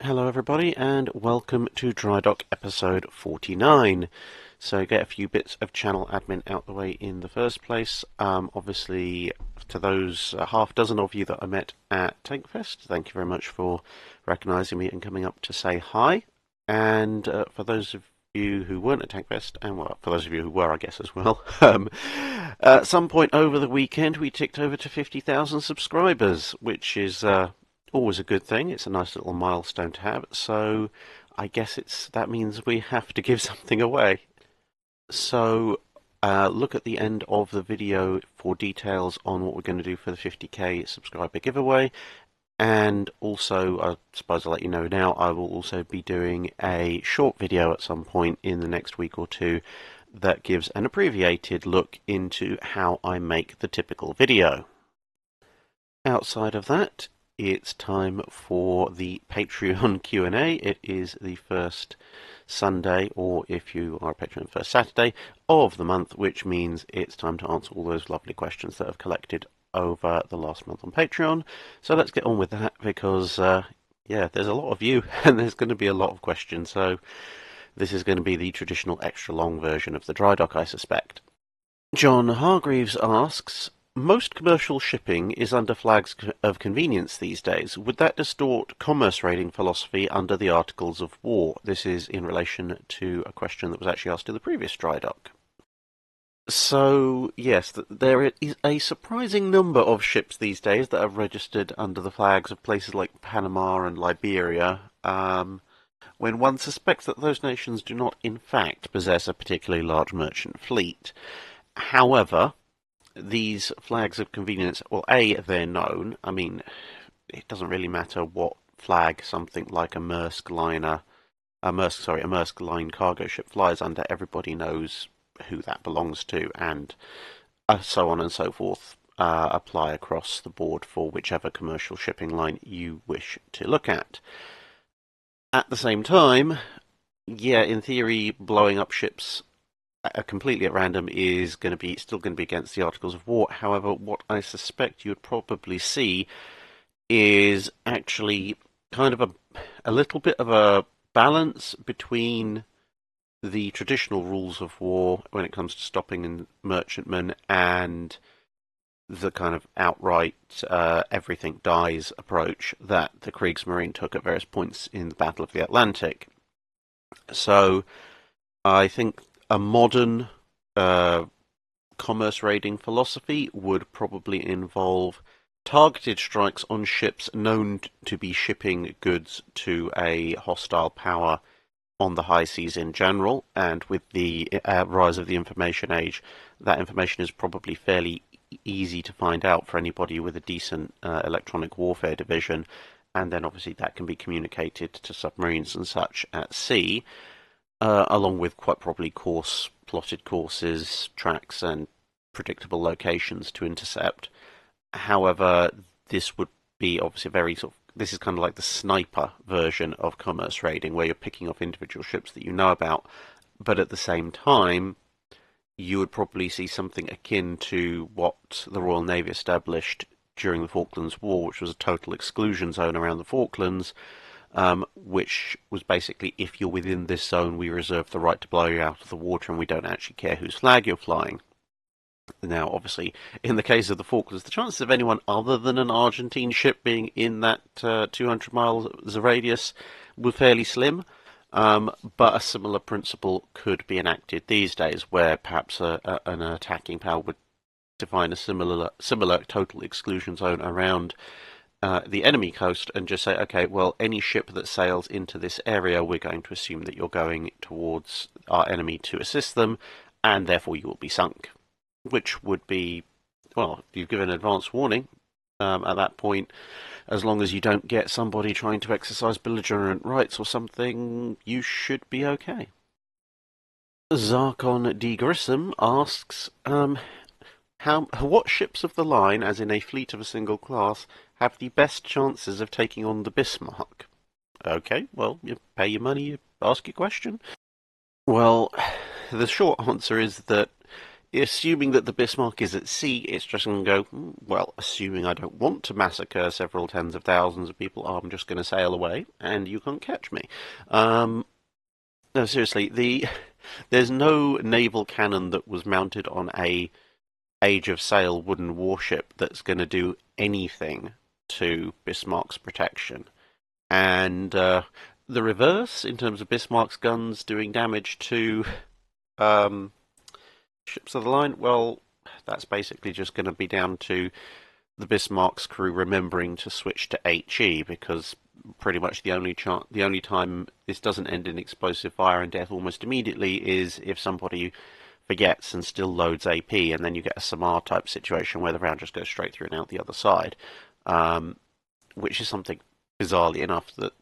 Hello everybody and welcome to Drydock episode 49. So get a few bits of channel admin out the way in the first place. Obviously to those half dozen of you that I met at Tankfest, thank you very much for recognising me and coming up to say hi. And for those of you who weren't at Tankfest, and well, for those of you who were I guess as well, at some point over the weekend we ticked over to 50,000 subscribers, which is always a good thing. It's a nice little milestone to have, so I guess that means we have to give something away. So look at the end of the video for details on what we're going to do for the 50k subscriber giveaway, and also I suppose I'll let you know now, I will also be doing a short video at some point in the next week or two that gives an abbreviated look into how I make the typical video. Outside of that, it's time for the Patreon Q&A. It is the first Sunday, or if you are a patron, first Saturday of the month, which means it's time to answer all those lovely questions that I've collected over the last month on Patreon. So let's get on with that, because yeah, there's a lot of you and there's going to be a lot of questions, so this is going to be the traditional extra long version of the Drydock, I suspect. John Hargreaves asks, most commercial shipping is under flags of convenience these days. Would that distort commerce rating philosophy under the Articles of War? This is in relation to a question that was actually asked in the previous Drydock. So, yes, there is a surprising number of ships these days that are registered under the flags of places like Panama and Liberia, when one suspects that those nations do not in fact possess a particularly large merchant fleet. However, these flags of convenience, well, A, they're known. I mean, it doesn't really matter what flag something like a Maersk Line cargo ship flies under. Everybody knows who that belongs to, and so on and so forth apply across the board for whichever commercial shipping line you wish to look at. At the same time, yeah, in theory, blowing up ships completely at random is still going to be against the Articles of War. However, what I suspect you would probably see is actually kind of a little bit of a balance between the traditional rules of war when it comes to stopping merchantmen and the kind of outright everything dies approach that the Kriegsmarine took at various points in the Battle of the Atlantic. So I think a modern commerce raiding philosophy would probably involve targeted strikes on ships known to be shipping goods to a hostile power on the high seas in general, and with the rise of the information age, that information is probably fairly easy to find out for anybody with a decent electronic warfare division, and then obviously that can be communicated to submarines and such at sea. Along with quite probably plotted courses, tracks, and predictable locations to intercept. However, this would be obviously this is kind of like the sniper version of commerce raiding, where you're picking off individual ships that you know about, but at the same time, you would probably see something akin to what the Royal Navy established during the Falklands War, which was a total exclusion zone around the Falklands, which was basically, if you're within this zone, we reserve the right to blow you out of the water and we don't actually care whose flag you're flying. Now, obviously, in the case of the Falklands, the chances of anyone other than an Argentine ship being in that 200 miles radius were fairly slim, but a similar principle could be enacted these days, where perhaps an attacking power would define a similar total exclusion zone around the enemy coast and just say, okay, well, any ship that sails into this area, we're going to assume that you're going towards our enemy to assist them, and therefore you will be sunk. Which would be, well, if you've given advance warning at that point, as long as you don't get somebody trying to exercise belligerent rights or something, you should be okay. Zarkon D. Grissom asks, what ships of the line, as in a fleet of a single class, have the best chances of taking on the Bismarck? Okay, well, you pay your money, you ask your question. Well, the short answer is that assuming that the Bismarck is at sea, it's just going to go, well, assuming I don't want to massacre several tens of thousands of people, I'm just going to sail away, and you can't catch me. No, seriously, there's no naval cannon that was mounted on a Age of Sail wooden warship that's going to do anything to Bismarck's protection. And the reverse, in terms of Bismarck's guns doing damage to um, ships of the line, well, that's basically just going to be down to the Bismarck's crew remembering to switch to HE, because pretty much the only time this doesn't end in explosive fire and death almost immediately is if somebody forgets and still loads AP, and then you get a Samar type situation where the round just goes straight through and out the other side, which is something bizarrely enough that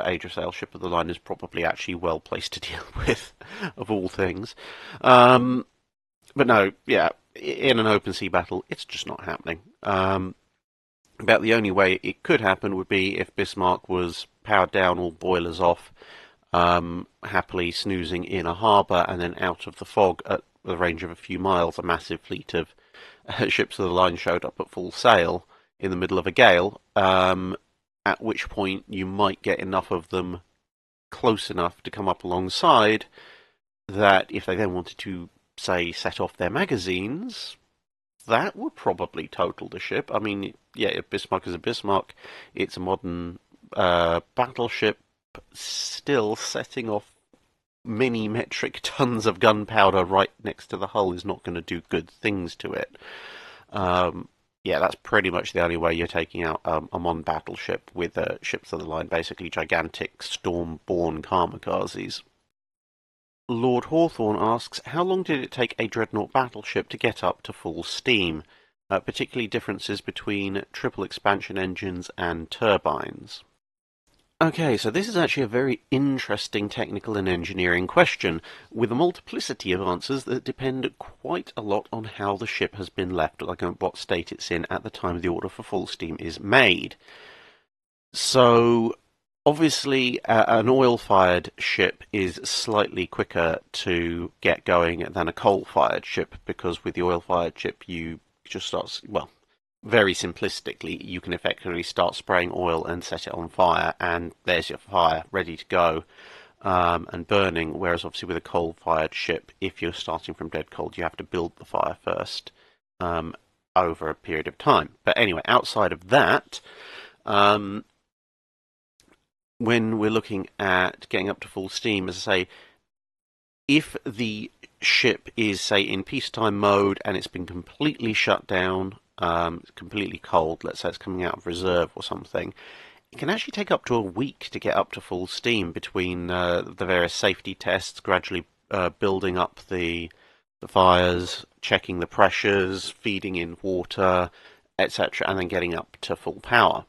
Age of Sail ship of the line is probably actually well placed to deal with, of all things. But no, yeah, in an open sea battle, it's just not happening. About the only way it could happen would be if Bismarck was powered down, all boilers off, happily snoozing in a harbour, and then out of the fog at the range of a few miles, a massive fleet of ships of the line showed up at full sail in the middle of a gale, at which point you might get enough of them close enough to come up alongside that if they then wanted to, say, set off their magazines, that would probably total the ship. I mean, yeah, if Bismarck is a Bismarck, it's a modern battleship, still setting off many metric tons of gunpowder right next to the hull is not going to do good things to it. Yeah, that's pretty much the only way you're taking out a modern battleship with ships of the line, basically gigantic storm-born kamikazes. Lord Hawthorne asks, how long did it take a Dreadnought Battleship to get up to full steam? Particularly differences between triple expansion engines and turbines. Okay, so this is actually a very interesting technical and engineering question, with a multiplicity of answers that depend quite a lot on how the ship has been left, like what state it's in at the time the order for full steam is made. So, obviously, an oil-fired ship is slightly quicker to get going than a coal-fired ship, because with the oil-fired ship you just start, well, very simplistically, you can effectively start spraying oil and set it on fire, and there's your fire ready to go and burning. Whereas obviously with a coal-fired ship, if you're starting from dead cold, you have to build the fire first over a period of time. But anyway, outside of that, when we're looking at getting up to full steam, as I say, if the ship is, say, in peacetime mode and it's been completely shut down, completely cold, let's say it's coming out of reserve or something, it can actually take up to a week to get up to full steam between the various safety tests, gradually building up the fires, checking the pressures, feeding in water, etc., and then getting up to full power.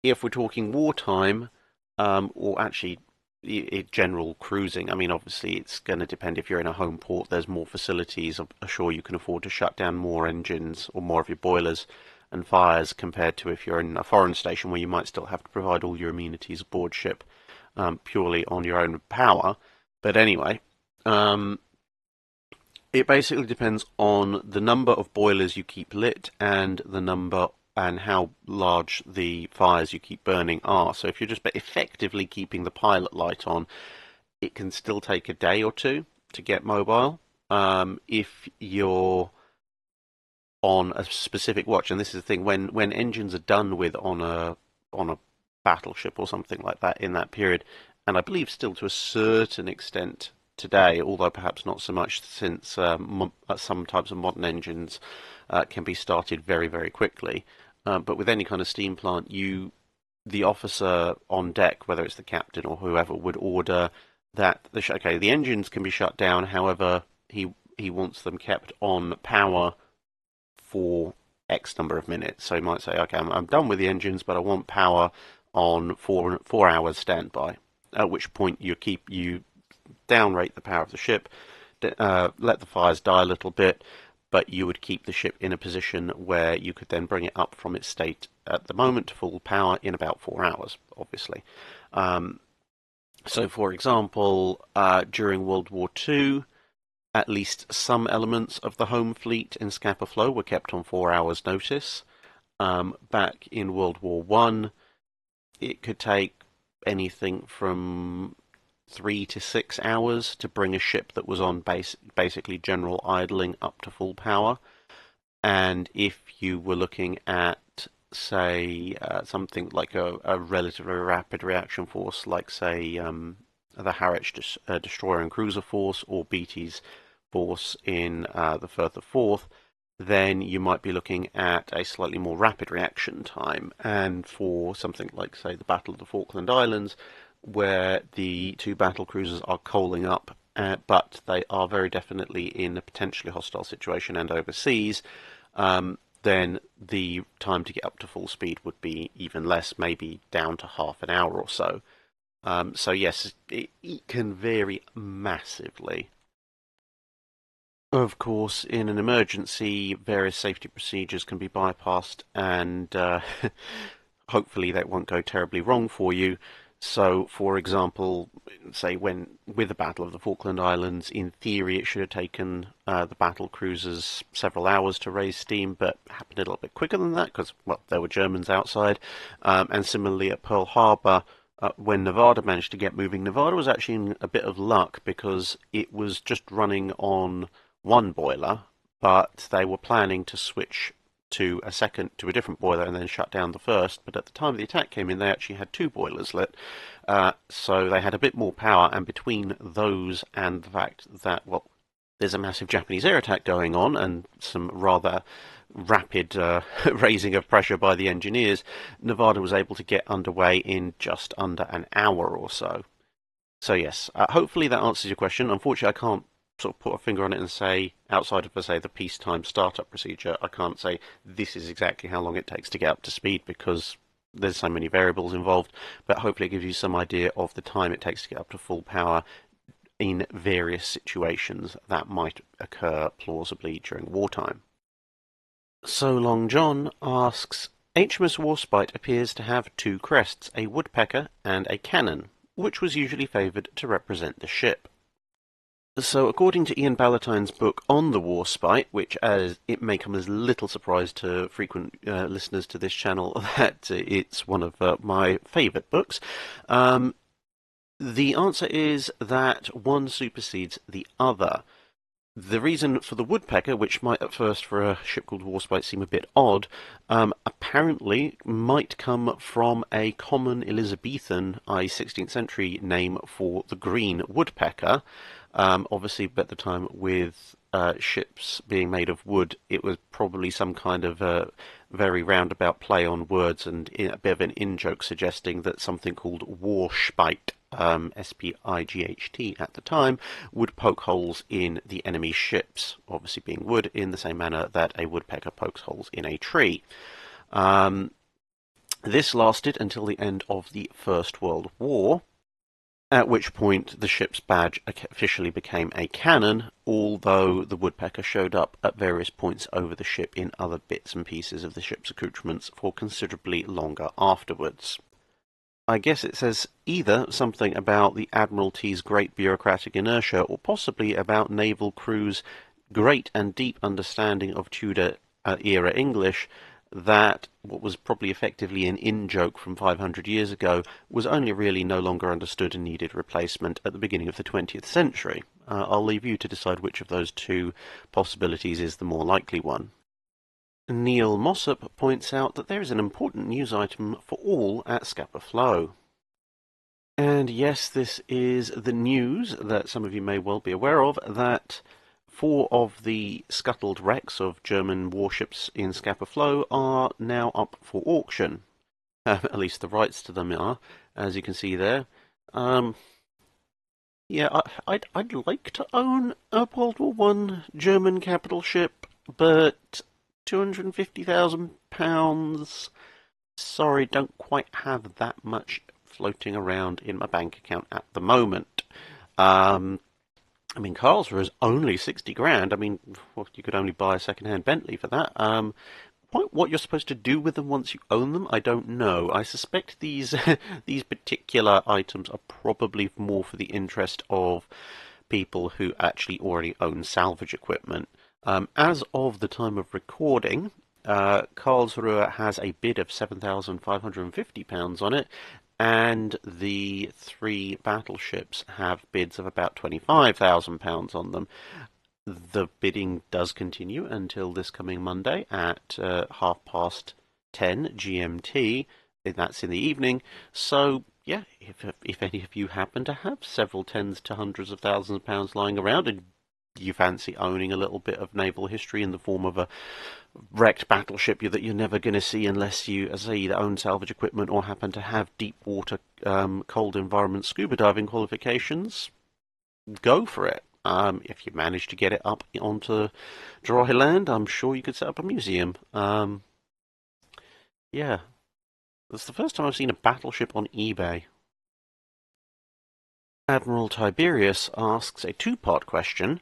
If we're talking wartime, or actually general cruising, I mean, obviously it's going to depend. If you're in a home port, there's more facilities ashore, you can afford to shut down more engines or more of your boilers and fires compared to if you're in a foreign station where you might still have to provide all your amenities aboard ship purely on your own power. But anyway, it basically depends on the number of boilers you keep lit and the number and how large the fires you keep burning are. So if you're just effectively keeping the pilot light on, it can still take a day or two to get mobile. If you're on a specific watch, and this is the thing, when engines are done with on a battleship or something like that in that period, and I believe still to a certain extent today, although perhaps not so much, since some types of modern engines can be started very, very quickly. But with any kind of steam plant, the officer on deck, whether it's the captain or whoever, would order that the engines can be shut down. However, he wants them kept on power for X number of minutes. So he might say, okay, I'm done with the engines, but I want power on 4 hours standby. At which point you downrate the power of the ship, let the fires die a little bit, but you would keep the ship in a position where you could then bring it up from its state at the moment to full power in about 4 hours, obviously. So, for example, during World War II, At least some elements of the home fleet in Scapa Flow were kept on 4 hours' notice. Back in World War One, it could take anything from 3 to 6 hours to bring a ship that was on basically general idling up to full power. And if you were looking at, say, something like a relatively rapid reaction force, like, say, the Harwich destroyer and cruiser force, or Beatty's force in the Firth of Forth, then you might be looking at a slightly more rapid reaction time. And for something like, say, the Battle of the Falkland Islands, where the two battle cruisers are coaling up, but they are very definitely in a potentially hostile situation and overseas, then the time to get up to full speed would be even less, maybe down to half an hour or so. So yes, it can vary massively. Of course, in an emergency, various safety procedures can be bypassed, and hopefully that won't go terribly wrong for you. So, for example, say when with the Battle of the Falkland Islands, in theory it should have taken the battle cruisers several hours to raise steam, but happened a little bit quicker than that because, well, there were Germans outside. And similarly at Pearl Harbor, when Nevada managed to get moving, Nevada was actually in a bit of luck because it was just running on one boiler, but they were planning to switch to a different boiler and then shut down the first. But at the time the attack came in, they actually had two boilers lit, so they had a bit more power. And between those and the fact that, well, there's a massive Japanese air attack going on and some rather rapid raising of pressure by the engineers, Nevada was able to get underway in just under an hour or so. So yes, hopefully that answers your question. Unfortunately, I can't sort of put a finger on it and say, outside of, say, the peacetime startup procedure, I can't say this is exactly how long it takes to get up to speed because there's so many variables involved, but hopefully it gives you some idea of the time it takes to get up to full power in various situations that might occur plausibly during wartime. So Long John asks, HMS Warspite appears to have two crests, a woodpecker and a cannon, which was usually favoured to represent the ship. So, according to Ian Ballatine's book on the Warspite, which, as it may come as little surprise to frequent listeners to this channel, that it's one of my favourite books, the answer is that one supersedes the other. The reason for the woodpecker, which might at first for a ship called Warspite seem a bit odd, apparently might come from a common Elizabethan, i.e. 16th century name for the green woodpecker. Obviously, at the time with ships being made of wood, it was probably some kind of very roundabout play on words and a bit of an in-joke suggesting that something called Warspite, S-P-I-G-H-T at the time, would poke holes in the enemy's ships, obviously being wood, in the same manner that a woodpecker pokes holes in a tree. This lasted until the end of the First World War, at which point the ship's badge officially became a cannon, although the woodpecker showed up at various points over the ship in other bits and pieces of the ship's accoutrements for considerably longer afterwards. I guess it says either something about the Admiralty's great bureaucratic inertia, or possibly about naval crews' great and deep understanding of Tudor-era English, that what was probably effectively an in-joke from 500 years ago was only really no longer understood and needed replacement at the beginning of the 20th century. I'll leave you to decide which of those two possibilities is the more likely one. Neil Mossop points out that there is an important news item for all at Scapa Flow. And yes, this is the news that some of you may well be aware of, that 4 of the scuttled wrecks of German warships in Scapa Flow are now up for auction. At least the rights to them are, as you can see there. Yeah, I'd like to own a World War One German capital ship, but £250,000. Sorry, don't quite have that much floating around in my bank account at the moment. I mean, Karlsruhe is only 60 grand. I mean, well, you could only buy a second-hand Bentley for that. What you're supposed to do with them once you own them, I don't know. I suspect these these particular items are probably more for the interest of people who actually already own salvage equipment. As of the time of recording, Karlsruhe has a bid of £7,550 on it, and the 3 battleships have bids of about £25,000 on them. The bidding does continue until this coming Monday at 10:30 GMT. That's in the evening. So, yeah, if any of you happen to have several tens to hundreds of thousands of pounds lying around and you fancy owning a little bit of naval history in the form of a wrecked battleship that you're never going to see unless you, as I say, either own salvage equipment or happen to have deep water, cold environment scuba diving qualifications, go for it. If you manage to get it up onto dry land, I'm sure you could set up a museum. Yeah, that's the first time I've seen a battleship on eBay. Admiral Tiberius asks a two-part question.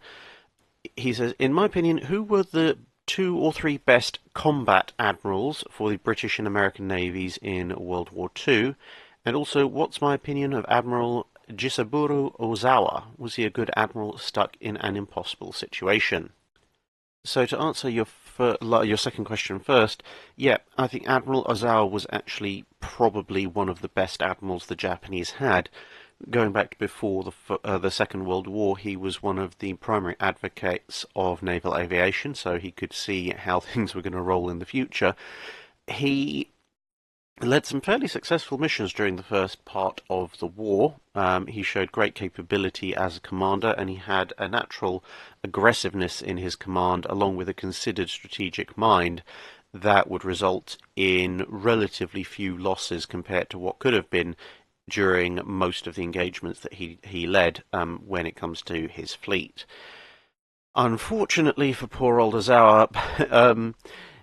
He says, in my opinion, who were the 2 or 3 best combat admirals for the British and American navies in World War II? And also, what's my opinion of Admiral Jisaburo Ozawa? Was he a good admiral stuck in an impossible situation? So to answer your second question first, yeah, I think Admiral Ozawa was actually probably one of the best admirals the Japanese had. Going back to before the Second World War, he was one of the primary advocates of naval aviation, so he could see how things were going to roll in the future. He led some fairly successful missions during the first part of the war. He showed great capability as a commander, and he had a natural aggressiveness in his command, along with a considered strategic mind that would result in relatively few losses compared to what could have been during most of the engagements that he led when it comes to his fleet. Unfortunately for poor old Ozawa,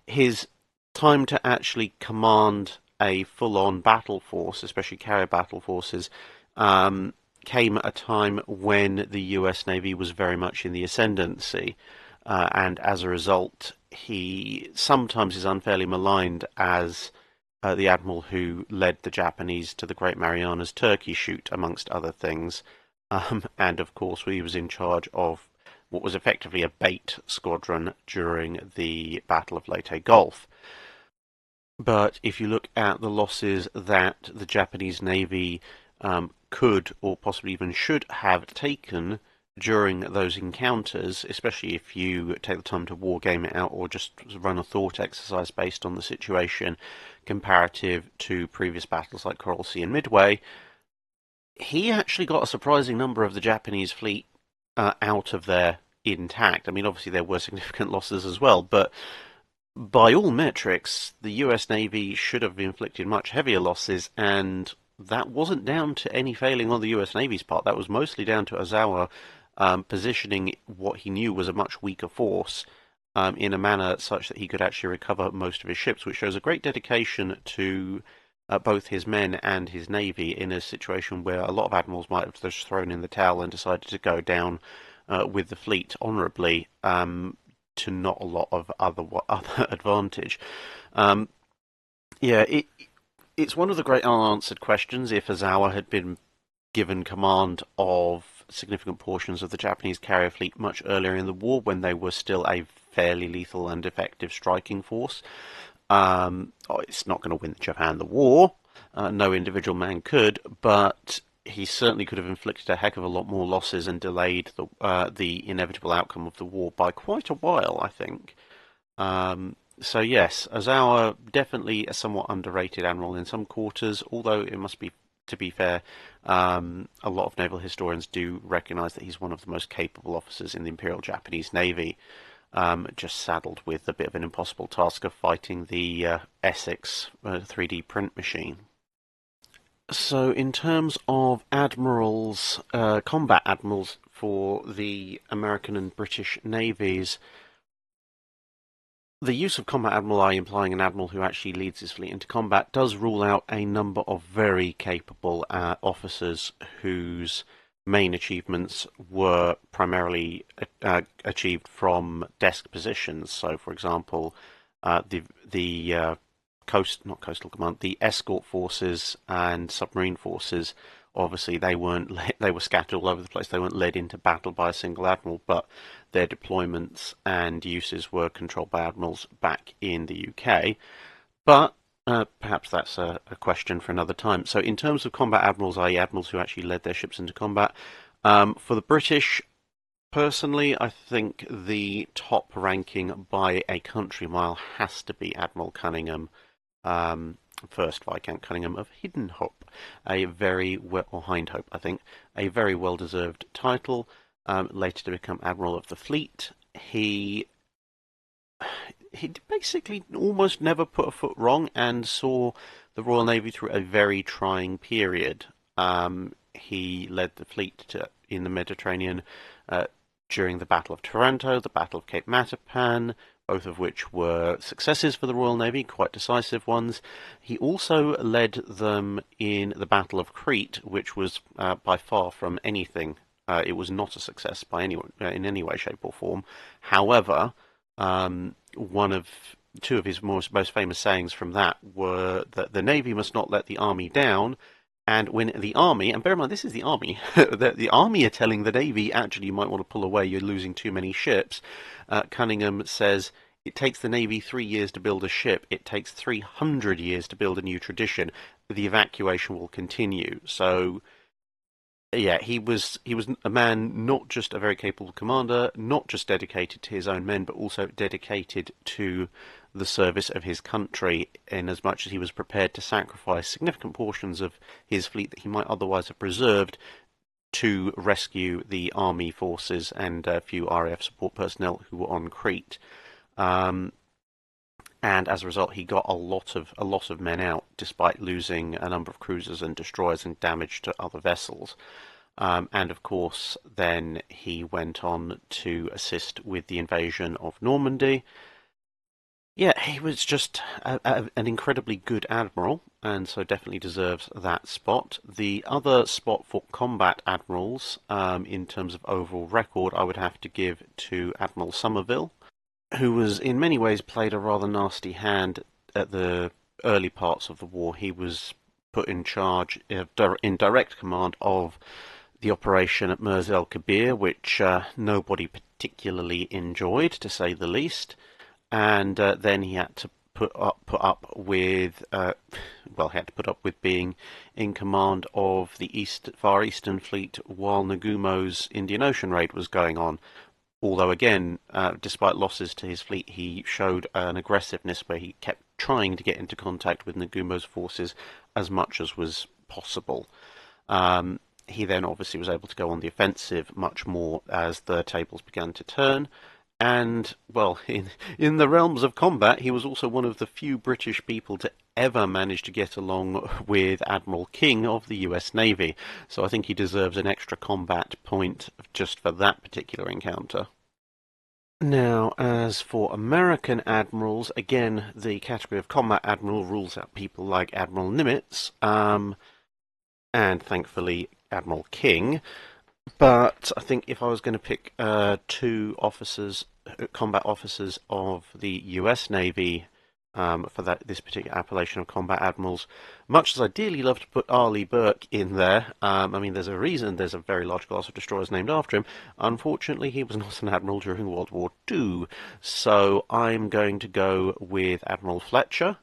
his time to actually command a full-on battle force, especially carrier battle forces, came at a time when the US Navy was very much in the ascendancy, and as a result, he sometimes is unfairly maligned as the admiral who led the Japanese to the Great Marianas Turkey Shoot, amongst other things, and of course he was in charge of what was effectively a bait squadron during the Battle of Leyte Gulf. But if you look at the losses that the Japanese Navy could, or possibly even should have taken during those encounters, especially if you take the time to wargame it out or just run a thought exercise based on the situation comparative to previous battles like Coral Sea and Midway, he actually got a surprising number of the Japanese fleet out of there intact. I mean, obviously there were significant losses as well, but by all metrics, the US Navy should have inflicted much heavier losses, and that wasn't down to any failing on the US Navy's part. That was mostly down to Ozawa positioning what he knew was a much weaker force in a manner such that he could actually recover most of his ships, which shows a great dedication to both his men and his navy in a situation where a lot of admirals might have just thrown in the towel and decided to go down with the fleet honourably to not a lot of other advantage. It's one of the great unanswered questions. If Ozawa had been given command of significant portions of the Japanese carrier fleet much earlier in the war, when they were still a fairly lethal and effective striking force, it's not going to win Japan the war. No individual man could, but he certainly could have inflicted a heck of a lot more losses and delayed the inevitable outcome of the war by quite a while, I think. So yes, Ozawa definitely a somewhat underrated admiral in some quarters, although it must be, to be fair, a lot of naval historians do recognise that he's one of the most capable officers in the Imperial Japanese Navy, just saddled with a bit of an impossible task of fighting the Essex 3D print machine. So in terms of admirals, combat admirals for the American and British navies, the use of combat admiral, implying an admiral who actually leads his fleet into combat, does rule out a number of very capable officers whose main achievements were primarily achieved from desk positions. So, for example, the not coastal command, the escort forces and submarine forces Obviously, they weren't they were scattered all over the place. They weren't led into battle by a single admiral, but their deployments and uses were controlled by admirals back in the UK. But perhaps that's a question for another time. So, in terms of combat admirals, i.e., admirals who actually led their ships into combat, for the British, personally, I think the top ranking by a country mile has to be Admiral Cunningham, first Viscount Cunningham of Hiddenhope, a very well, or Hindhope, I think, a very well-deserved title. Later to become Admiral of the Fleet, he basically almost never put a foot wrong and saw the Royal Navy through a very trying period. He led the fleet in the Mediterranean during the Battle of Taranto, the Battle of Cape Matapan, both of which were successes for the Royal Navy, quite decisive ones. He also led them in the Battle of Crete, which was by far from anything. It was not a success by anyone in any way, shape, or form. However, two of his most famous sayings from that were that the Navy must not let the Army down. And when the Army, and bear in mind this is the Army, the Army are telling the Navy, actually you might want to pull away, you're losing too many ships, Cunningham says, it takes the Navy 3 years to build a ship, it takes 300 years to build a new tradition, the evacuation will continue. So, yeah, he was a man, not just a very capable commander, not just dedicated to his own men, but also dedicated to the service of his country, in as much as he was prepared to sacrifice significant portions of his fleet that he might otherwise have preserved to rescue the army forces and a few RAF support personnel who were on Crete. And as a result, he got a lot of men out, despite losing a number of cruisers and destroyers and damage to other vessels. And of course, then he went on to assist with the invasion of Normandy. Yeah, he was just an incredibly good admiral, and so definitely deserves that spot. The other spot for combat admirals, in terms of overall record, I would have to give to Admiral Somerville, who was in many ways played a rather nasty hand at the early parts of the war. He was put in charge, in direct command of the operation at Mers el Kabir, which nobody particularly enjoyed, to say the least. And then he had to put up with being in command of the Far Eastern Fleet while Nagumo's Indian Ocean raid was going on. Although again, despite losses to his fleet, he showed an aggressiveness where he kept trying to get into contact with Nagumo's forces as much as was possible. He then obviously was able to go on the offensive much more as the tables began to turn. And, well, in the realms of combat, he was also one of the few British people to ever manage to get along with Admiral King of the US Navy. So I think he deserves an extra combat point just for that particular encounter. Now, as for American admirals, again, the category of combat admiral rules out people like Admiral Nimitz, and thankfully Admiral King. But I think if I was going to pick two combat officers of the US Navy for this particular appellation of combat admirals, much as I'd ideally love to put Arleigh Burke in there, I mean, there's a reason there's a very large class of destroyers named after him. Unfortunately, he was not an admiral during World War II, so I'm going to go with Admiral Fletcher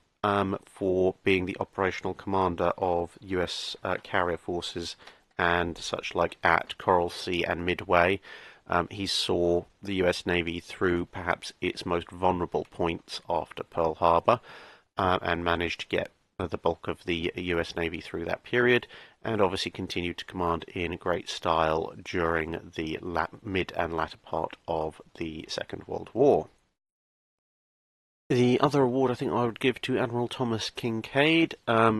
for being the operational commander of US carrier forces and such like at Coral Sea and Midway. He saw the US Navy through perhaps its most vulnerable points after Pearl Harbor, and managed to get the bulk of the US Navy through that period, and obviously continued to command in great style during the mid and latter part of the Second World War. The other award I think I would give to Admiral Thomas Kinkaid.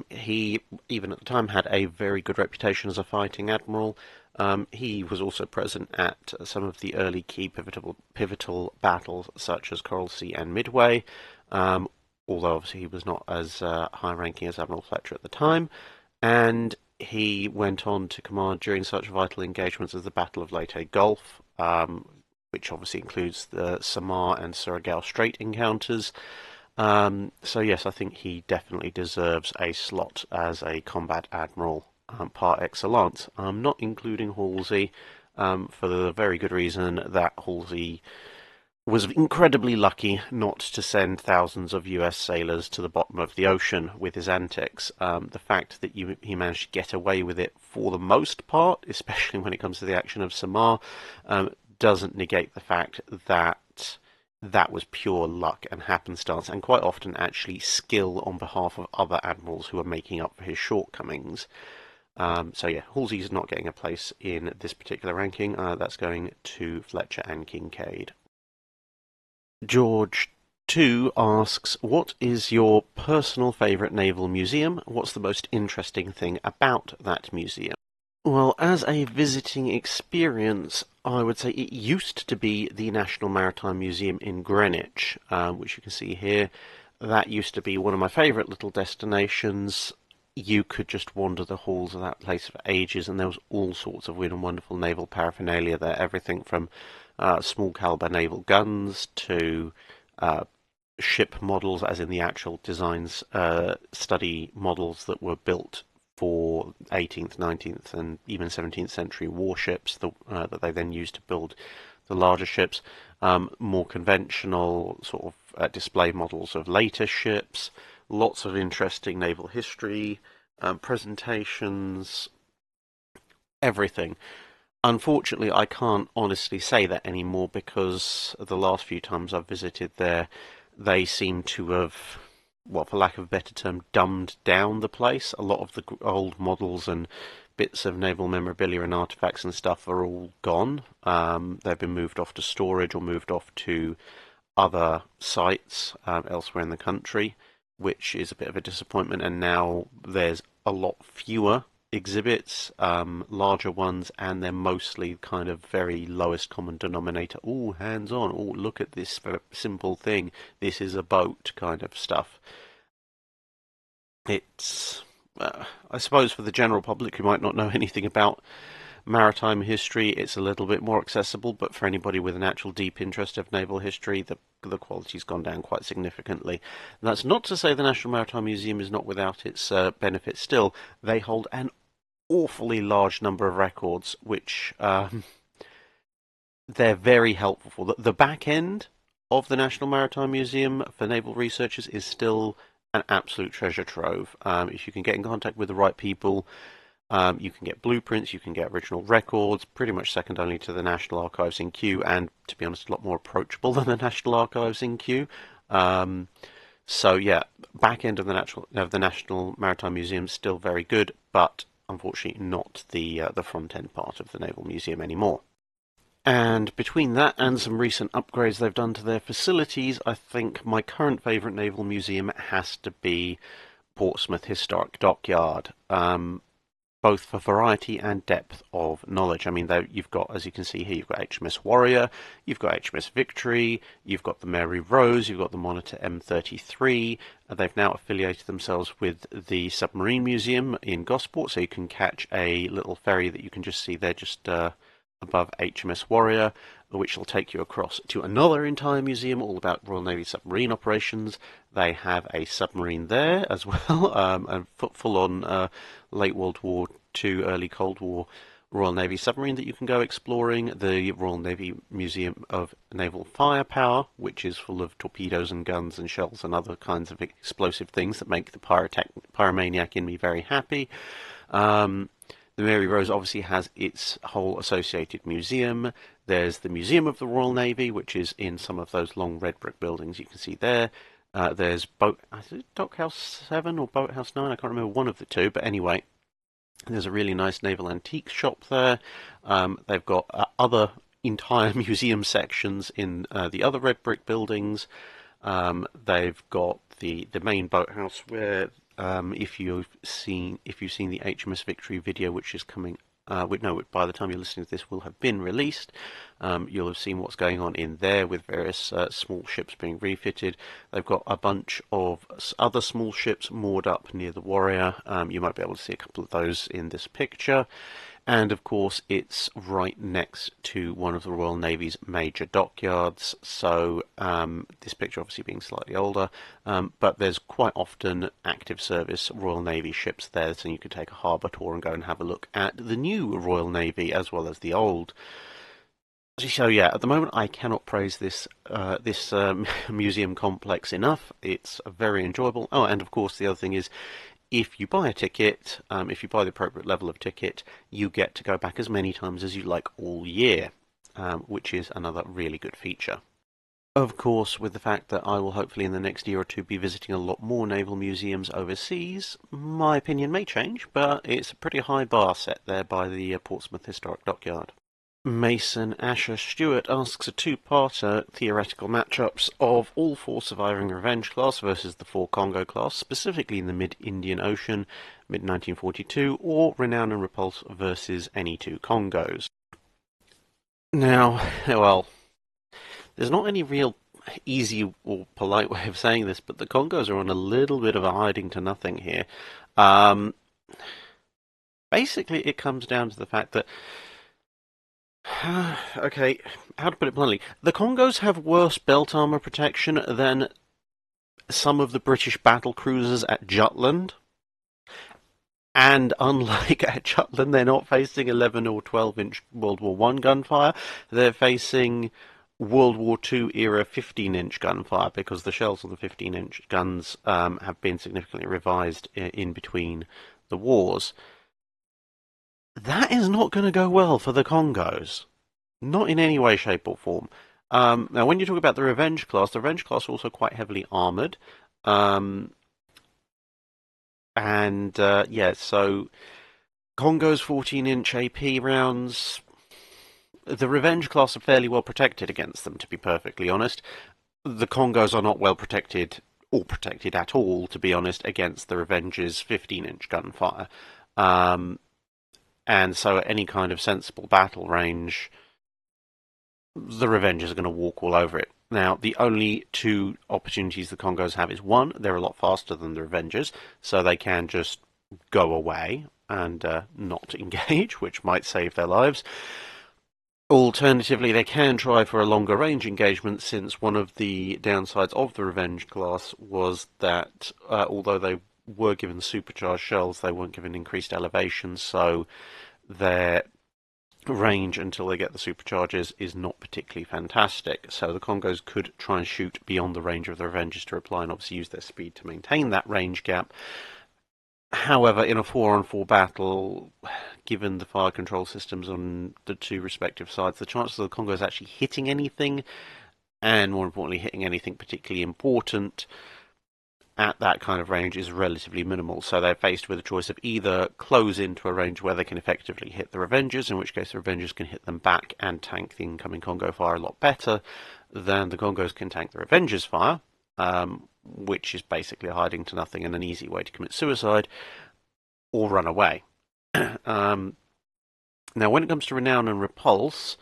He, even at the time, had a very good reputation as a fighting admiral. He was also present at some of the early key pivotal battles, such as Coral Sea and Midway, although obviously he was not as high-ranking as Admiral Fletcher at the time. And he went on to command during such vital engagements as the Battle of Leyte Gulf, which obviously includes the Samar and Surigao Strait encounters. So yes, I think he definitely deserves a slot as a combat admiral par excellence. I'm not including Halsey for the very good reason that Halsey was incredibly lucky not to send thousands of US sailors to the bottom of the ocean with his antics. The fact that he managed to get away with it for the most part, especially when it comes to the action of Samar, doesn't negate the fact that that was pure luck and happenstance, and quite often actually skill on behalf of other admirals who are making up for his shortcomings. So yeah, Halsey's not getting a place in this particular ranking. That's going to Fletcher and Kincaid. George 2 asks, what is your personal favourite naval museum? What's the most interesting thing about that museum? Well, as a visiting experience, I would say it used to be the National Maritime Museum in Greenwich, which you can see here. That used to be one of my favourite little destinations. You could just wander the halls of that place for ages, and there was all sorts of weird and wonderful naval paraphernalia there. Everything from small caliber naval guns to ship models, as in the actual designs, study models that were built for 18th, 19th, and even 17th century warships that they then used to build the larger ships. More conventional sort of display models of later ships. Lots of interesting naval history, presentations, everything. Unfortunately, I can't honestly say that anymore because the last few times I've visited there, they seem to have, well, for lack of a better term, dumbed down the place. A lot of the old models and bits of naval memorabilia and artifacts and stuff are all gone. They've been moved off to storage or moved off to other sites elsewhere in the country, which is a bit of a disappointment. And now there's a lot fewer exhibits, larger ones, and they're mostly kind of very lowest common denominator. Oh, hands on. Oh, look at this simple thing. This is a boat kind of stuff. It's, I suppose, for the general public who might not know anything about maritime history, it's a little bit more accessible, but for anybody with an actual deep interest of naval history, the quality's gone down quite significantly. And that's not to say the National Maritime Museum is not without its benefits still. They hold an awfully large number of records, which they're very helpful for. The back end of the National Maritime Museum for naval researchers is still an absolute treasure trove. If you can get in contact with the right people, you can get blueprints, you can get original records, pretty much second only to the National Archives in Kew, and to be honest, a lot more approachable than the National Archives in Kew. So yeah, back end of the National Maritime Museum is still very good, but unfortunately not the front end part of the Naval Museum anymore. And between that and some recent upgrades they've done to their facilities, I think my current favourite naval museum has to be Portsmouth Historic Dockyard. Both for variety and depth of knowledge. I mean, you've got, as you can see here, you've got HMS Warrior, you've got HMS Victory, you've got the Mary Rose, you've got the Monitor M33. They've now affiliated themselves with the Submarine Museum in Gosport, so you can catch a little ferry that you can just see there just above HMS Warrior, which will take you across to another entire museum all about Royal Navy submarine operations. They have a submarine there as well, a full-on late World War II, early Cold War Royal Navy submarine that you can go exploring. The Royal Navy Museum of Naval Firepower, which is full of torpedoes and guns and shells and other kinds of explosive things that make the pyromaniac in me very happy. The Mary Rose obviously has its whole associated museum. There's the Museum of the Royal Navy, which is in some of those long red brick buildings you can see there. There's Dockhouse 7 or Boathouse 9, I can't remember, one of the two, but anyway, there's a really nice naval antiques shop there. They've got other entire museum sections in the other red brick buildings. They've got the main boathouse where if you've seen the HMS Victory video, which is coming, by the time you're listening to this, will have been released. You'll have seen what's going on in there with various small ships being refitted. They've got a bunch of other small ships moored up near the Warrior. You might be able to see a couple of those in this picture. And of course, it's right next to one of the Royal Navy's major dockyards. So this picture obviously being slightly older, but there's quite often active service Royal Navy ships there, so you can take a harbour tour and go and have a look at the new Royal Navy as well as the old. So yeah, at the moment I cannot praise this museum complex enough. It's very enjoyable. Oh, and of course the other thing is, if you buy a ticket, if you buy the appropriate level of ticket, you get to go back as many times as you like all year, which is another really good feature. Of course, with the fact that I will hopefully in the next year or two be visiting a lot more naval museums overseas, my opinion may change, but it's a pretty high bar set there by the Portsmouth Historic Dockyard. Mason Asher Stewart asks a two-parter theoretical matchups of all four surviving Revenge class versus the four Kongo class, specifically in the mid-Indian Ocean, mid-1942, or Renown and Repulse versus any two Kongos. Now, well, there's not any real easy or polite way of saying this, but the Kongos are on a little bit of a hiding to nothing here. Basically, it comes down to the fact that okay, how to put it bluntly? The Kongos have worse belt armor protection than some of the British battle cruisers at Jutland. And unlike at Jutland, they're not facing 11 or 12-inch World War I gunfire. They're facing World War II era 15-inch gunfire, because the shells on the 15-inch guns have been significantly revised in between the wars. That is not going to go well for the Kongos. Not in any way, shape, or form. Now, when you talk about the Revenge class are also quite heavily armoured. Yeah, so Kongo's 14-inch AP rounds, the Revenge class are fairly well protected against them, to be perfectly honest. The Kongos are not well protected, or protected at all, to be honest, against the Revenge's 15-inch gunfire. And so at any kind of sensible battle range, the Revengers are going to walk all over it. Now, the only two opportunities the Kongos have is, one, they're a lot faster than the Revengers, so they can just go away and not engage, which might save their lives. Alternatively, they can try for a longer range engagement, since one of the downsides of the Revenge class was that although they were given supercharged shells, they weren't given increased elevation, so their range until they get the supercharges is not particularly fantastic. So the Kongos could try and shoot beyond the range of the Revengers to reply, and obviously use their speed to maintain that range gap. However, in a 4-on-4 battle, given the fire control systems on the two respective sides, the chances of the Kongos actually hitting anything, and more importantly hitting anything particularly important, at that kind of range is relatively minimal. So they're faced with a choice of either close into a range where they can effectively hit the Revengers, in which case the Revengers can hit them back and tank the incoming Kongo fire a lot better than the Kongos can tank the Revengers fire, which is basically a hiding to nothing and an easy way to commit suicide, or run away. Now, when it comes to Renown and Repulse,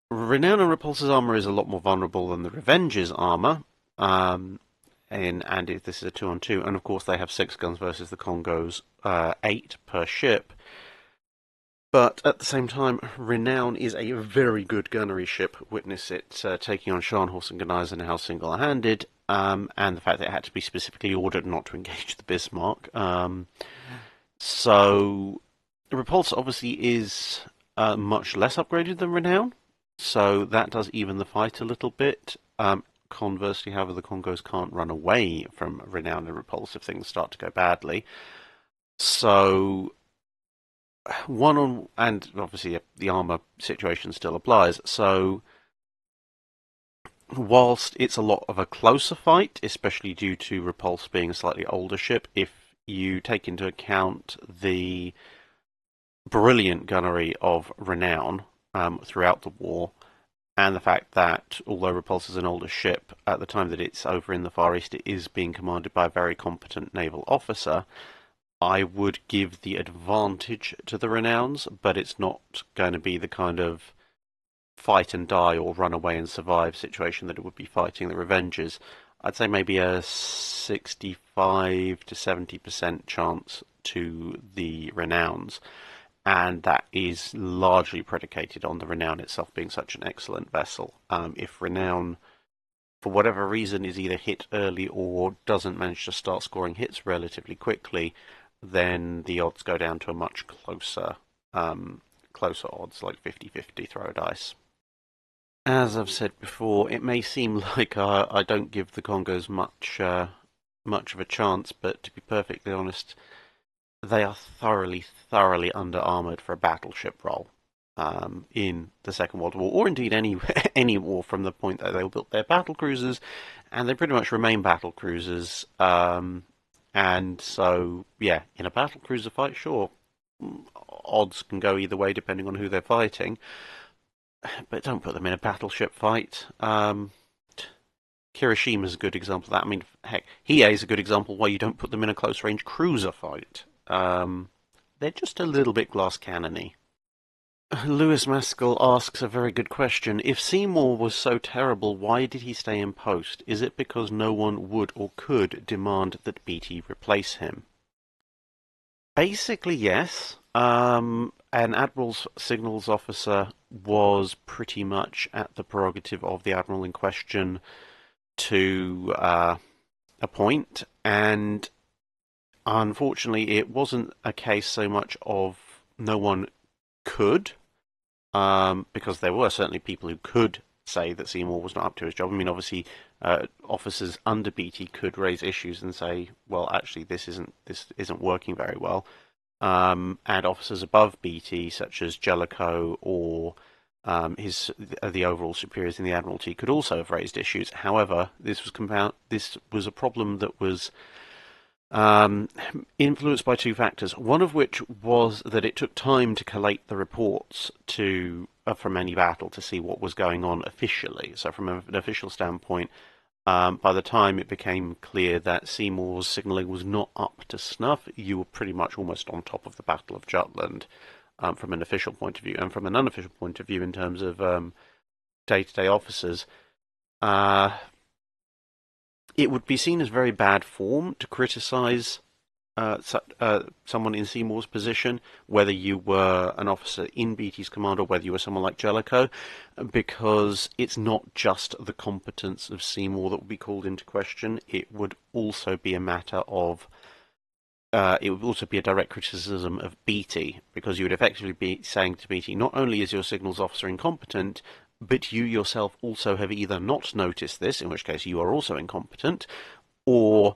Renown and Repulse's armour is a lot more vulnerable than the Revenge's armour. And this is a 2-on-2, and of course they have 6 guns versus the Kongo's 8 per ship. But at the same time, Renown is a very good gunnery ship. Witness it taking on Scharnhorst and Gneisenau single-handed, and the fact that it had to be specifically ordered not to engage the Bismarck. So Repulse obviously is much less upgraded than Renown, so that does even the fight a little bit. Conversely, however, the Kongos can't run away from Renown and Repulse if things start to go badly. So, and obviously the armour situation still applies. So, whilst it's a lot of a closer fight, especially due to Repulse being a slightly older ship, if you take into account the brilliant gunnery of Renown throughout the war, and the fact that, although Repulse is an older ship, at the time that it's over in the Far East, it is being commanded by a very competent naval officer, I would give the advantage to the Renowns, but it's not going to be the kind of fight and die or run away and survive situation that it would be fighting the Revengers. I'd say maybe a 65 to 70% chance to the Renowns. and that is largely predicated on the Renown itself being such an excellent vessel. If Renown, for whatever reason, is either hit early or doesn't manage to start scoring hits relatively quickly, then the odds go down to a much closer odds, like 50-50 throw dice. As I've said before, it may seem like I don't give the Congos much of a chance, but to be perfectly honest, they are thoroughly under-armoured for a battleship role in the Second World War, or indeed any war from the point that they built their battle cruisers, and they pretty much remain battle cruisers. And so, yeah, in a battle cruiser fight, sure, odds can go either way depending on who they're fighting, but don't put them in a battleship fight. Kirishima a good example of that. I mean, heck, Hiei is a good example why you don't put them in a close-range cruiser fight. They're just a little bit glass cannony. Lewis Maskell asks a very good question. If Seymour was so terrible, why did he stay in post? Is it because no one would or could demand that Beatty replace him? Basically, yes. An Admiral's signals officer was pretty much at the prerogative of the Admiral in question to appoint, and unfortunately it wasn't a case so much of no one could, because there were certainly people who could say that Seymour was not up to his job. I mean, obviously, officers under Beatty could raise issues and say, well, actually, this isn't working very well. And officers above Beatty, such as Jellicoe or the overall superiors in the Admiralty, could also have raised issues. However, this was a problem that was influenced by two factors. One of which was that it took time to collate the reports from any battle to see what was going on officially. So, from an official standpoint, by the time it became clear that Seymour's signalling was not up to snuff, you were pretty much almost on top of the Battle of Jutland from an official point of view. And from an unofficial point of view, in terms of day-to-day officers, it would be seen as very bad form to criticise someone in Seymour's position, whether you were an officer in Beatty's command or whether you were someone like Jellicoe, because it's not just the competence of Seymour that would be called into question. It would also be a matter of it would also be a direct criticism of Beatty, because you would effectively be saying to Beatty, not only is your signals officer incompetent, but you yourself also have either not noticed this, in which case you are also incompetent, or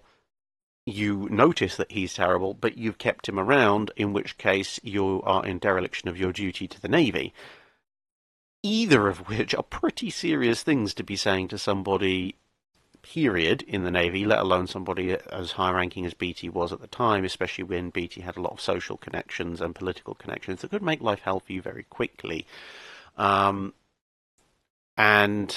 you notice that he's terrible, but you've kept him around, in which case you are in dereliction of your duty to the Navy. Either of which are pretty serious things to be saying to somebody, period, in the Navy, let alone somebody as high-ranking as Beatty was at the time, especially when Beatty had a lot of social connections and political connections that could make life hell for you very quickly. And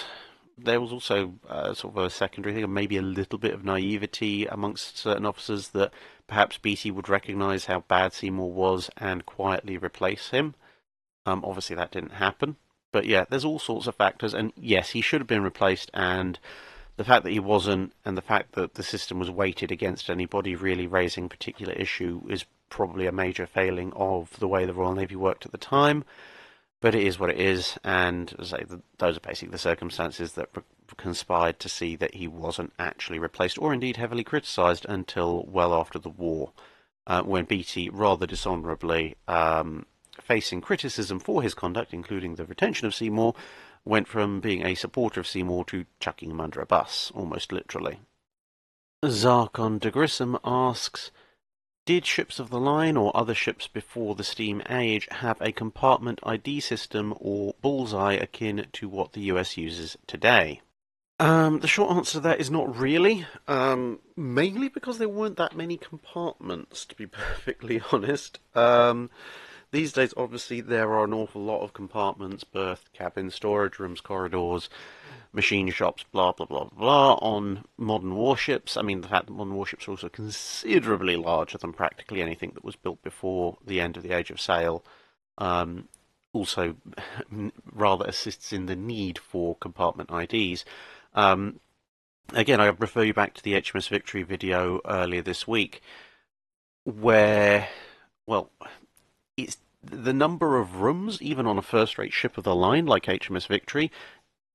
there was also sort of a secondary thing, maybe a little bit of naivety amongst certain officers that perhaps Beatty would recognise how bad Seymour was and quietly replace him. Obviously that didn't happen. But yeah, there's all sorts of factors, and yes, he should have been replaced, and the fact that he wasn't, and the fact that the system was weighted against anybody really raising particular issue is probably a major failing of the way the Royal Navy worked at the time. But it is what it is, and as I say, those are basically the circumstances that conspired to see that he wasn't actually replaced, or indeed heavily criticised, until well after the war, when Beatty, rather dishonourably, facing criticism for his conduct, including the retention of Seymour, went from being a supporter of Seymour to chucking him under a bus, almost literally. Zarkon de Grissom asks, did ships of the line or other ships before the steam age have a compartment ID system or bullseye akin to what the US uses today? The short answer to that is not really, mainly because there weren't that many compartments, to be perfectly honest. These days, obviously, there are an awful lot of compartments, berth, cabin, storage rooms, corridors, machine shops, blah, blah, blah, blah, on modern warships. I mean, the fact that modern warships are also considerably larger than practically anything that was built before the end of the Age of Sail also rather assists in the need for compartment IDs. Again, I refer you back to the HMS Victory video earlier this week, where, well, it's the number of rooms, even on a first-rate ship of the line like HMS Victory,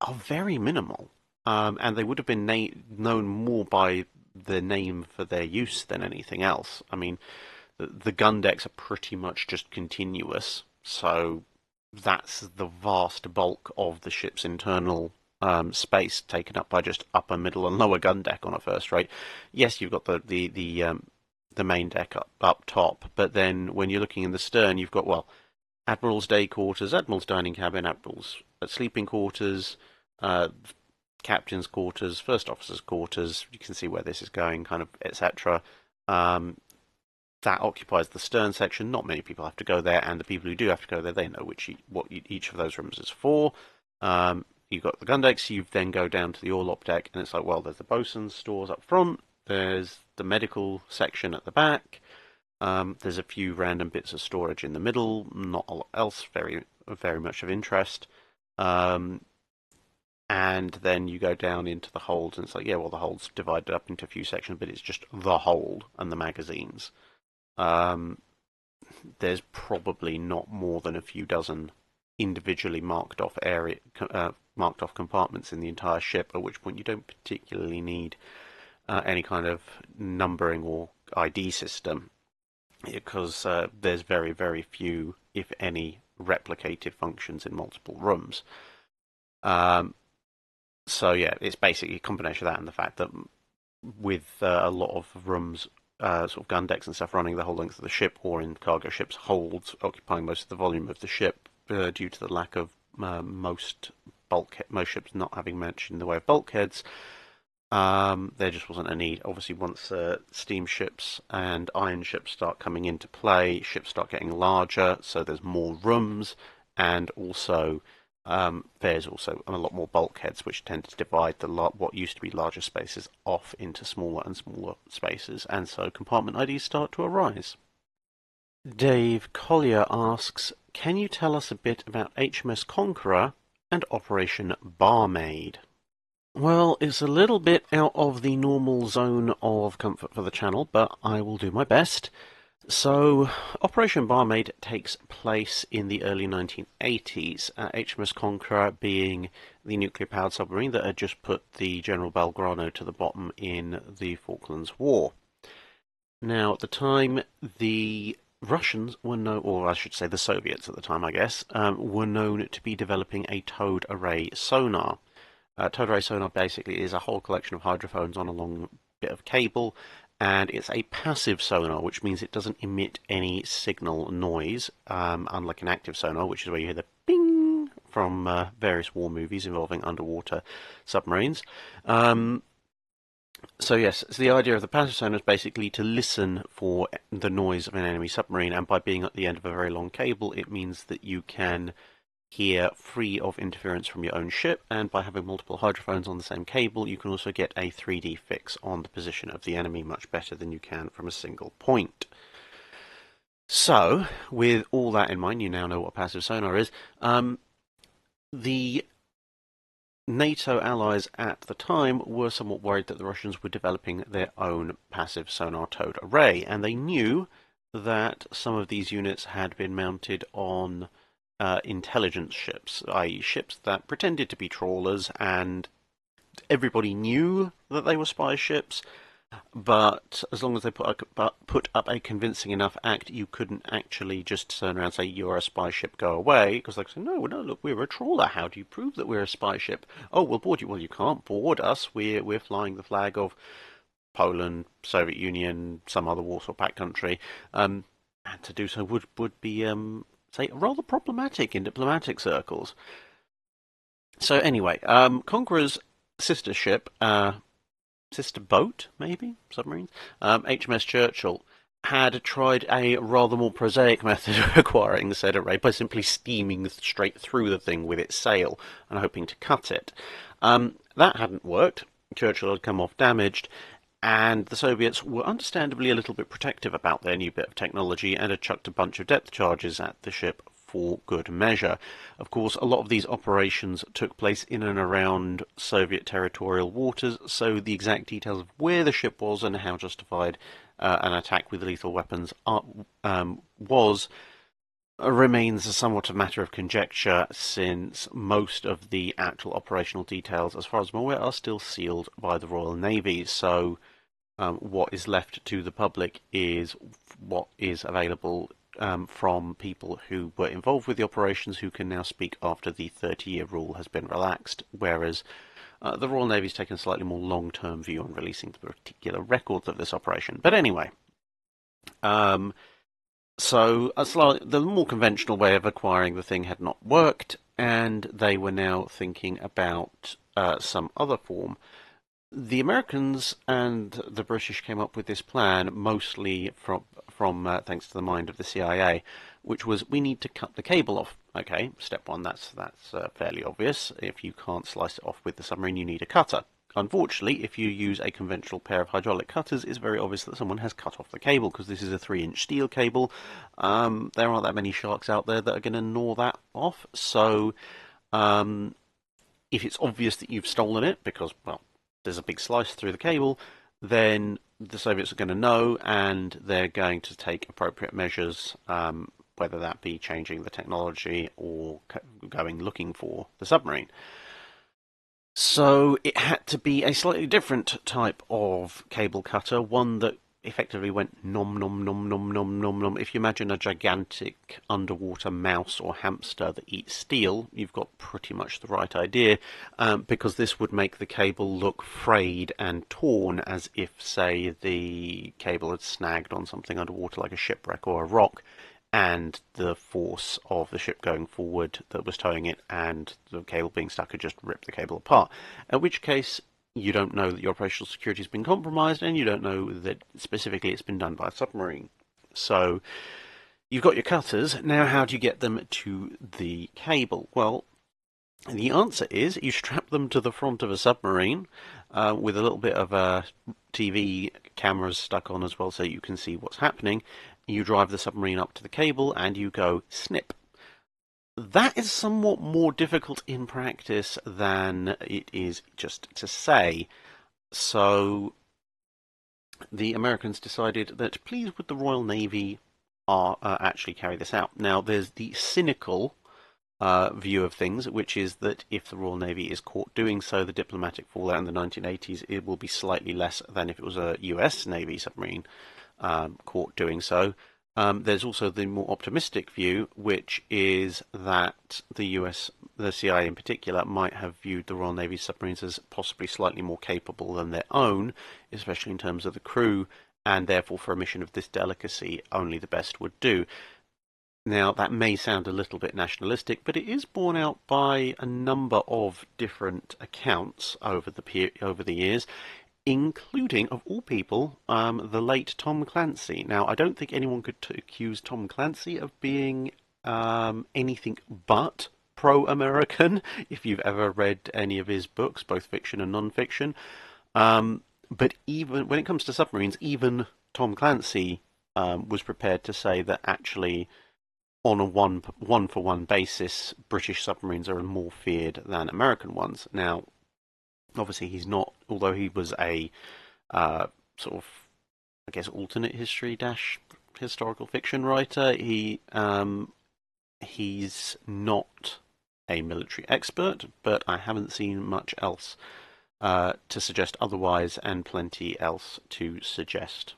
are very minimal. And they would have been known more by the name for their use than anything else. I mean, the gun decks are pretty much just continuous, so that's the vast bulk of the ship's internal space taken up by just upper, middle, and lower gun deck on a first rate. Yes, you've got the main deck up top, but then when you're looking in the stern, you've got, well, Admiral's day quarters, Admiral's dining cabin, Admiral's sleeping quarters, captain's quarters, first officer's quarters. You can see where this is going, kind of, etc. That occupies the stern section. Not many people have to go there, and the people who do have to go there, they know what each of those rooms is for. You've got the gun decks. You then go down to the orlop deck, and it's like, well, there's the bosun's stores up front. There's the medical section at the back. There's a few random bits of storage in the middle. Not a lot else very much of interest. And then you go down into the holds, and it's like, yeah, well, the hold's divided up into a few sections, but it's just the hold and the magazines. There's probably not more than a few dozen individually marked off compartments in the entire ship, at which point you don't particularly need any kind of numbering or ID system, because there's very, very few, if any, replicated functions in multiple rooms. So yeah, it's basically a combination of that and the fact that with a lot of rooms, sort of gun decks and stuff running the whole length of the ship, or in cargo ships, holds occupying most of the volume of the ship, due to the lack of most ships not having much in the way of bulkheads, there just wasn't a need. Obviously, once steamships and iron ships start coming into play, ships start getting larger, so there's more rooms, and also there's also a lot more bulkheads, which tend to divide what used to be larger spaces off into smaller and smaller spaces, and so compartment IDs start to arise. Dave Collier asks, can you tell us a bit about HMS Conqueror and Operation Barmaid? Well, it's a little bit out of the normal zone of comfort for the channel, but I will do my best. So, Operation Barmaid takes place in the early 1980s, HMS Conqueror being the nuclear-powered submarine that had just put the General Belgrano to the bottom in the Falklands War. Now, at the time, the Russians were known, or I should say the Soviets at the time, I guess, were known to be developing a towed array sonar. Towed array sonar basically is a whole collection of hydrophones on a long bit of cable, and it's a passive sonar, which means it doesn't emit any signal noise, unlike an active sonar, which is where you hear the ping from various war movies involving underwater submarines. So yes, so the idea of the passive sonar is basically to listen for the noise of an enemy submarine, and by being at the end of a very long cable, it means that you can hear free of interference from your own ship, and by having multiple hydrophones on the same cable, you can also get a 3D fix on the position of the enemy much better than you can from a single point. So, with all that in mind, you now know what passive sonar is. The NATO allies at the time were somewhat worried that the Russians were developing their own passive sonar towed array, and they knew that some of these units had been mounted on intelligence ships, i.e. ships that pretended to be trawlers, and everybody knew that they were spy ships, but as long as they put up a convincing enough act, you couldn't actually just turn around and say, you're a spy ship, go away, because they say, no, look, we're a trawler, how do you prove that we're a spy ship? Oh, we'll board you. Well, you can't board us, we're flying the flag of Poland, Soviet Union, some other Warsaw Pact country, and to do so would be say, rather problematic in diplomatic circles. So anyway, Conqueror's sister ship, sister boat, maybe, submarines, HMS Churchill, had tried a rather more prosaic method of acquiring the said array by simply steaming straight through the thing with its sail and hoping to cut it. That hadn't worked. Churchill had come off damaged, and the Soviets were understandably a little bit protective about their new bit of technology and had chucked a bunch of depth charges at the ship for good measure. Of course, a lot of these operations took place in and around Soviet territorial waters, so the exact details of where the ship was and how justified an attack with lethal weapons was remains somewhat a matter of conjecture, since most of the actual operational details, as far as I'm aware, are still sealed by the Royal Navy. So what is left to the public is what is available from people who were involved with the operations, who can now speak after the 30-year rule has been relaxed, whereas the Royal Navy's taken a slightly more long-term view on releasing the particular records of this operation. But anyway, so the more conventional way of acquiring the thing had not worked, and they were now thinking about some other form. The Americans and the British came up with this plan mostly from thanks to the mind of the CIA, which was, we need to cut the cable off. Okay, step one, that's fairly obvious. If you can't slice it off with the submarine, you need a cutter. Unfortunately, if you use a conventional pair of hydraulic cutters, it's very obvious that someone has cut off the cable, because this is a 3-inch steel cable. There aren't that many sharks out there that are going to gnaw that off. So if it's obvious that you've stolen it, because, well, there's a big slice through the cable, then the Soviets are going to know, and they're going to take appropriate measures, whether that be changing the technology or going looking for the submarine. So it had to be a slightly different type of cable cutter, one that effectively went nom nom nom nom nom nom nom. If you imagine a gigantic underwater mouse or hamster that eats steel, you've got pretty much the right idea, because this would make the cable look frayed and torn, as if, say, the cable had snagged on something underwater like a shipwreck or a rock, and the force of the ship going forward that was towing it and the cable being stuck had just ripped the cable apart. In which case, you don't know that your operational security has been compromised, and you don't know that specifically it's been done by a submarine. So you've got your cutters. Now how do you get them to the cable? Well, the answer is you strap them to the front of a submarine with a little bit of a TV cameras stuck on as well, so you can see what's happening. You drive the submarine up to the cable and you go snip. That is somewhat more difficult in practice than it is just to say. So the Americans decided that please would the Royal Navy actually carry this out. Now there's the cynical view of things, which is that if the Royal Navy is caught doing so, the diplomatic fallout in the 1980s, it will be slightly less than if it was a US Navy submarine caught doing so. There's also the more optimistic view, which is that the CIA in particular, might have viewed the Royal Navy submarines as possibly slightly more capable than their own, especially in terms of the crew, and therefore for a mission of this delicacy, only the best would do. Now, that may sound a little bit nationalistic, but it is borne out by a number of different accounts over the years, including, of all people, the late Tom Clancy. Now, I don't think anyone could accuse Tom Clancy of being anything but pro-American, if you've ever read any of his books, both fiction and non-fiction. But even when it comes to submarines, even Tom Clancy was prepared to say that actually, on a one-for-one basis, British submarines are more feared than American ones. Now, obviously, he's not, although he was a sort of, I guess, alternate history - historical fiction writer, he's not a military expert, but I haven't seen much else to suggest otherwise, and plenty else to suggest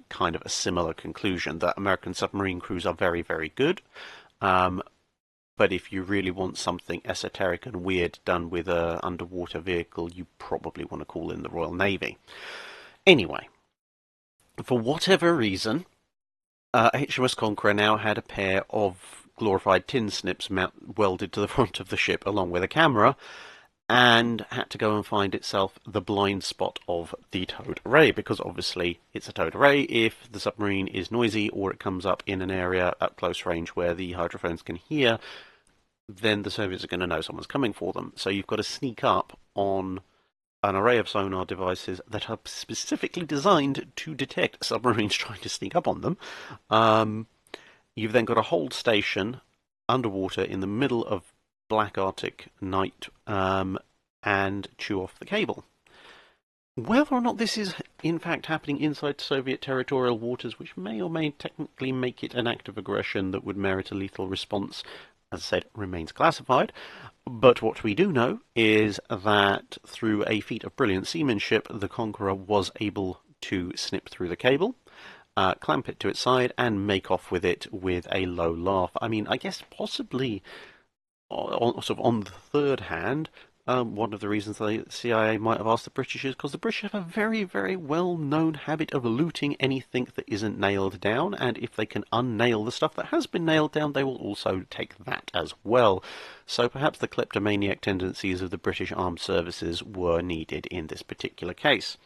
kind of a similar conclusion, that American submarine crews are very, very good. But if you really want something esoteric and weird done with an underwater vehicle, you probably want to call in the Royal Navy. Anyway, for whatever reason, HMS Conqueror now had a pair of glorified tin snips welded to the front of the ship along with a camera, and had to go and find itself the blind spot of the towed array, because obviously it's a towed array. If the submarine is noisy or it comes up in an area at close range where the hydrophones can hear, then the Soviets are going to know someone's coming for them. So you've got to sneak up on an array of sonar devices that are specifically designed to detect submarines trying to sneak up on them. You've then got a hold station underwater in the middle of black Arctic night, and chew off the cable. Whether or not this is in fact happening inside Soviet territorial waters, which may or may technically make it an act of aggression that would merit a lethal response, as I said, remains classified. But what we do know is that through a feat of brilliant seamanship, the Conqueror was able to snip through the cable, clamp it to its side, and make off with it with a low laugh. I mean, I guess possibly on the third hand, one of the reasons the CIA might have asked the British is because the British have a very, very well-known habit of looting anything that isn't nailed down, and if they can unnail the stuff that has been nailed down, they will also take that as well. So perhaps the kleptomaniac tendencies of the British armed services were needed in this particular case.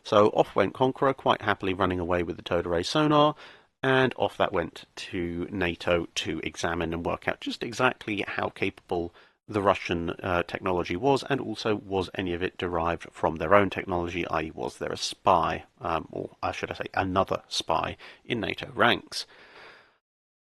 So off went Conqueror, quite happily running away with the towed array sonar, and off that went to NATO to examine and work out just exactly how capable the Russian technology was, and also was any of it derived from their own technology, i.e. was there a spy, or should I say another spy, in NATO ranks.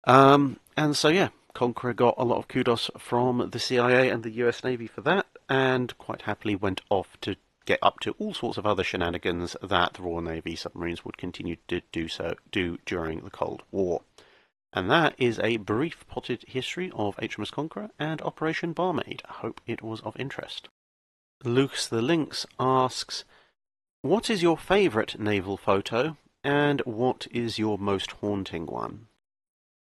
And so yeah, Conqueror got a lot of kudos from the CIA and the US Navy for that, and quite happily went off to get up to all sorts of other shenanigans that the Royal Navy submarines would continue to do during the Cold War. And that is a brief potted history of HMS Conqueror and Operation Barmaid. I hope it was of interest. Luke's the Lynx asks, what is your favourite naval photo, and what is your most haunting one?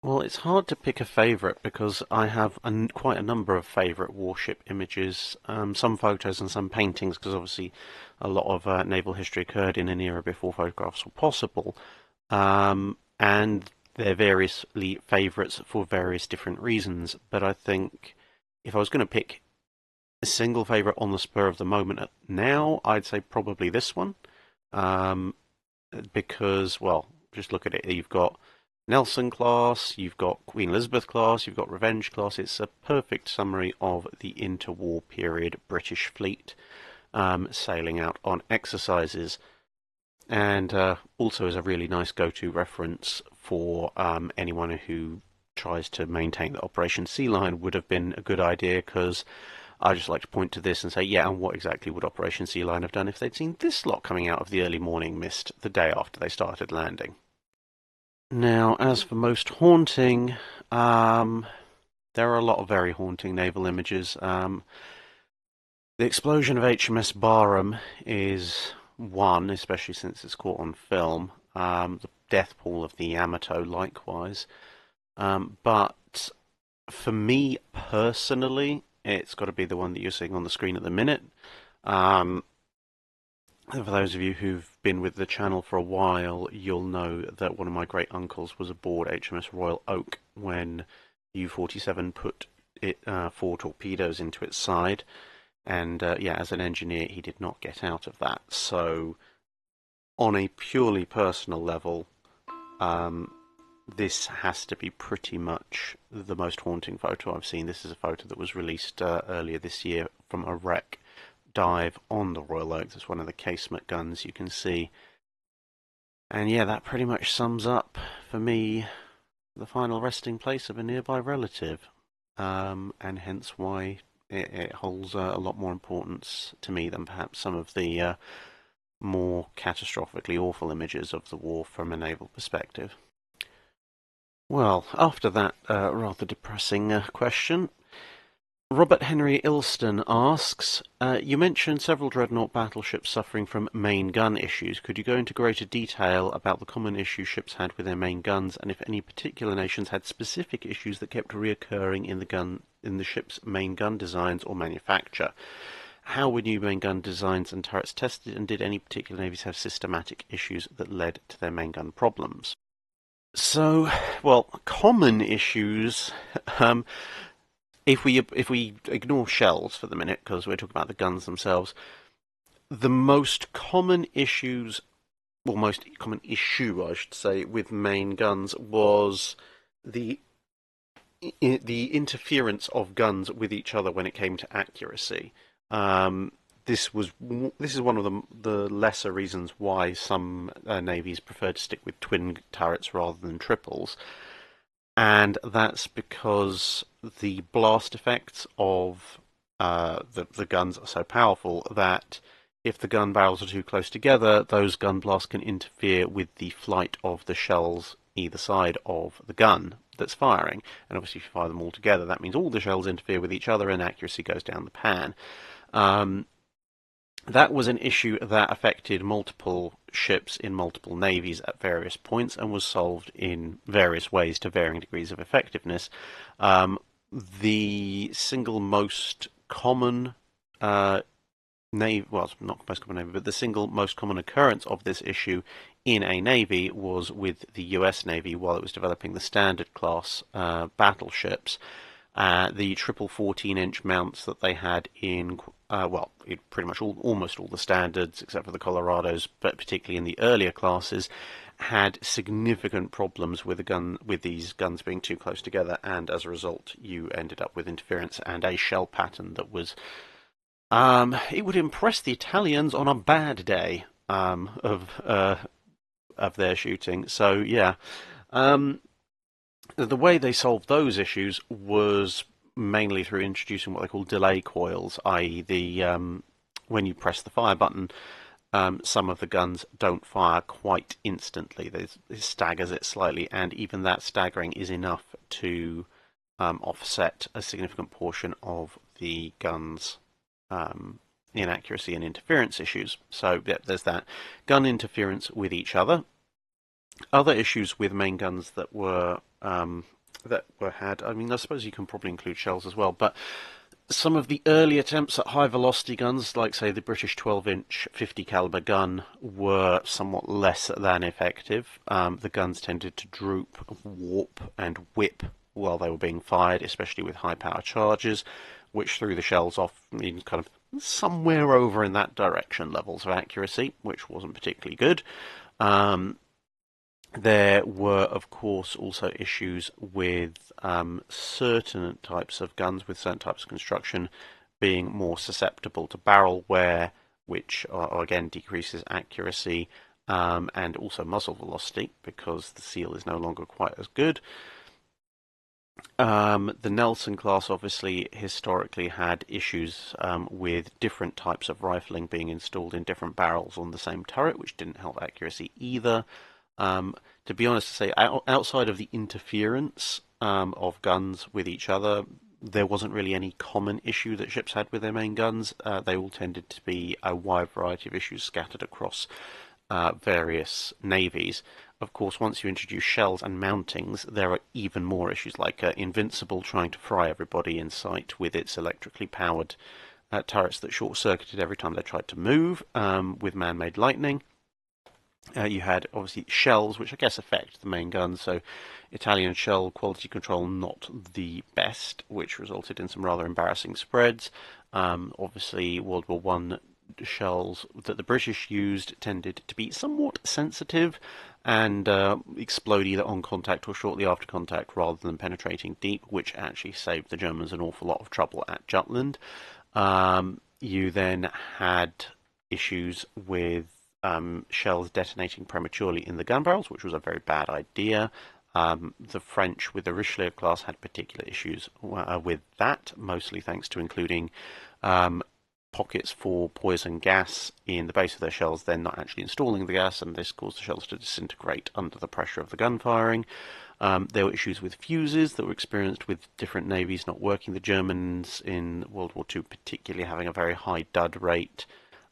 Well, it's hard to pick a favourite because I have quite a number of favourite warship images, some photos and some paintings, because obviously a lot of naval history occurred in an era before photographs were possible. And they're variously favourites for various different reasons, but I think if I was going to pick a single favourite on the spur of the moment now, I'd say probably this one, because, well, just look at it. You've got Nelson class, you've got Queen Elizabeth class, you've got Revenge class. It's a perfect summary of the interwar period British fleet sailing out on exercises. And also is a really nice go-to reference for anyone who tries to maintain that Operation Sea Lion would have been a good idea, because I just like to point to this and say, yeah, and what exactly would Operation Sea Lion have done if they'd seen this lot coming out of the early morning mist the day after they started landing? Now, as for most haunting, there are a lot of very haunting naval images. The explosion of HMS Barham is one, especially since it's caught on film. The death pool of the Yamato, likewise. But for me personally, it's got to be the one that you're seeing on the screen at the minute. For those of you who've been with the channel for a while, you'll know that one of my great uncles was aboard HMS Royal Oak when U-47 put 4 torpedoes into its side. And yeah, as an engineer, he did not get out of that. So, on a purely personal level, this has to be pretty much the most haunting photo I've seen. This is a photo that was released earlier this year from a wreck dive on the Royal Oak. That's one of the casement guns you can see. And yeah, that pretty much sums up, for me, the final resting place of a nearby relative. And hence why it holds a lot more importance to me than perhaps some of the more catastrophically awful images of the war from a naval perspective. Well, after that rather depressing question, Robert Henry Ilston asks, you mentioned several Dreadnought battleships suffering from main gun issues. Could you go into greater detail about the common issues ships had with their main guns, and if any particular nations had specific issues that kept reoccurring in the ship's main gun designs or manufacture? How were new main gun designs and turrets tested, and did any particular navies have systematic issues that led to their main gun problems? So, well, common issues. If we ignore shells for the minute, because we're talking about the guns themselves, the most common issues, well, most common issue, I should say, with main guns was the interference of guns with each other when it came to accuracy. This is one of the lesser reasons why some navies prefer to stick with twin turrets rather than triples. And that's because the blast effects of the guns are so powerful that if the gun barrels are too close together, those gun blasts can interfere with the flight of the shells either side of the gun that's firing. And obviously, if you fire them all together, that means all the shells interfere with each other and accuracy goes down the pan. That was an issue that affected multiple ships in multiple navies at various points and was solved in various ways to varying degrees of effectiveness. The single most common navy, well, not most common navy, but the single most common occurrence of this issue in a navy was with the US Navy while it was developing the standard class battleships. The triple 14-inch mounts that they had in, pretty much almost all the standards, except for the Colorados, but particularly in the earlier classes, had significant problems with these guns being too close together, and as a result, you ended up with interference and a shell pattern that was, it would impress the Italians on a bad day of their shooting. So yeah. The way they solved those issues was mainly through introducing what they call delay coils, i.e. when you press the fire button, some of the guns don't fire quite instantly. It staggers it slightly, and even that staggering is enough to offset a significant portion of the gun's inaccuracy and interference issues. So yeah, there's that. Gun interference with each other. Other issues with main guns that were had. I mean, I suppose you can probably include shells as well, but some of the early attempts at high velocity guns, like say the British 12-inch 50 caliber gun, were somewhat less than effective. The guns tended to droop, warp, and whip while they were being fired, especially with high power charges, which threw the shells off in kind of somewhere over in that direction levels of accuracy, which wasn't particularly good. There were, of course, also issues with certain types of guns, with certain types of construction, being more susceptible to barrel wear, which again decreases accuracy, and also muzzle velocity, because the seal is no longer quite as good. The Nelson class obviously historically had issues with different types of rifling being installed in different barrels on the same turret, which didn't help accuracy either. To be honest, to say outside of the interference of guns with each other, there wasn't really any common issue that ships had with their main guns. They all tended to be a wide variety of issues scattered across various navies. Of course, once you introduce shells and mountings, there are even more issues, like Invincible trying to fry everybody in sight with its electrically powered turrets that short-circuited every time they tried to move with man-made lightning. You had, obviously, shells, which I guess affect the main guns, so Italian shell quality control not the best, which resulted in some rather embarrassing spreads. Obviously, World War One shells that the British used tended to be somewhat sensitive and explode either on contact or shortly after contact rather than penetrating deep, which actually saved the Germans an awful lot of trouble at Jutland. You then had issues with shells detonating prematurely in the gun barrels, which was a very bad idea. The French with the Richelieu class had particular issues with that, mostly thanks to including pockets for poison gas in the base of their shells, then not actually installing the gas, and this caused the shells to disintegrate under the pressure of the gun firing. There were issues with fuses that were experienced with different navies not working. The Germans in World War II particularly having a very high dud rate.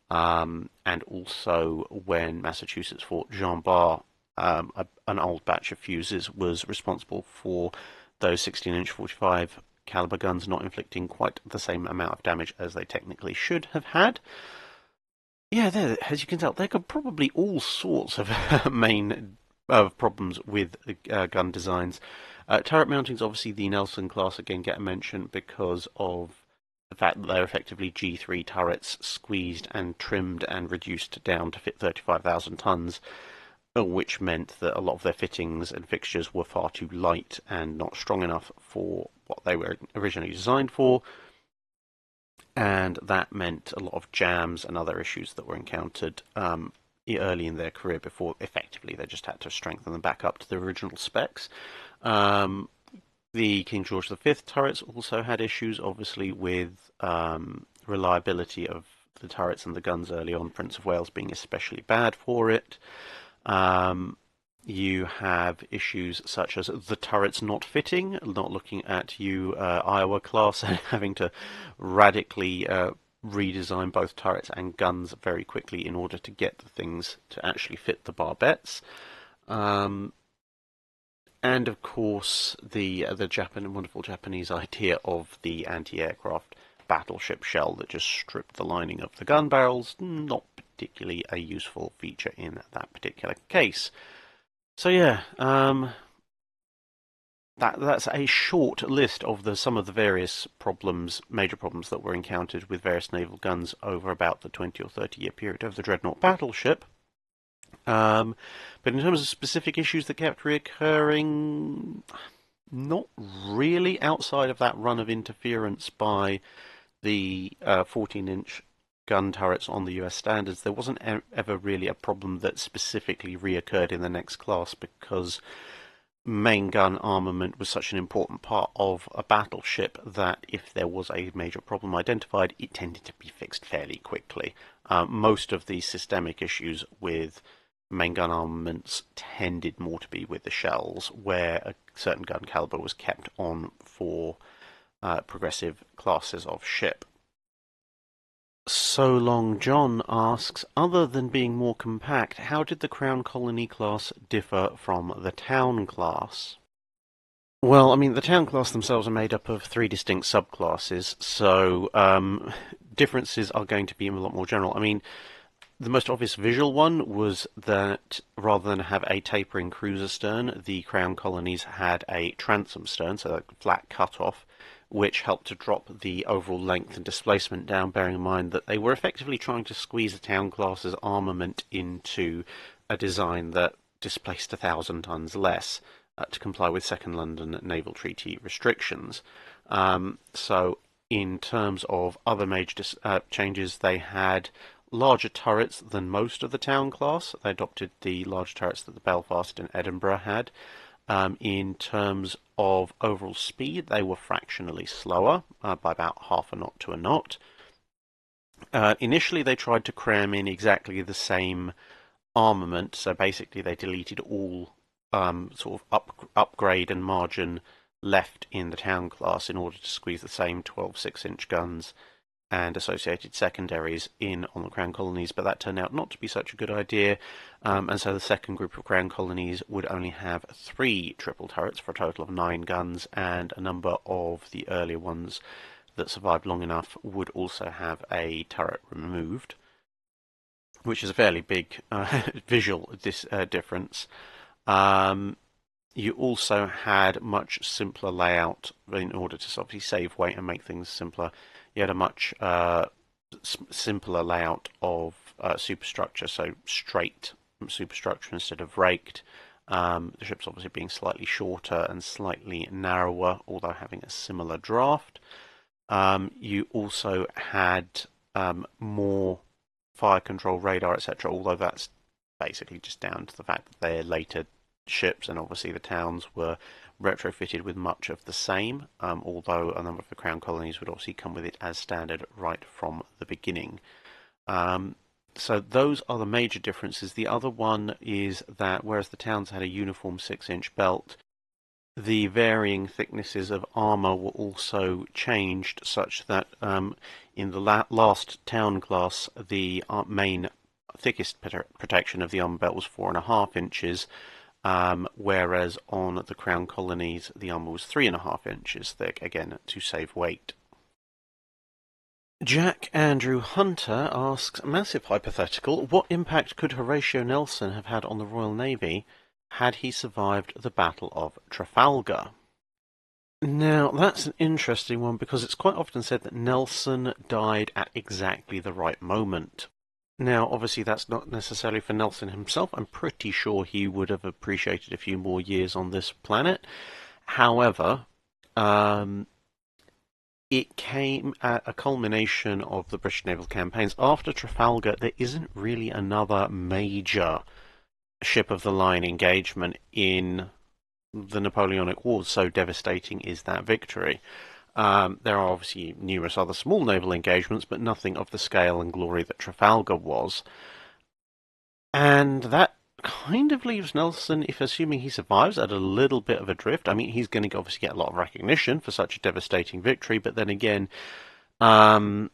And also when Massachusetts fought Jean Bart, an old batch of fuses was responsible for those 16-inch 45 caliber guns not inflicting quite the same amount of damage as they technically should have had. Yeah, as you can tell, there could probably all sorts of main problems with gun designs. Turret mountings, obviously the Nelson class again get a mention because of the fact that they're effectively G3 turrets squeezed and trimmed and reduced down to fit 35,000 tons, which meant that a lot of their fittings and fixtures were far too light and not strong enough for what they were originally designed for. And that meant a lot of jams and other issues that were encountered early in their career before effectively they just had to strengthen them back up to the original specs. The King George V turrets also had issues, obviously, with reliability of the turrets and the guns early on, Prince of Wales being especially bad for it. You have issues such as the turrets not fitting, not looking at Iowa class, and having to radically redesign both turrets and guns very quickly in order to get the things to actually fit the barbettes. And of course, the wonderful Japanese idea of the anti-aircraft battleship shell that just stripped the lining of the gun barrels, not particularly a useful feature in that particular case. So yeah, that's a short list of some of the various major problems that were encountered with various naval guns over about the 20 or 30-year period of the Dreadnought Battleship. But in terms of specific issues that kept reoccurring, not really outside of that run of interference by the 14-inch gun turrets on the US standards. There wasn't ever really a problem that specifically reoccurred in the next class because main gun armament was such an important part of a battleship that if there was a major problem identified, it tended to be fixed fairly quickly. Most of the systemic issues with main gun armaments tended more to be with the shells, where a certain gun caliber was kept on for progressive classes of ship. So Long John asks, other than being more compact, how did the Crown Colony class differ from the Town class? Well, I mean, the Town class themselves are made up of 3 distinct subclasses, so differences are going to be a lot more general. I mean, the most obvious visual one was that rather than have a tapering cruiser stern, the Crown Colonies had a transom stern, so a flat cut-off, which helped to drop the overall length and displacement down, bearing in mind that they were effectively trying to squeeze the Town class's armament into a design that displaced 1,000 tons less to comply with Second London Naval Treaty restrictions. So in terms of other major changes, they had larger turrets than most of the Town class. They adopted the larger turrets that the Belfast and Edinburgh had. In terms of overall speed, they were fractionally slower, by about half a knot to a knot. Initially, they tried to cram in exactly the same armament, so basically they deleted all sort of upgrade and margin left in the Town class in order to squeeze the same 12 6-inch guns and associated secondaries in on the Crown Colonies, but that turned out not to be such a good idea, and so the second group of Crown Colonies would only have 3 triple turrets for a total of 9 guns, and a number of the earlier ones that survived long enough would also have a turret removed, which is a fairly big visual difference. You also had much simpler layout in order to obviously save weight and make things simpler. You had a much simpler layout of superstructure, so straight superstructure instead of raked. The ships obviously being slightly shorter and slightly narrower, although having a similar draft. You also had more fire control radar, etc., although that's basically just down to the fact that they're later ships, and obviously the Towns were retrofitted with much of the same, although a number of the Crown Colonies would obviously come with it as standard right from the beginning. So those are the major differences. The other one is that whereas the Towns had a uniform 6-inch belt, the varying thicknesses of armour were also changed such that in the last Town class, the main thickest protection of the armour belt was 4.5 inches, whereas on the Crown Colonies the armour was 3.5 inches thick, again to save weight. Jack Andrew Hunter asks, massive hypothetical, what impact could Horatio Nelson have had on the Royal Navy had he survived the Battle of Trafalgar? Now, that's an interesting one because it's quite often said that Nelson died at exactly the right moment. Now, obviously, that's not necessarily for Nelson himself. I'm pretty sure he would have appreciated a few more years on this planet. However, it came at a culmination of the British naval campaigns. After Trafalgar, there isn't really another major ship-of-the-line engagement in the Napoleonic Wars, so devastating is that victory. There are obviously numerous other small naval engagements, but nothing of the scale and glory that Trafalgar was. And that kind of leaves Nelson, if assuming he survives, at a little bit of adrift. I mean, he's going to obviously get a lot of recognition for such a devastating victory, but then again, um,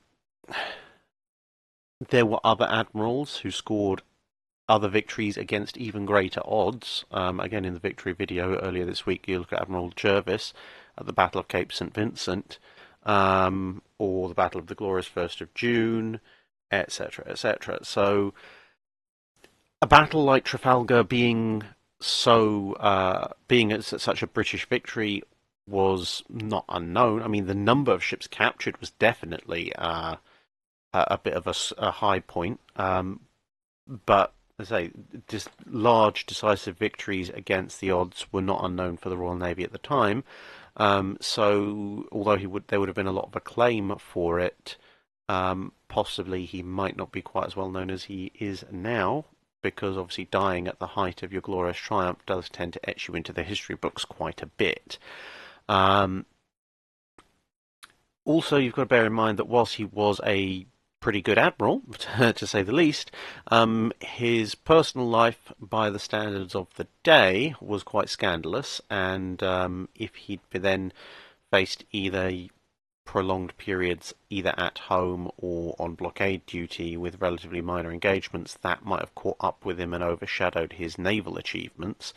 there were other admirals who scored other victories against even greater odds. Again, in the victory video earlier this week, you look at Admiral Jervis at the Battle of Cape St. Vincent, or the Battle of the Glorious 1st of June, etc., etc. So, a battle like Trafalgar being such a British victory was not unknown. I mean, the number of ships captured was definitely a bit of a high point, but as I say, just large decisive victories against the odds were not unknown for the Royal Navy at the time. So, although there would have been a lot of acclaim for it, possibly he might not be quite as well known as he is now, because obviously dying at the height of your glorious triumph does tend to etch you into the history books quite a bit. Also, you've got to bear in mind that whilst he was a pretty good admiral, to say the least, his personal life, by the standards of the day, was quite scandalous, and if he'd then faced either prolonged periods either at home or on blockade duty with relatively minor engagements, that might have caught up with him and overshadowed his naval achievements.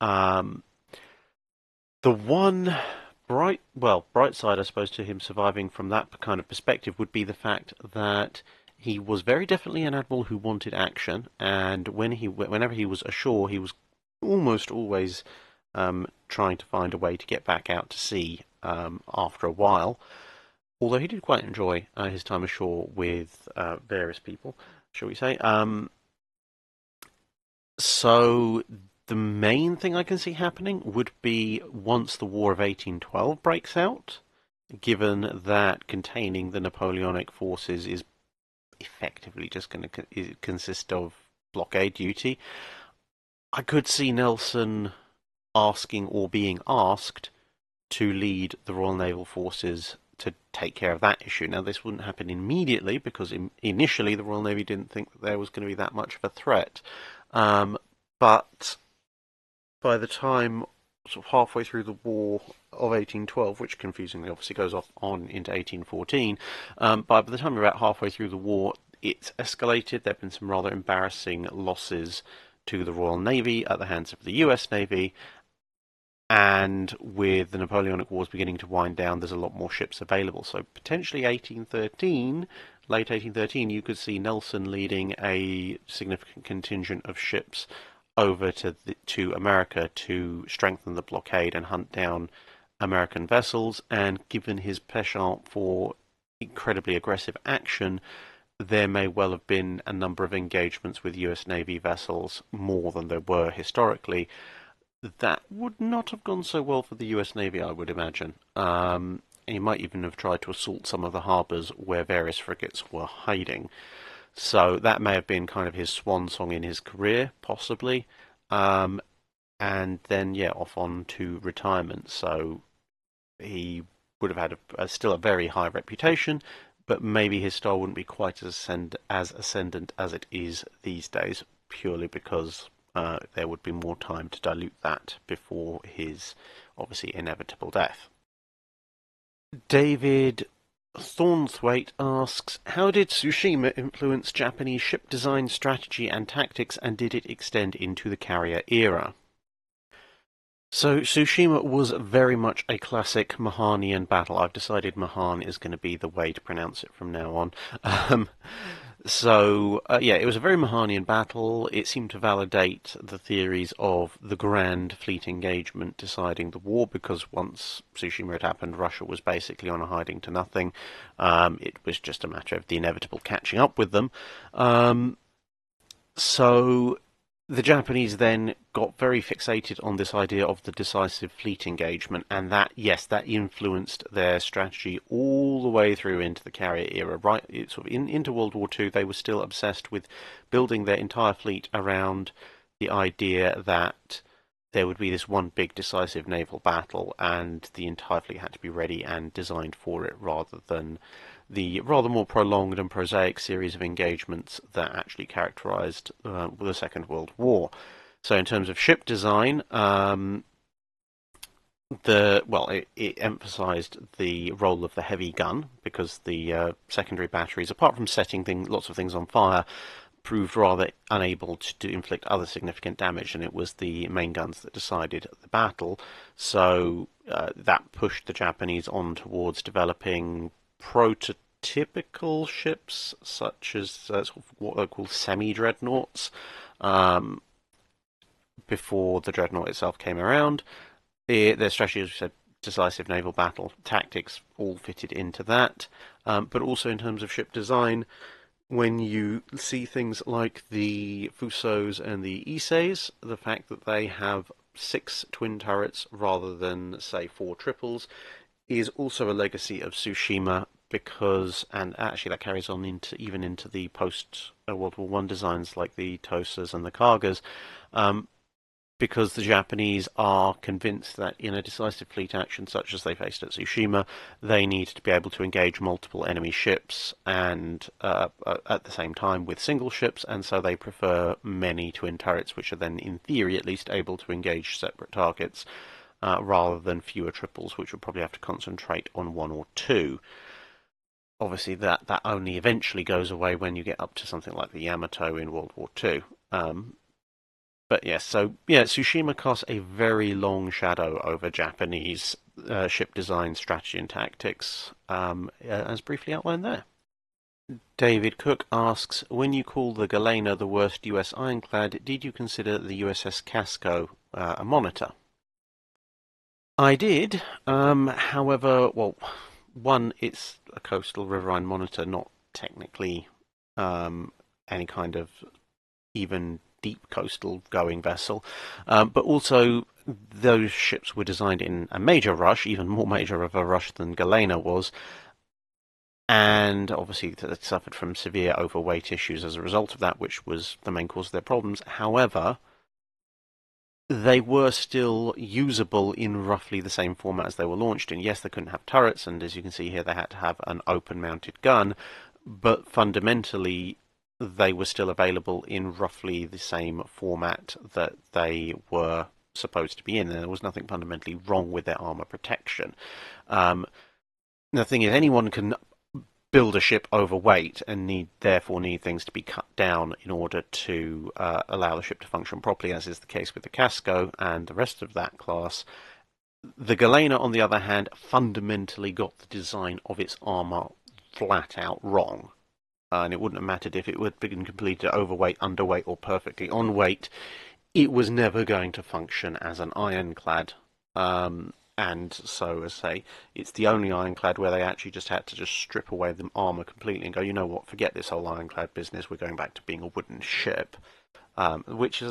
The one bright side, I suppose, to him surviving from that kind of perspective would be the fact that he was very definitely an admiral who wanted action, and whenever he was ashore, he was almost always trying to find a way to get back out to sea after a while. Although he did quite enjoy his time ashore with various people, shall we say. So the main thing I can see happening would be once the War of 1812 breaks out, given that containing the Napoleonic forces is effectively just going to consist of blockade duty. I could see Nelson asking or being asked to lead the Royal Naval Forces to take care of that issue. Now, this wouldn't happen immediately because initially the Royal Navy didn't think that there was going to be that much of a threat. But by the time sort of halfway through the War of 1812, which confusingly obviously goes on into 1814, by the time we're about halfway through the war, it's escalated. There have been some rather embarrassing losses to the Royal Navy at the hands of the US Navy, and with the Napoleonic Wars beginning to wind down, there's a lot more ships available. So potentially late 1813, you could see Nelson leading a significant contingent of ships over to America to strengthen the blockade and hunt down American vessels. And given his penchant for incredibly aggressive action, there may well have been a number of engagements with US Navy vessels, more than there were historically. That would not have gone so well for the US Navy, I would imagine. And he might even have tried to assault some of the harbours where various frigates were hiding. So that may have been kind of his swan song in his career, possibly. And then, yeah, off on to retirement. So he would have had still a very high reputation, but maybe his star wouldn't be quite as ascendant as it is these days, purely because there would be more time to dilute that before his obviously inevitable death. David Thornthwaite asks, how did Tsushima influence Japanese ship design, strategy and tactics, and did it extend into the carrier era? So Tsushima was very much a classic Mahanian battle. I've decided Mahan is going to be the way to pronounce it from now on. Yeah, it was a very Mahanian battle. It seemed to validate the theories of the grand fleet engagement deciding the war, because once Tsushima had happened, Russia was basically on a hiding to nothing. It was just a matter of the inevitable catching up with them. So the Japanese then got very fixated on this idea of the decisive fleet engagement, and that influenced their strategy all the way through into the carrier era. Right, into World War II, they were still obsessed with building their entire fleet around the idea that there would be this one big decisive naval battle, and the entire fleet had to be ready and designed for it, rather than the rather more prolonged and prosaic series of engagements that actually characterized the Second World War. So in terms of ship design, it emphasised the role of the heavy gun, because the secondary batteries, apart from setting lots of things on fire, proved rather unable to inflict other significant damage, and it was the main guns that decided the battle. So that pushed the Japanese on towards developing prototypical ships, such as sort of what they call semi-dreadnoughts, before the dreadnought itself came around. Their strategy, as we said, decisive naval battle tactics, all fitted into that. But also in terms of ship design, when you see things like the Fusos and the Iseis, the fact that they have 6 twin turrets rather than, say, 4 triples is also a legacy of Tsushima, because, and actually that carries on even into the post World War One designs like the Tosas and the Kagas, because the Japanese are convinced that in a decisive fleet action such as they faced at Tsushima, they need to be able to engage multiple enemy ships and at the same time with single ships, and so they prefer many twin turrets, which are then, in theory at least, able to engage separate targets, rather than fewer triples, which would probably have to concentrate on 1 or 2. Obviously, that only eventually goes away when you get up to something like the Yamato in World War II. But yes, so yeah, Tsushima casts a very long shadow over Japanese ship design, strategy, and tactics, as briefly outlined there. David Cook asks, when you call the Galena the worst US ironclad, did you consider the USS Casco a monitor? I did. However, well, one, it's a coastal riverine monitor, not technically any kind of even deep coastal going vessel, but also those ships were designed in a major rush, even more major of a rush than Galena was, and obviously it suffered from severe overweight issues as a result of that, which was the main cause of their problems. However, they were still usable in roughly the same format as they were launched in. Yes, they couldn't have turrets, and as you can see here, they had to have an open-mounted gun, but fundamentally they were still available in roughly the same format that they were supposed to be in. There was nothing fundamentally wrong with their armor protection. The thing is, anyone can build a ship overweight and therefore need things to be cut down in order to allow the ship to function properly, as is the case with the Casco and the rest of that class. The Galena, on the other hand, fundamentally got the design of its armor flat out wrong. And it wouldn't have mattered if it would been completed overweight, underweight, or perfectly on weight. It was never going to function as an ironclad. And so, as I say, it's the only ironclad where they actually just had to just strip away the armor completely and go, you know what, forget this whole ironclad business, we're going back to being a wooden ship. Which is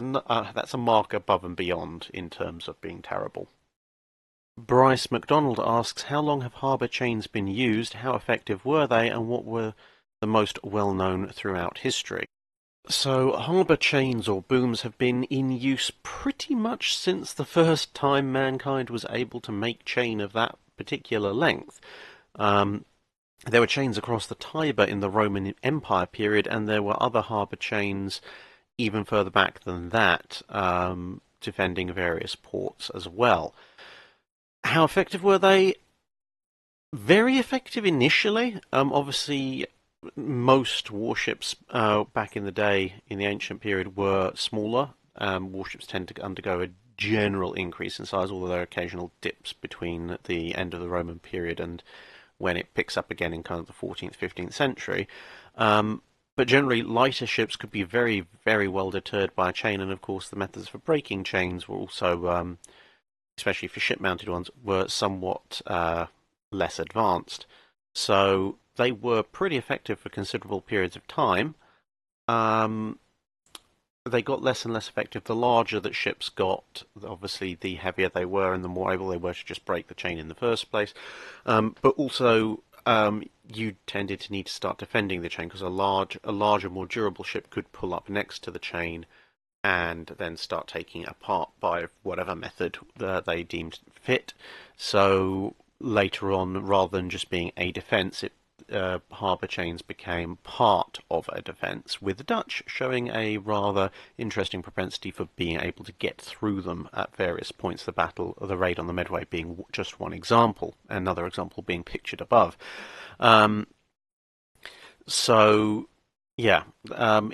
that's a mark above and beyond in terms of being terrible. Bryce MacDonald asks, how long have harbour chains been used, how effective were they, and what were the most well-known throughout history? So, harbour chains or booms have been in use pretty much since the first time mankind was able to make chain of that particular length. There were chains across the Tiber in the Roman Empire period, and there were other harbour chains even further back than that, defending various ports as well. How effective were they? Very effective initially. Obviously, most warships back in the day, in the ancient period, were smaller. Warships tend to undergo a general increase in size, although there are occasional dips between the end of the Roman period and when it picks up again in kind of the 14th, 15th century. But generally, lighter ships could be very, very well deterred by a chain, and of course the methods for breaking chains were also, especially for ship-mounted ones, were somewhat less advanced. So they were pretty effective for considerable periods of time. They got less and less effective the larger that ships got. Obviously, the heavier they were and the more able they were to just break the chain in the first place. But also, you tended to need to start defending the chain, because a larger, more durable ship could pull up next to the chain and then start taking it apart by whatever method they deemed fit. So later on, rather than just being a defence, harbour chains became part of a defence, with the Dutch showing a rather interesting propensity for being able to get through them at various points. The raid on the Medway being just one example, another example being pictured above. So, yeah,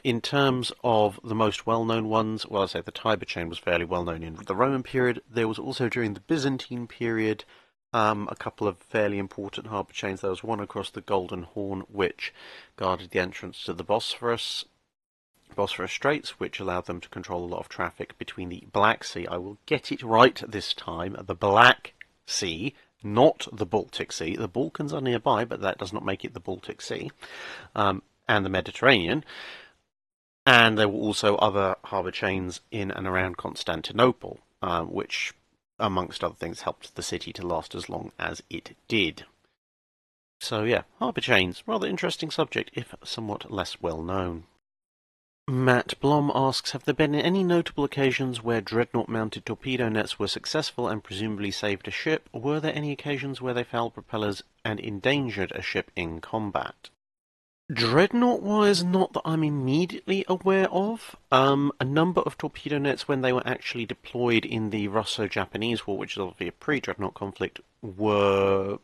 in terms of the most well-known ones, well, I say the Tiber chain was fairly well-known in the Roman period. There was also during the Byzantine period a couple of fairly important harbour chains. There was one across the Golden Horn, which guarded the entrance to the Bosphorus Straits, which allowed them to control a lot of traffic between the Black Sea. I will get it right this time. The Black Sea, not the Baltic Sea. The Balkans are nearby, but that does not make it the Baltic Sea. And the Mediterranean. And there were also other harbour chains in and around Constantinople, which, amongst other things, helped the city to last as long as it did. So yeah, harbour chains, rather interesting subject, if somewhat less well known. Matt Blom asks, have there been any notable occasions where dreadnought-mounted torpedo nets were successful and presumably saved a ship, or were there any occasions where they fouled propellers and endangered a ship in combat? Dreadnought-wise, not that I'm immediately aware of. A number of torpedo nets, when they were actually deployed in the Russo-Japanese War, which is obviously a pre-Dreadnought conflict, were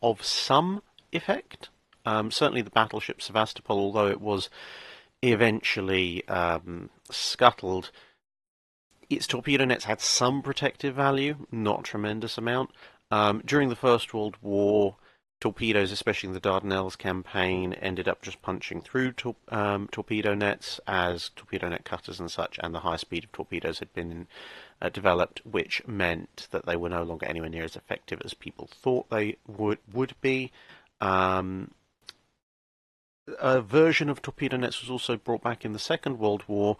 of some effect. Certainly the battleship Sevastopol, although it was eventually scuttled, its torpedo nets had some protective value, not a tremendous amount. During the First World War, torpedoes, especially in the Dardanelles campaign, ended up just punching through torpedo nets as torpedo net cutters and such, and the high speed of torpedoes had been developed, which meant that they were no longer anywhere near as effective as people thought they would be. A version of torpedo nets was also brought back in the Second World War,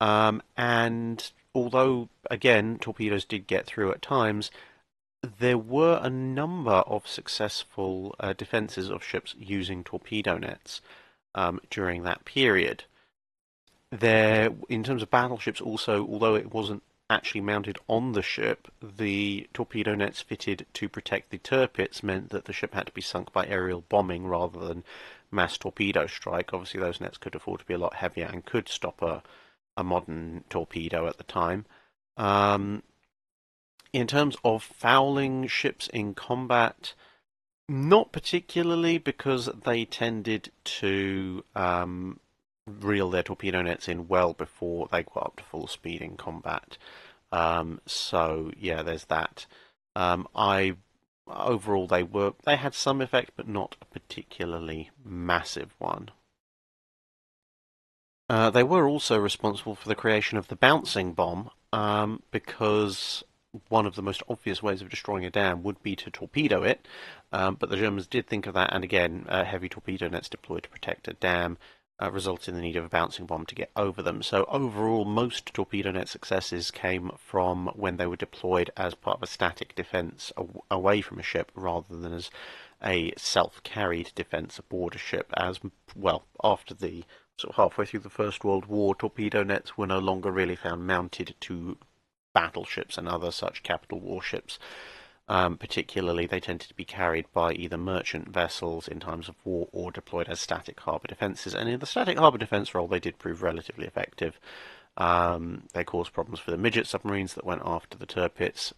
and although, again, torpedoes did get through at times, there were a number of successful defences of ships using torpedo nets during that period. In terms of battleships also, although it wasn't actually mounted on the ship, the torpedo nets fitted to protect the turrets meant that the ship had to be sunk by aerial bombing rather than mass torpedo strike. Obviously those nets could afford to be a lot heavier and could stop a modern torpedo at the time. In terms of fouling ships in combat, not particularly, because they tended to reel their torpedo nets in well before they got up to full speed in combat. So yeah, there's that. Overall they had some effect, but not a particularly massive one. They were also responsible for the creation of the bouncing bomb, because one of the most obvious ways of destroying a dam would be to torpedo it, but the Germans did think of that, and again, heavy torpedo nets deployed to protect a dam resulted in the need of a bouncing bomb to get over them. So overall, most torpedo net successes came from when they were deployed as part of a static defence away from a ship, rather than as a self-carried defence aboard a ship. As well, after the sort of halfway through the First World War, torpedo nets were no longer really found mounted to battleships and other such capital warships. Particularly, they tended to be carried by either merchant vessels in times of war or deployed as static harbour defences. And in the static harbour defence role, they did prove relatively effective. They caused problems for the midget submarines that went after the turrets.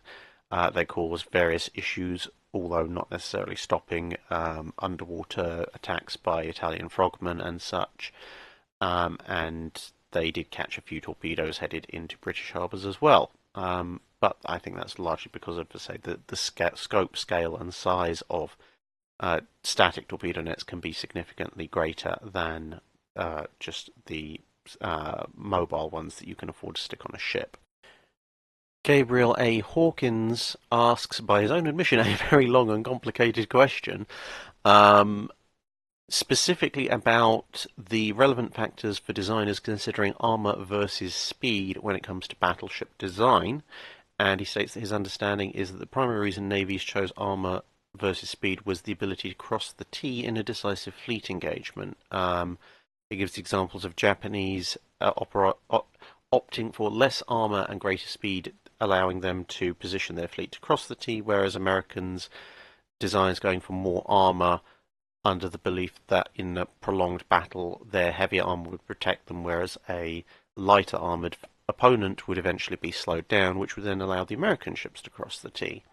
They caused various issues, although not necessarily stopping underwater attacks by Italian frogmen and such. And they did catch a few torpedoes headed into British harbours as well. But I think that's largely because of, say, the scope, scale, and size of static torpedo nets can be significantly greater than just the mobile ones that you can afford to stick on a ship. Gabriel A. Hawkins asks, by his own admission, a very long and complicated question, specifically about the relevant factors for designers considering armour versus speed when it comes to battleship design. And he states that his understanding is that the primary reason navies chose armour versus speed was the ability to cross the T in a decisive fleet engagement. He gives examples of Japanese opting for less armour and greater speed, allowing them to position their fleet to cross the T, whereas Americans' designs going for more armour under the belief that in a prolonged battle their heavier armour would protect them, whereas a lighter armoured opponent would eventually be slowed down, which would then allow the American ships to cross the T.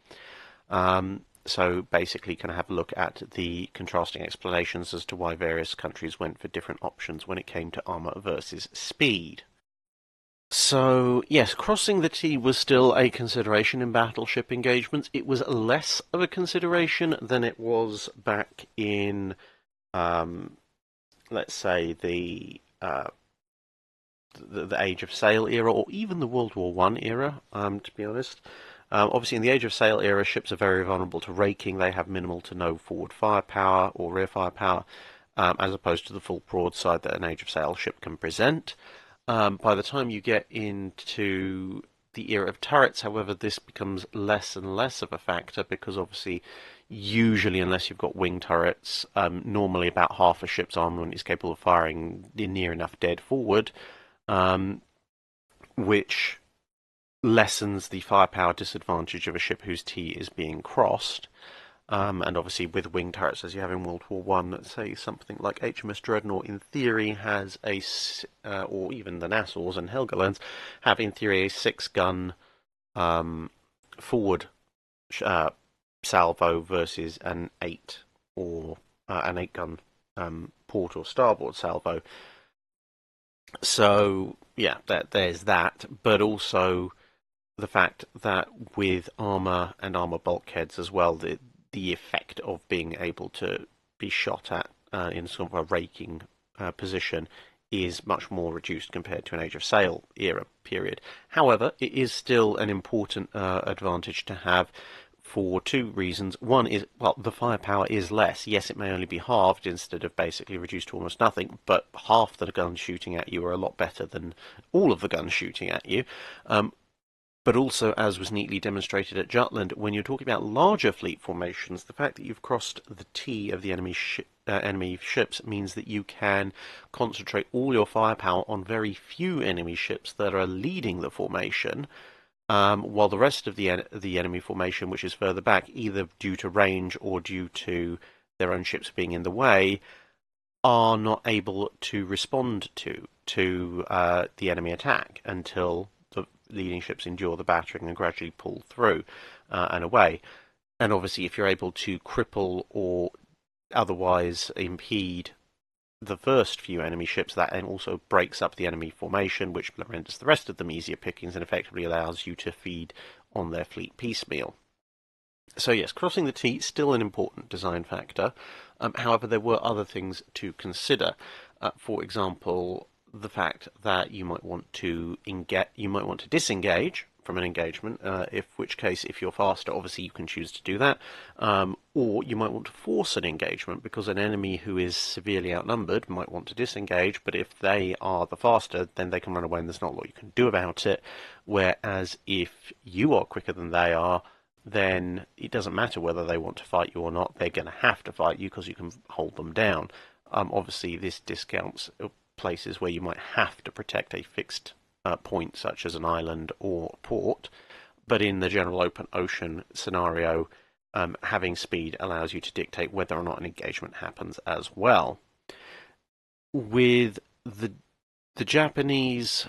So basically kind of have a look at the contrasting explanations as to why various countries went for different options when it came to armour versus speed. So, yes, crossing the T was still a consideration in battleship engagements. It was less of a consideration than it was back in, let's say, the Age of Sail era, or even the World War One era, to be honest. Obviously, in the Age of Sail era, ships are very vulnerable to raking. They have minimal to no forward firepower or rear firepower, as opposed to the full broadside that an Age of Sail ship can present. By the time you get into the era of turrets, however, this becomes less and less of a factor because obviously, usually, unless you've got wing turrets, normally about half a ship's armament is capable of firing near enough dead forward, which lessens the firepower disadvantage of a ship whose T is being crossed. And obviously with wing turrets, as you have in World War One, let's say something like HMS Dreadnought in theory has or even the Nassaus and Helgolands have in theory a 6-gun forward salvo versus an 8-gun port or starboard salvo. So yeah, there's that, but also the fact that with armour and armour bulkheads as well, the effect of being able to be shot at in sort of a raking position is much more reduced compared to an Age of Sail era period. However, it is still an important advantage to have for two reasons. One is, well, the firepower is less. Yes, it may only be halved instead of basically reduced to almost nothing, but half the guns shooting at you are a lot better than all of the guns shooting at you. But also, as was neatly demonstrated at Jutland, when you're talking about larger fleet formations, the fact that you've crossed the T of the enemy ships means that you can concentrate all your firepower on very few enemy ships that are leading the formation, while the rest of the enemy formation, which is further back, either due to range or due to their own ships being in the way, are not able to respond to the enemy attack until the leading ships endure the battering and gradually pull through and away. And obviously, if you're able to cripple or otherwise impede the first few enemy ships, that then also breaks up the enemy formation, which renders the rest of them easier pickings and effectively allows you to feed on their fleet piecemeal. So yes, crossing the T is still an important design factor. However, there were other things to consider. For example, the fact that you might want to disengage from an engagement, which case, if you're faster, obviously you can choose to do that, or you might want to force an engagement because an enemy who is severely outnumbered might want to disengage, but if they are the faster, then they can run away and there's not a lot you can do about it, whereas if you are quicker than they are, then it doesn't matter whether they want to fight you or not, they're going to have to fight you because you can hold them down. Obviously, this discounts places where you might have to protect a fixed point, such as an island or port, but in the general open ocean scenario, having speed allows you to dictate whether or not an engagement happens as well. With the Japanese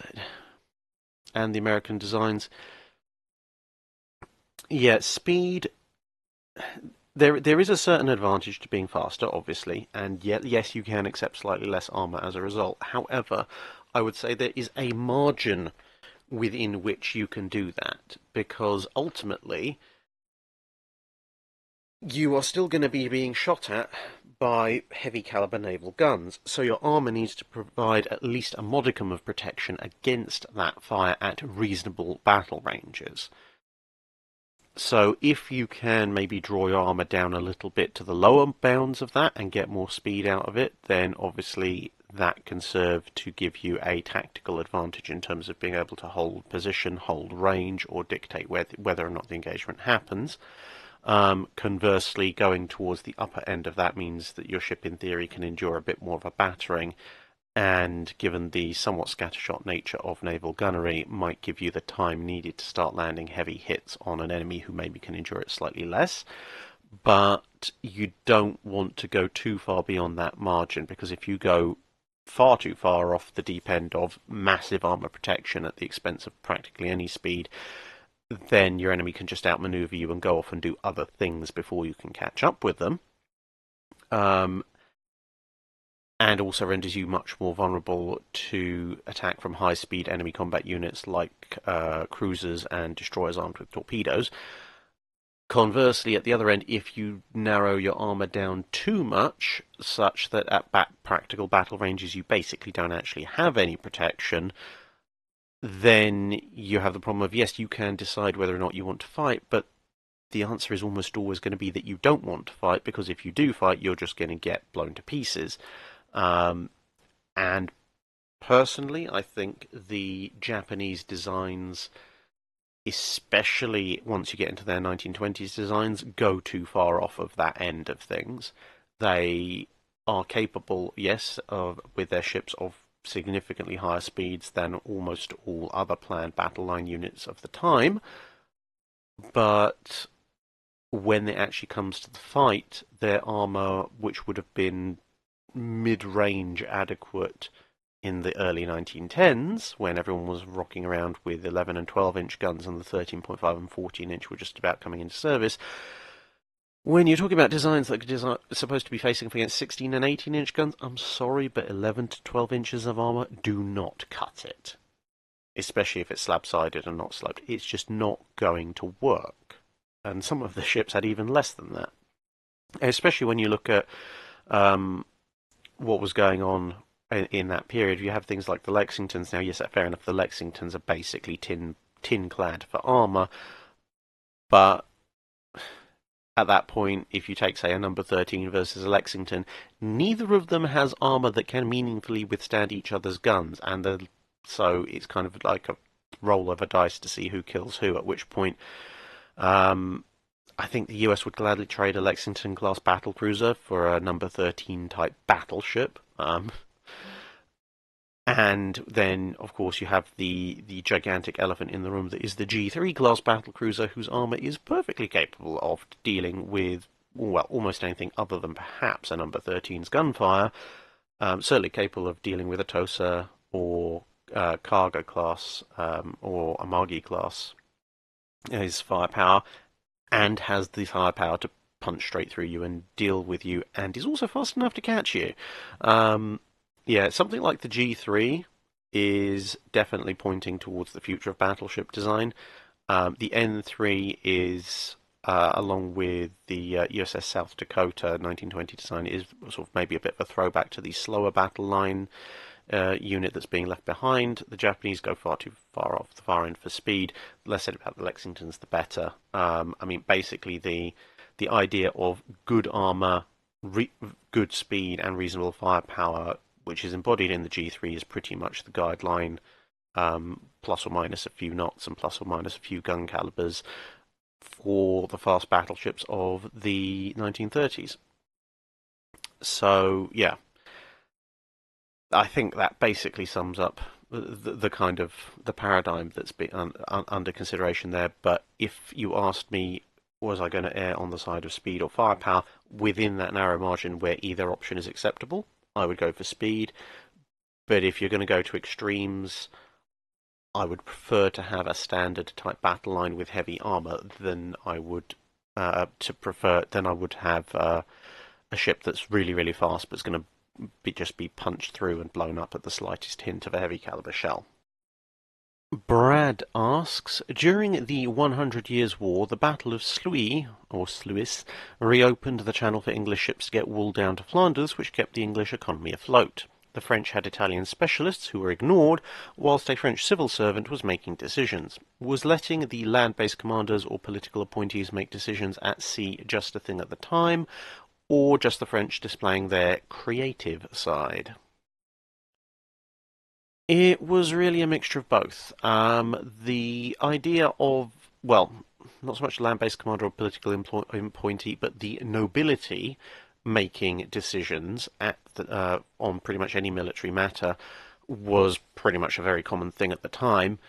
and the American designs, yeah, speed. There is a certain advantage to being faster, obviously, and yet, yes, you can accept slightly less armor as a result. However, I would say there is a margin within which you can do that, because ultimately you are still going to be being shot at by heavy caliber naval guns, so your armor needs to provide at least a modicum of protection against that fire at reasonable battle ranges. So if you can maybe draw your armor down a little bit to the lower bounds of that and get more speed out of it, then obviously that can serve to give you a tactical advantage in terms of being able to hold position, hold range, or dictate whether or not the engagement happens. Conversely, going towards the upper end of that means that your ship in theory can endure a bit more of a battering and given the somewhat scattershot nature of naval gunnery, might give you the time needed to start landing heavy hits on an enemy who maybe can endure it slightly less. But you don't want to go too far beyond that margin, because if you go far too far off the deep end of massive armor protection at the expense of practically any speed, then your enemy can just outmaneuver you and go off and do other things before you can catch up with them. And also renders you much more vulnerable to attack from high-speed enemy combat units like cruisers and destroyers armed with torpedoes. Conversely, at the other end, if you narrow your armor down too much, such that at practical battle ranges you basically don't actually have any protection, then you have the problem of, yes, you can decide whether or not you want to fight, but the answer is almost always going to be that you don't want to fight, because if you do fight, you're just going to get blown to pieces. And personally, I think the Japanese designs, especially once you get into their 1920s designs, go too far off of that end of things. They are capable, yes, with their ships, of significantly higher speeds than almost all other planned battle line units of the time, but when it actually comes to the fight, their armor, which would have been mid-range adequate in the early 1910s, when everyone was rocking around with 11 and 12-inch guns and the 13.5 and 14-inch were just about coming into service, when you're talking about designs that are supposed to be facing up against 16 and 18-inch guns, I'm sorry, but 11 to 12 inches of armor do not cut it. Especially if it's slab-sided and not sloped. It's just not going to work. And some of the ships had even less than that. Especially when you look at what was going on in that period. You have things like the Lexingtons. Now, yes, fair enough, the Lexingtons are basically tin-clad for armor, but at that point, if you take, say, a number 13 versus a Lexington, neither of them has armor that can meaningfully withstand each other's guns, and so it's kind of like a roll of a dice to see who kills who, at which point I think the US would gladly trade a Lexington-class battlecruiser for a number 13 type battleship. And then, of course, you have the gigantic elephant in the room that is the G3 class battlecruiser, whose armor is perfectly capable of dealing with, well, almost anything other than perhaps a number 13's gunfire. Certainly capable of dealing with a Tosa or Kaga class or Amagi class. His firepower, and has the firepower to punch straight through you and deal with you, and is also fast enough to catch you. Yeah, something like the G3 is definitely pointing towards the future of battleship design. The N3 is, along with the USS South Dakota 1920 design, is sort of maybe a bit of a throwback to the slower battle line unit that's being left behind. The Japanese go far too far off the far end for speed. The less said about the Lexingtons, the better. I mean, basically the idea of good armor, good speed, and reasonable firepower, which is embodied in the G3, is pretty much the guideline, plus or minus a few knots and plus or minus a few gun calibers for the fast battleships of the 1930s. So, yeah. I think that basically sums up the kind of the paradigm that's been under consideration there. But if you asked me, was I going to err on the side of speed or firepower within that narrow margin where either option is acceptable, I would go for speed. But if you're going to go to extremes, I would prefer to have a standard type battle line with heavy armor than I would have a ship that's really, really fast, but it's going to just be punched through and blown up at the slightest hint of a heavy caliber shell. Brad asks, during the 100 Years' War, the Battle of Sluis, reopened the channel for English ships to get wool down to Flanders, which kept the English economy afloat. The French had Italian specialists who were ignored, whilst a French civil servant was making decisions. Was letting the land-based commanders or political appointees make decisions at sea just a thing at the time, or just the French displaying their creative side? It was really a mixture of both. The idea of, well, not so much land-based commander or political appointee, but the nobility making decisions at on pretty much any military matter was pretty much a very common thing at the time.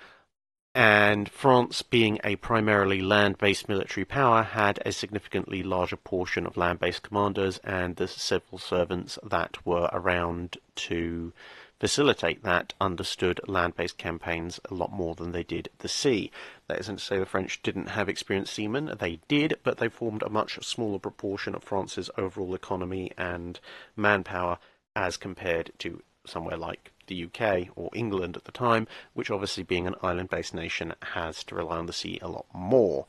And France, being a primarily land-based military power, had a significantly larger portion of land-based commanders and the civil servants that were around to facilitate that understood land-based campaigns a lot more than they did the sea. That isn't to say the French didn't have experienced seamen. They did, but they formed a much smaller proportion of France's overall economy and manpower as compared to somewhere like the UK or England at the time, which obviously being an island-based nation has to rely on the sea a lot more.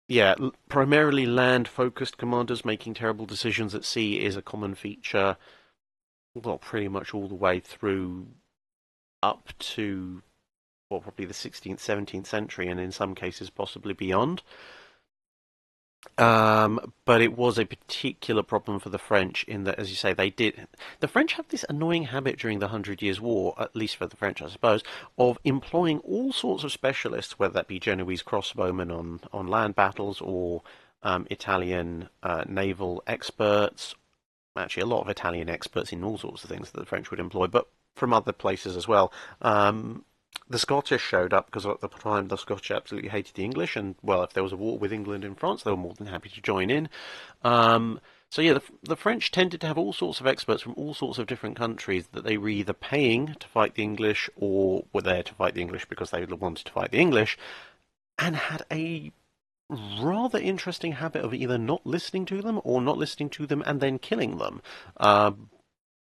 Yeah, primarily land-focused commanders making terrible decisions at sea is a common feature, well, pretty much all the way through up to, well, probably the 16th, 17th century, and in some cases possibly beyond. But it was a particular problem for the French in that, as you say, the French have this annoying habit during the Hundred Years' War, at least for the French, I suppose, of employing all sorts of specialists, whether that be Genoese crossbowmen on land battles or Italian naval experts. Actually, a lot of Italian experts in all sorts of things that the French would employ, but from other places as well. The Scottish showed up because at the time the Scottish absolutely hated the English, and well, if there was a war with England and France, they were more than happy to join in. So yeah, the French tended to have all sorts of experts from all sorts of different countries that they were either paying to fight the English or were there to fight the English because they wanted to fight the English, and had a rather interesting habit of either not listening to them or not listening to them and then killing them,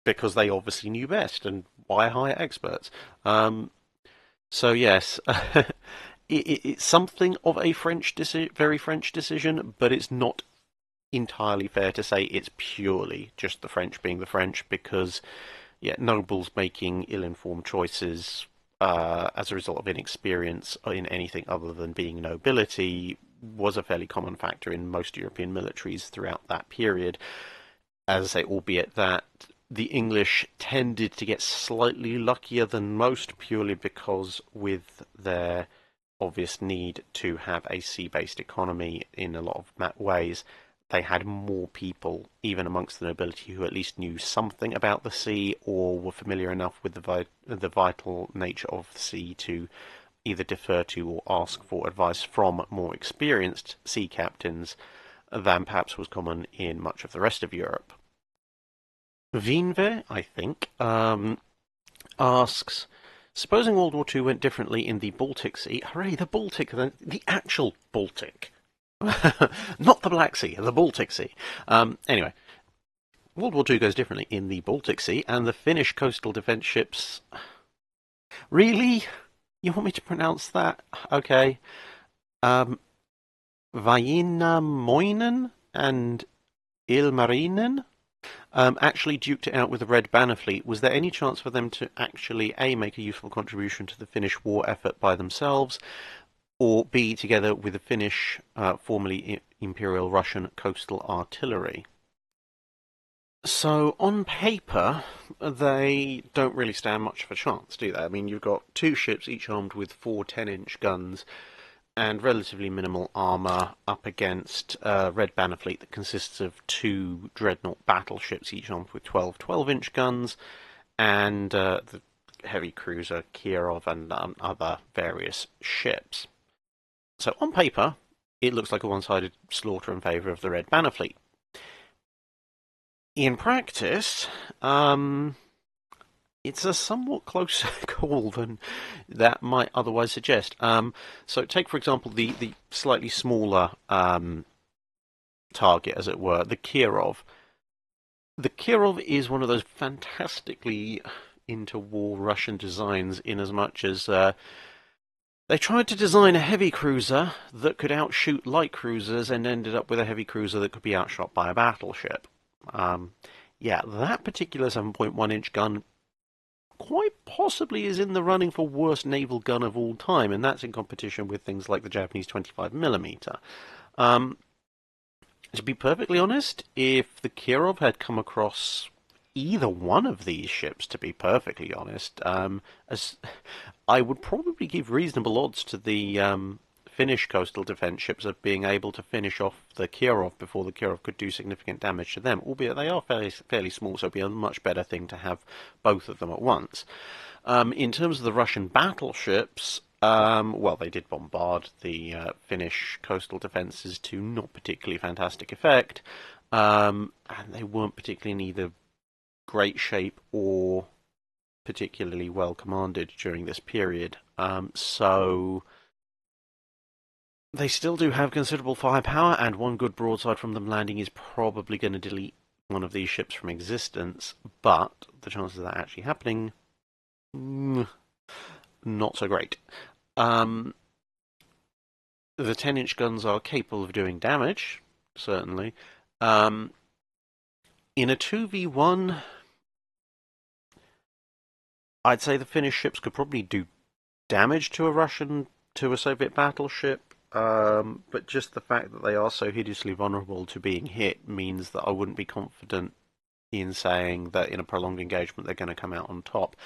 because they obviously knew best and why hire experts. So yes, it's something of a very French decision, but it's not entirely fair to say it's purely just the French being the French, because yeah, nobles making ill-informed choices as a result of inexperience in anything other than being nobility was a fairly common factor in most European militaries throughout that period. As I say, albeit that the English tended to get slightly luckier than most, purely because with their obvious need to have a sea-based economy in a lot of ways, they had more people, even amongst the nobility, who at least knew something about the sea or were familiar enough with the vital nature of the sea to either defer to or ask for advice from more experienced sea captains than perhaps was common in much of the rest of Europe. Vinve, I think, asks, supposing World War II went differently in the Baltic Sea, hooray, the Baltic, the actual Baltic, not the Black Sea, the Baltic Sea. Anyway, World War II goes differently in the Baltic Sea, and the Finnish coastal defence ships... Really? You want me to pronounce that? Okay. Väinämöinen and Ilmarinen actually duked it out with the Red Banner fleet. Was there any chance for them to actually A, make a useful contribution to the Finnish war effort by themselves, or B, together with the Finnish, formerly Imperial Russian coastal artillery? So, on paper, they don't really stand much of a chance, do they? I mean, you've got two ships, each armed with four 10-inch guns, and relatively minimal armour up against a Red Banner fleet that consists of two Dreadnought Battleships, each armed with 12 12-inch guns, and the heavy cruiser Kirov and other various ships. So, on paper, it looks like a one-sided slaughter in favour of the Red Banner fleet. In practice, it's a somewhat closer call than that might otherwise suggest. So take, for example, the slightly smaller target, as it were, the Kirov. The Kirov is one of those fantastically interwar Russian designs in as much as they tried to design a heavy cruiser that could outshoot light cruisers and ended up with a heavy cruiser that could be outshot by a battleship. Yeah, that particular 7.1-inch gun quite possibly is in the running for worst naval gun of all time, and that's in competition with things like the Japanese 25mm. To be perfectly honest, if the Kirov had come across either one of these ships, to be perfectly honest, as I would probably give reasonable odds to the Finnish coastal defence ships of being able to finish off the Kirov before the Kirov could do significant damage to them, albeit they are fairly small, so it would be a much better thing to have both of them at once. In terms of the Russian battleships, well, they did bombard the Finnish coastal defences to not particularly fantastic effect, and they weren't particularly in either great shape or particularly well commanded during this period. So they still do have considerable firepower, and one good broadside from them landing is probably going to delete one of these ships from existence, but the chances of that actually happening, not so great. The 10-inch guns are capable of doing damage, certainly. In a 2v1, I'd say the Finnish ships could probably do damage to a Soviet battleship, but just the fact that they are so hideously vulnerable to being hit means that I wouldn't be confident in saying that in a prolonged engagement they're going to come out on top.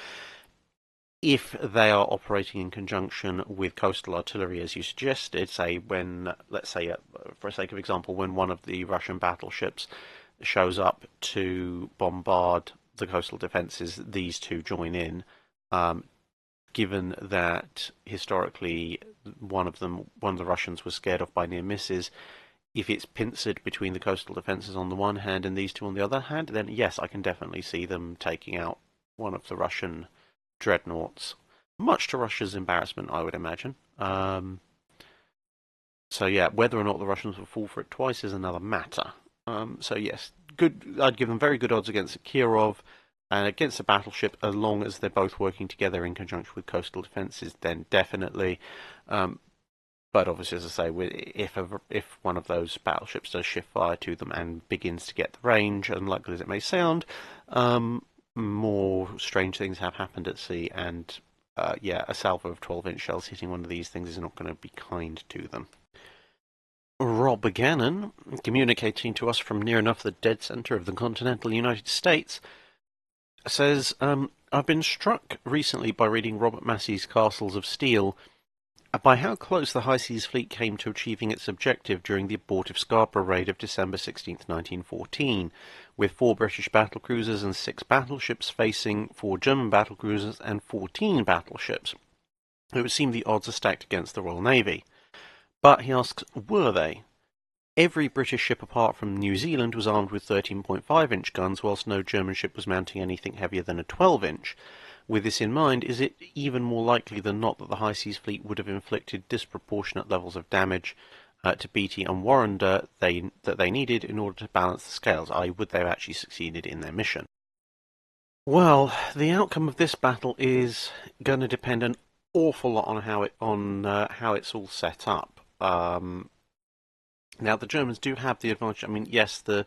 If they are operating in conjunction with coastal artillery, as you suggested, say when, let's say, for sake of example, when one of the Russian battleships shows up to bombard the coastal defences, these two join in. Given that historically one of the Russians was scared off by near misses, if it's pincered between the coastal defences on the one hand and these two on the other hand, then yes, I can definitely see them taking out one of the Russian dreadnoughts, much to Russia's embarrassment, I would imagine. So yeah, whether or not the Russians will fall for it twice is another matter. So yes, good. I'd give them very good odds against the Kirov and against a battleship, as long as they're both working together in conjunction with coastal defences. Then definitely. But obviously, as I say, if one of those battleships does shift fire to them and begins to get the range, unlikely as it may sound, more strange things have happened at sea, and yeah, a salvo of 12-inch shells hitting one of these things is not going to be kind to them. Rob Gannon, communicating to us from near enough the dead centre of the continental United States, says, I've been struck recently by reading Robert Massey's Castles of Steel by how close the High Seas Fleet came to achieving its objective during the abortive Scarborough raid of December 16, 1914, with 4 British battlecruisers and 6 battleships facing 4 German battlecruisers and 14 battleships. It would seem the odds are stacked against the Royal Navy. But, he asks, were they? Every British ship apart from New Zealand was armed with 13.5-inch guns, whilst no German ship was mounting anything heavier than a 12-inch. With this in mind, is it even more likely than not that the High Seas Fleet would have inflicted disproportionate levels of damage to Beatty and Warrender that they needed in order to balance the scales, i.e. would they have actually succeeded in their mission? Well, the outcome of this battle is going to depend an awful lot on how it's all set up. Now, the Germans do have the advantage. I mean, yes, the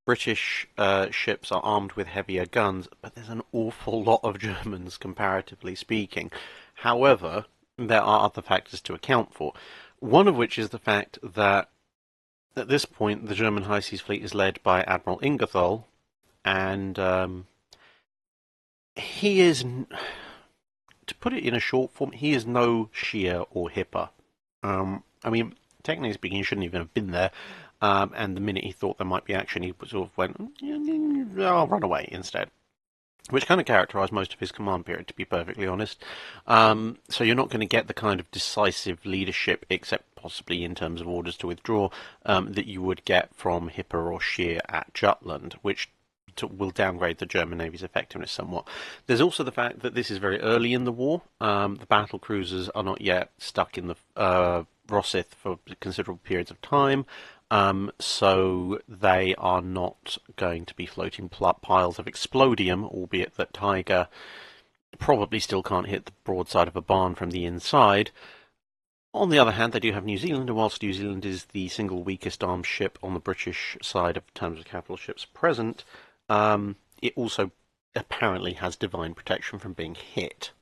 British ships are armed with heavier guns, but there's an awful lot of Germans, comparatively speaking. However, there are other factors to account for. One of which is the fact that at this point the German High Seas Fleet is led by Admiral Ingersoll, and he is, to put it in a short form, he is no Scheer or Hipper. I mean, technically speaking, he shouldn't even have been there. And the minute he thought there might be action, he sort of went, I'll run away instead. Which kind of characterised most of his command period, to be perfectly honest. So you're not going to get the kind of decisive leadership, except possibly in terms of orders to withdraw, that you would get from Hipper or Scheer at Jutland, which will downgrade the German Navy's effectiveness somewhat. There's also the fact that this is very early in the war. The battle cruisers are not yet stuck in the Rosyth for considerable periods of time. So they are not going to be floating piles of explodium, albeit that Tiger probably still can't hit the broadside of a barn from the inside. On the other hand, they do have New Zealand, and whilst New Zealand is the single weakest armed ship on the British side in terms of capital ships present, it also apparently has divine protection from being hit.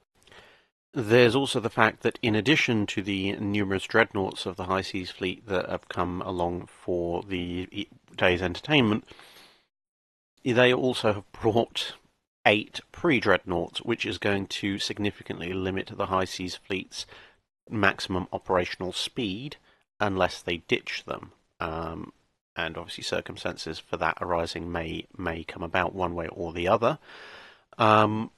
There's also the fact that in addition to the numerous dreadnoughts of the High Seas Fleet that have come along for the day's entertainment, they also have brought 8 pre-dreadnoughts, which is going to significantly limit the High Seas Fleet's maximum operational speed unless they ditch them. And obviously circumstances for that arising may come about one way or the other. And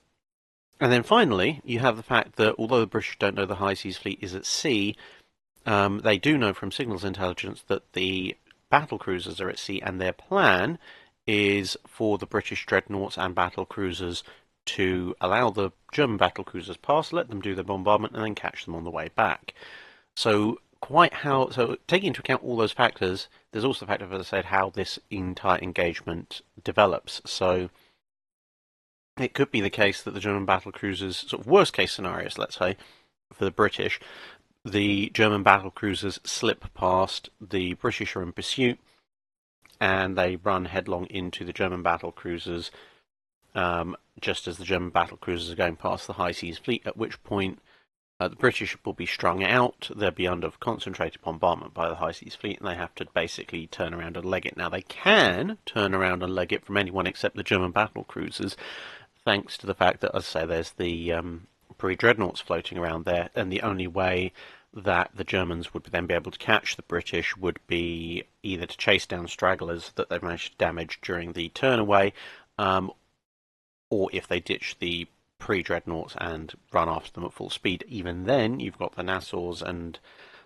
then finally, you have the fact that although the British don't know the High Seas Fleet is at sea, they do know from signals intelligence that the battle cruisers are at sea, and their plan is for the British dreadnoughts and battle cruisers to allow the German battle cruisers pass, let them do their bombardment, and then catch them on the way back. So taking into account all those factors, there's also the factor, as I said, how this entire engagement develops. So it could be the case that the German battle cruisers, sort of worst case scenarios, let's say, for the British, the German battle cruisers slip past, the British are in pursuit, and they run headlong into the German battle cruisers, just as the German battle cruisers are going past the High Seas Fleet, at which point the British will be strung out, they'll be under concentrated bombardment by the High Seas Fleet, and they have to basically turn around and leg it. Now, they can turn around and leg it from anyone except the German battle cruisers, thanks to the fact that, as I say, there's the pre-dreadnoughts floating around there, and the only way that the Germans would then be able to catch the British would be either to chase down stragglers that they've managed to damage during the turnaway, or if they ditch the pre-dreadnoughts and run after them at full speed. Even then, you've got the Nassaus and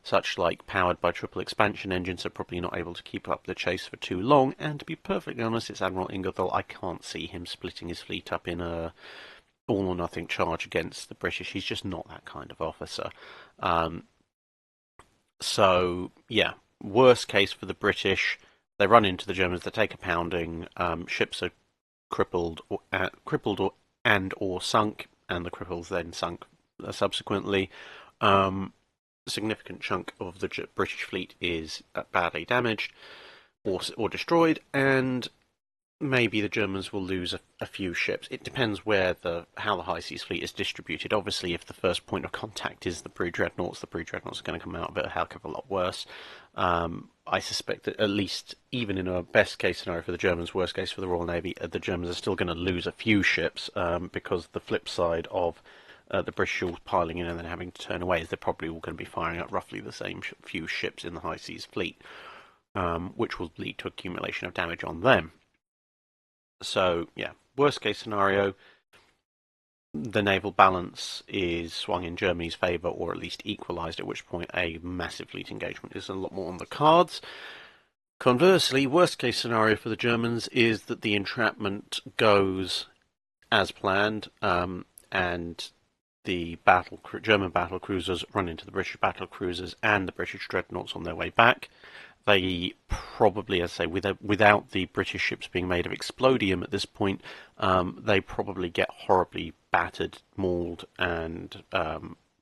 such like powered by triple expansion engines, so probably not able to keep up the chase for too long. And to be perfectly honest, it's Admiral Ingerthal. I can't see him splitting his fleet up in a all or nothing charge against the British. He's just not that kind of officer. So yeah, worst case for the British, they run into the Germans, they take a pounding, ships are crippled or sunk, and the cripples then sunk subsequently. A significant chunk of the British fleet is badly damaged or destroyed, and maybe the Germans will lose a few ships. It depends how the High Seas Fleet is distributed. Obviously, if the first point of contact is the pre-dreadnoughts are going to come out a heck of a lot worse. I suspect that at least, even in a best case scenario for the Germans, worst case for the Royal Navy, the Germans are still going to lose a few ships, because the flip side of the British all piling in and then having to turn away is they're probably all going to be firing at roughly the same few ships in the High Seas Fleet, which will lead to accumulation of damage on them. So, yeah, worst case scenario, the naval balance is swung in Germany's favour, or at least equalised, at which point a massive fleet engagement is a lot more on the cards. Conversely, worst case scenario for the Germans is that the entrapment goes as planned, and the German battle cruisers run into the British battle cruisers and the British dreadnoughts on their way back. They probably, as I say, without the British ships being made of explodium at this point, they probably get horribly battered, mauled, and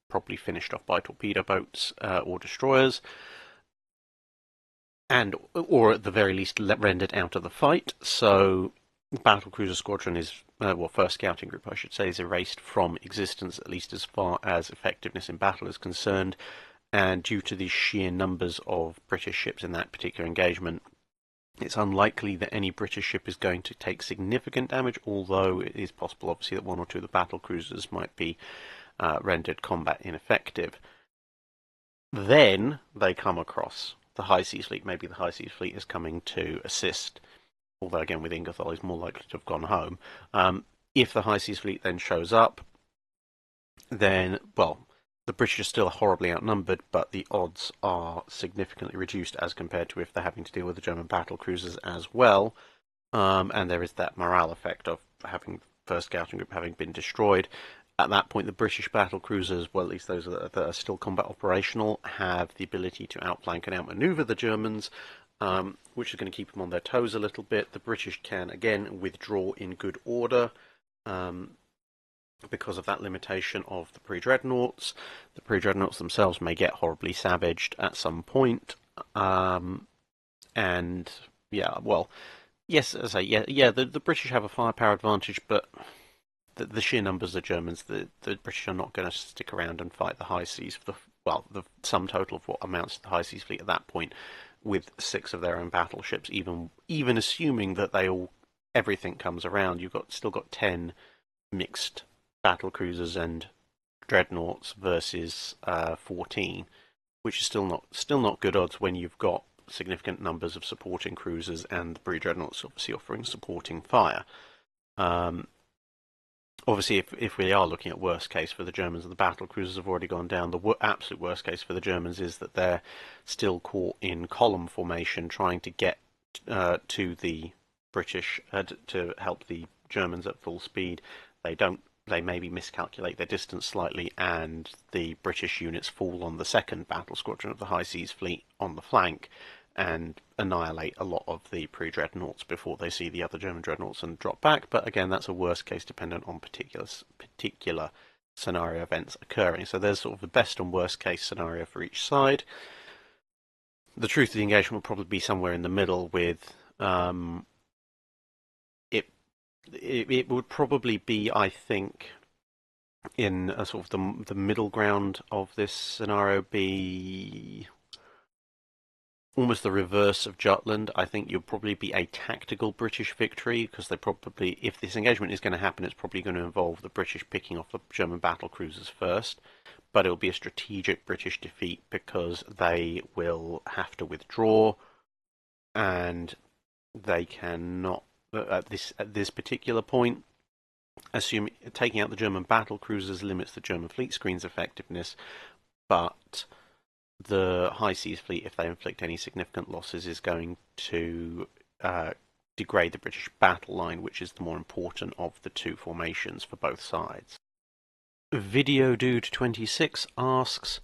probably finished off by torpedo boats or destroyers, or at the very least rendered out of the fight. So battle cruiser squadron is, first scouting group, I should say, is erased from existence, at least as far as effectiveness in battle is concerned. And due to the sheer numbers of British ships in that particular engagement, it's unlikely that any British ship is going to take significant damage, although it is possible, obviously, that one or two of the battle cruisers might be rendered combat ineffective. Then they come across the High Seas Fleet. Maybe the High Seas Fleet is coming to assist, although again with Ingerthal he's more likely to have gone home. If the High Seas Fleet then shows up, then, well, the British are still horribly outnumbered, but the odds are significantly reduced as compared to if they're having to deal with the German battle cruisers as well. And there is that morale effect of having the first scouting group having been destroyed. At that point, the British battle cruisers, well, at least those that are still combat operational, have the ability to outflank and outmaneuver the Germans, which is going to keep them on their toes a little bit. The British can, again, withdraw in good order, because of that limitation of the pre-dreadnoughts. The pre-dreadnoughts themselves may get horribly savaged at some point. And yeah, well, yes, as I say, the British have a firepower advantage, but the sheer numbers of Germans, the British are not going to stick around and fight the high seas for the sum total of what amounts to the high seas fleet at that point, with 6 of their own battleships. Even assuming that everything comes around, you've still got 10 mixed battle cruisers and dreadnoughts versus 14, which is still not good odds when you've got significant numbers of supporting cruisers and the pre-dreadnoughts obviously offering supporting fire. Obviously, if we are looking at worst case for the Germans and the battle cruisers have already gone down, the absolute worst case for the Germans is that they're still caught in column formation trying to get to the British to help the Germans at full speed. They maybe miscalculate their distance slightly, and the British units fall on the second battle squadron of the High Seas Fleet on the flank and annihilate a lot of the pre-dreadnoughts before they see the other German dreadnoughts and drop back. But again, that's a worst case dependent on particular scenario events occurring. So there's sort of the best and worst case scenario for each side. The truth of the engagement will probably be somewhere in the middle, with it would probably be, I think, in a sort of the middle ground of this scenario, be almost the reverse of Jutland. I think you'll probably be a tactical British victory, because they probably, if this engagement is going to happen, it's probably going to involve the British picking off the German battle cruisers first, but it'll be a strategic British defeat because they will have to withdraw, and they cannot, at this particular point, taking out the German battle cruisers limits the German fleet screen's effectiveness, but the High Seas Fleet, if they inflict any significant losses, is going to degrade the British battle line, which is the more important of the two formations for both sides. Video Dude 26 asks,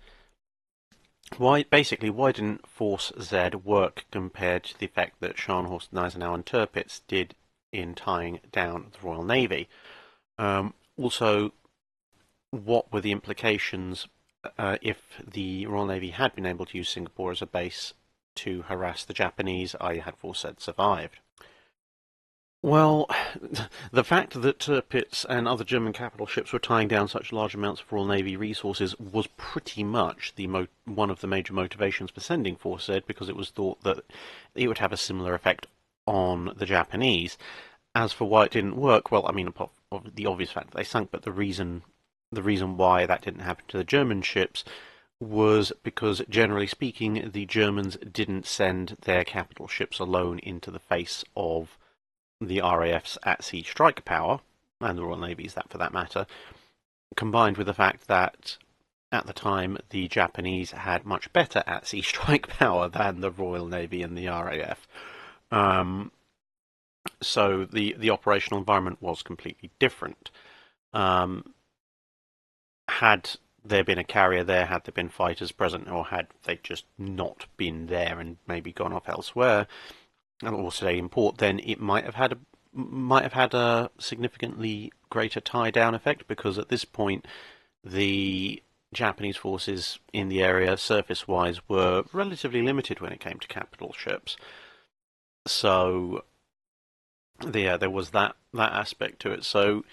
why didn't Force Z work compared to the effect that Scharnhorst, Gneisenau and Tirpitz did in tying down the Royal Navy? Also, what were the implications if the Royal Navy had been able to use Singapore as a base to harass the Japanese, i.e. had Force Z survived? Well, the fact that Tirpitz and other German capital ships were tying down such large amounts of Royal Navy resources was pretty much one of the major motivations for sending Force Z, because it was thought that it would have a similar effect on the Japanese. As for why it didn't work, well, I mean, apart from the obvious fact that they sunk, but the reason why that didn't happen to the German ships was because, generally speaking, the Germans didn't send their capital ships alone into the face of the RAF's at-sea strike power, and the Royal Navy's that for that matter, combined with the fact that at the time the Japanese had much better at-sea strike power than the Royal Navy and the RAF. So the operational environment was completely different. Had there been a carrier there, had there been fighters present, or had they just not been there and maybe gone off elsewhere, and also they import, then it might have had a significantly greater tie-down effect, because at this point the Japanese forces in the area, surface-wise, were relatively limited when it came to capital ships. So there was that aspect to it. So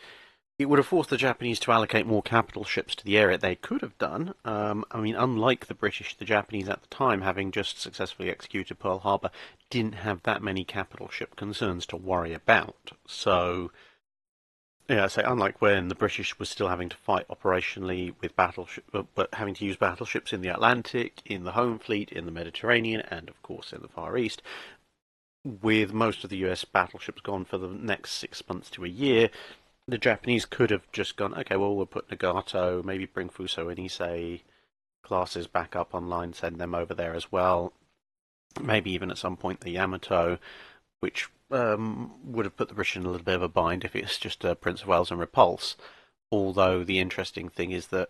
it would have forced the Japanese to allocate more capital ships to the area. They could have done. I mean, unlike the British, the Japanese at the time, having just successfully executed Pearl Harbor, didn't have that many capital ship concerns to worry about. So, yeah, so unlike when the British was still having to fight operationally with battleships, but having to use battleships in the Atlantic, in the home fleet, in the Mediterranean, and of course in the Far East, with most of the US battleships gone for the next 6 months to a year, the Japanese could have just gone, okay, well, we'll put Nagato, maybe bring Fuso and Issei classes back up online, send them over there as well. Maybe even at some point the Yamato, which would have put the British in a little bit of a bind if it's just Prince of Wales and Repulse. Although the interesting thing is that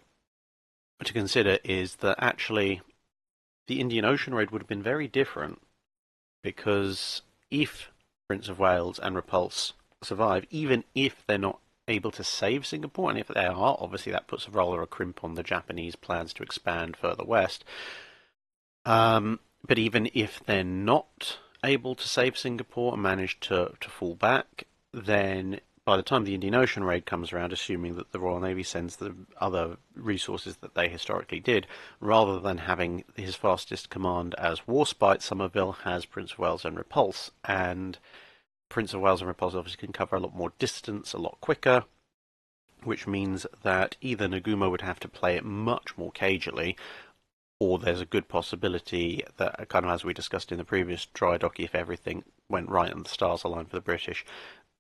to consider is that actually the Indian Ocean raid would have been very different, because if Prince of Wales and Repulse survive, even if they're not able to save Singapore, and if they are, obviously that puts a rather a crimp on the Japanese plans to expand further west. But even if they're not able to save Singapore and manage to fall back, then by the time the Indian Ocean raid comes around, assuming that the Royal Navy sends the other resources that they historically did, rather than having his fastest command as Warspite, Somerville has Prince of Wales and Repulse, and Prince of Wales and Repulse obviously can cover a lot more distance a lot quicker, which means that either Nagumo would have to play it much more cagily, or there's a good possibility that, kind of as we discussed in the previous Drydock, if everything went right and the stars aligned for the British,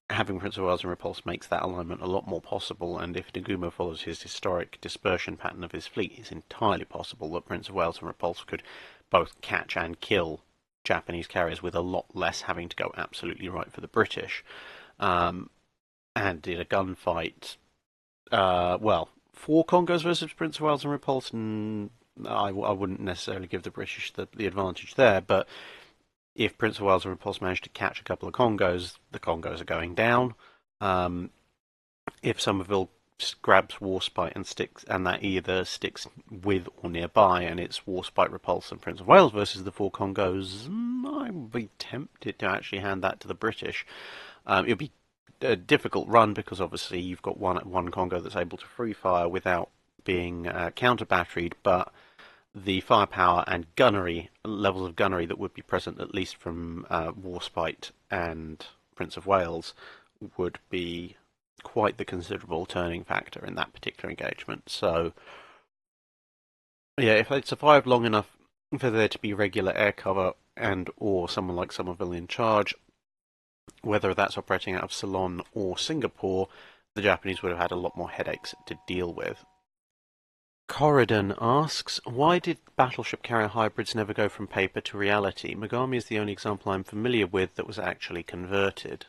having Prince of Wales and Repulse makes that alignment a lot more possible, and if Nagumo follows his historic dispersion pattern of his fleet, it's entirely possible that Prince of Wales and Repulse could both catch and kill Japanese carriers with a lot less having to go absolutely right for the British. And in a gunfight, well, 4 Congos versus Prince of Wales and Repulse, I wouldn't necessarily give the British the advantage there, but if Prince of Wales and Repulse manage to catch a couple of Congos, the Congos are going down. If Somerville grabs Warspite and that either sticks with or nearby, and it's Warspite, Repulse, and Prince of Wales versus the 4 Congos, I would be tempted to actually hand that to the British. It would be a difficult run because obviously you've got one Congo that's able to free fire without being counter-batteried, but the firepower and gunnery, levels of gunnery that would be present at least from Warspite and Prince of Wales would be quite the considerable turning factor in that particular engagement. So, yeah, if they'd survived long enough for there to be regular air cover and or someone like Somerville in charge, whether that's operating out of Ceylon or Singapore, the Japanese would have had a lot more headaches to deal with. Corridon asks, why did battleship carrier hybrids never go from paper to reality? Megami is the only example I'm familiar with that was actually converted.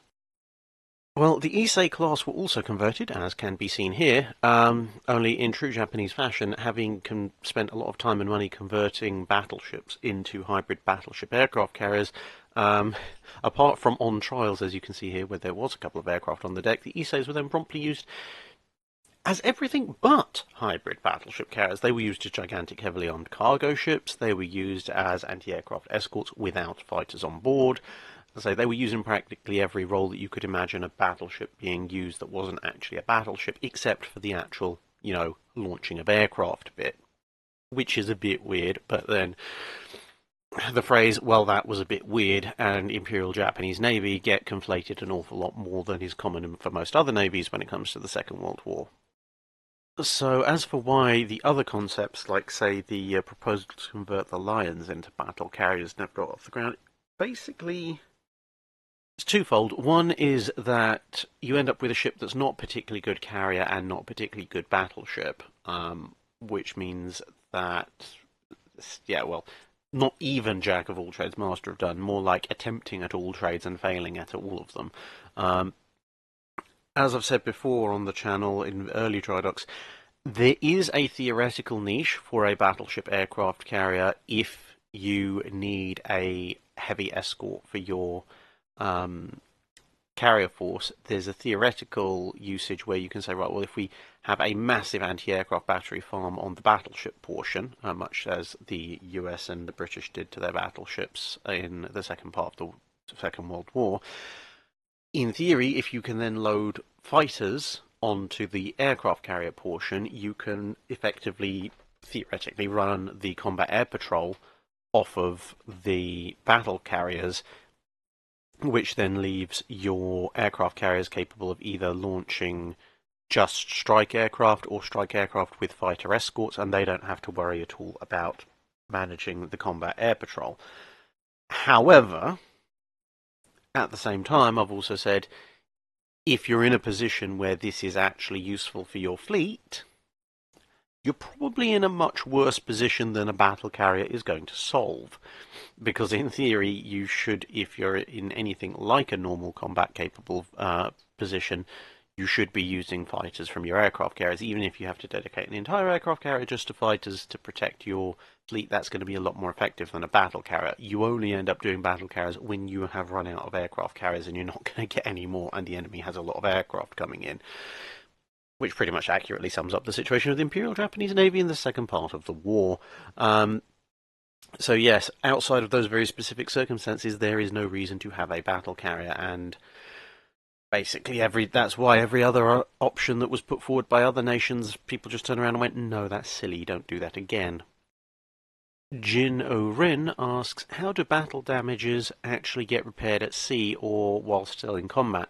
Well, the Issei class were also converted, as can be seen here, only in true Japanese fashion, having spent a lot of time and money converting battleships into hybrid battleship aircraft carriers. Apart from on trials, as you can see here, where there was a couple of aircraft on the deck, the Isseis were then promptly used as everything but hybrid battleship carriers. They were used as gigantic, heavily armed cargo ships. They were used as anti-aircraft escorts without fighters on board. So they were used in practically every role that you could imagine a battleship being used that wasn't actually a battleship, except for the actual, launching of aircraft bit, which is a bit weird. But then the phrase, well, that was a bit weird, and Imperial Japanese Navy get conflated an awful lot more than is common for most other navies when it comes to the Second World War. So, as for why the other concepts, like, say, the proposal to convert the Lions into battle carriers never got off the ground, basically, it's twofold. One is that you end up with a ship that's not particularly good carrier and not particularly good battleship, which means that, not even jack of all trades, master of none, more like attempting at all trades and failing at all of them. As I've said before on the channel in early Drydocks, there is a theoretical niche for a battleship aircraft carrier if you need a heavy escort for your carrier force. There's a theoretical usage where you can say, right, well, if we have a massive anti-aircraft battery farm on the battleship portion, much as the US and the British did to their battleships in the second part of the Second World War, in theory, if you can then load fighters onto the aircraft carrier portion, you can effectively, theoretically, run the combat air patrol off of the battle carriers, which then leaves your aircraft carriers capable of either launching just strike aircraft or strike aircraft with fighter escorts, and they don't have to worry at all about managing the combat air patrol. However, at the same time, I've also said, if you're in a position where this is actually useful for your fleet, you're probably in a much worse position than a battle carrier is going to solve. Because in theory, you should, if you're in anything like a normal combat-capable position, you should be using fighters from your aircraft carriers. Even if you have to dedicate an entire aircraft carrier just to fighters to protect your fleet, that's going to be a lot more effective than a battle carrier. You only end up doing battle carriers when you have run out of aircraft carriers and you're not going to get any more, and the enemy has a lot of aircraft coming in. Which pretty much accurately sums up the situation of the Imperial Japanese Navy in the second part of the war. So yes, outside of those very specific circumstances, there is no reason to have a battle carrier, and basically that's why every other option that was put forward by other nations, people just turned around and went, no, that's silly, don't do that again. Jin O'Rin asks, how do battle damages actually get repaired at sea or while still in combat?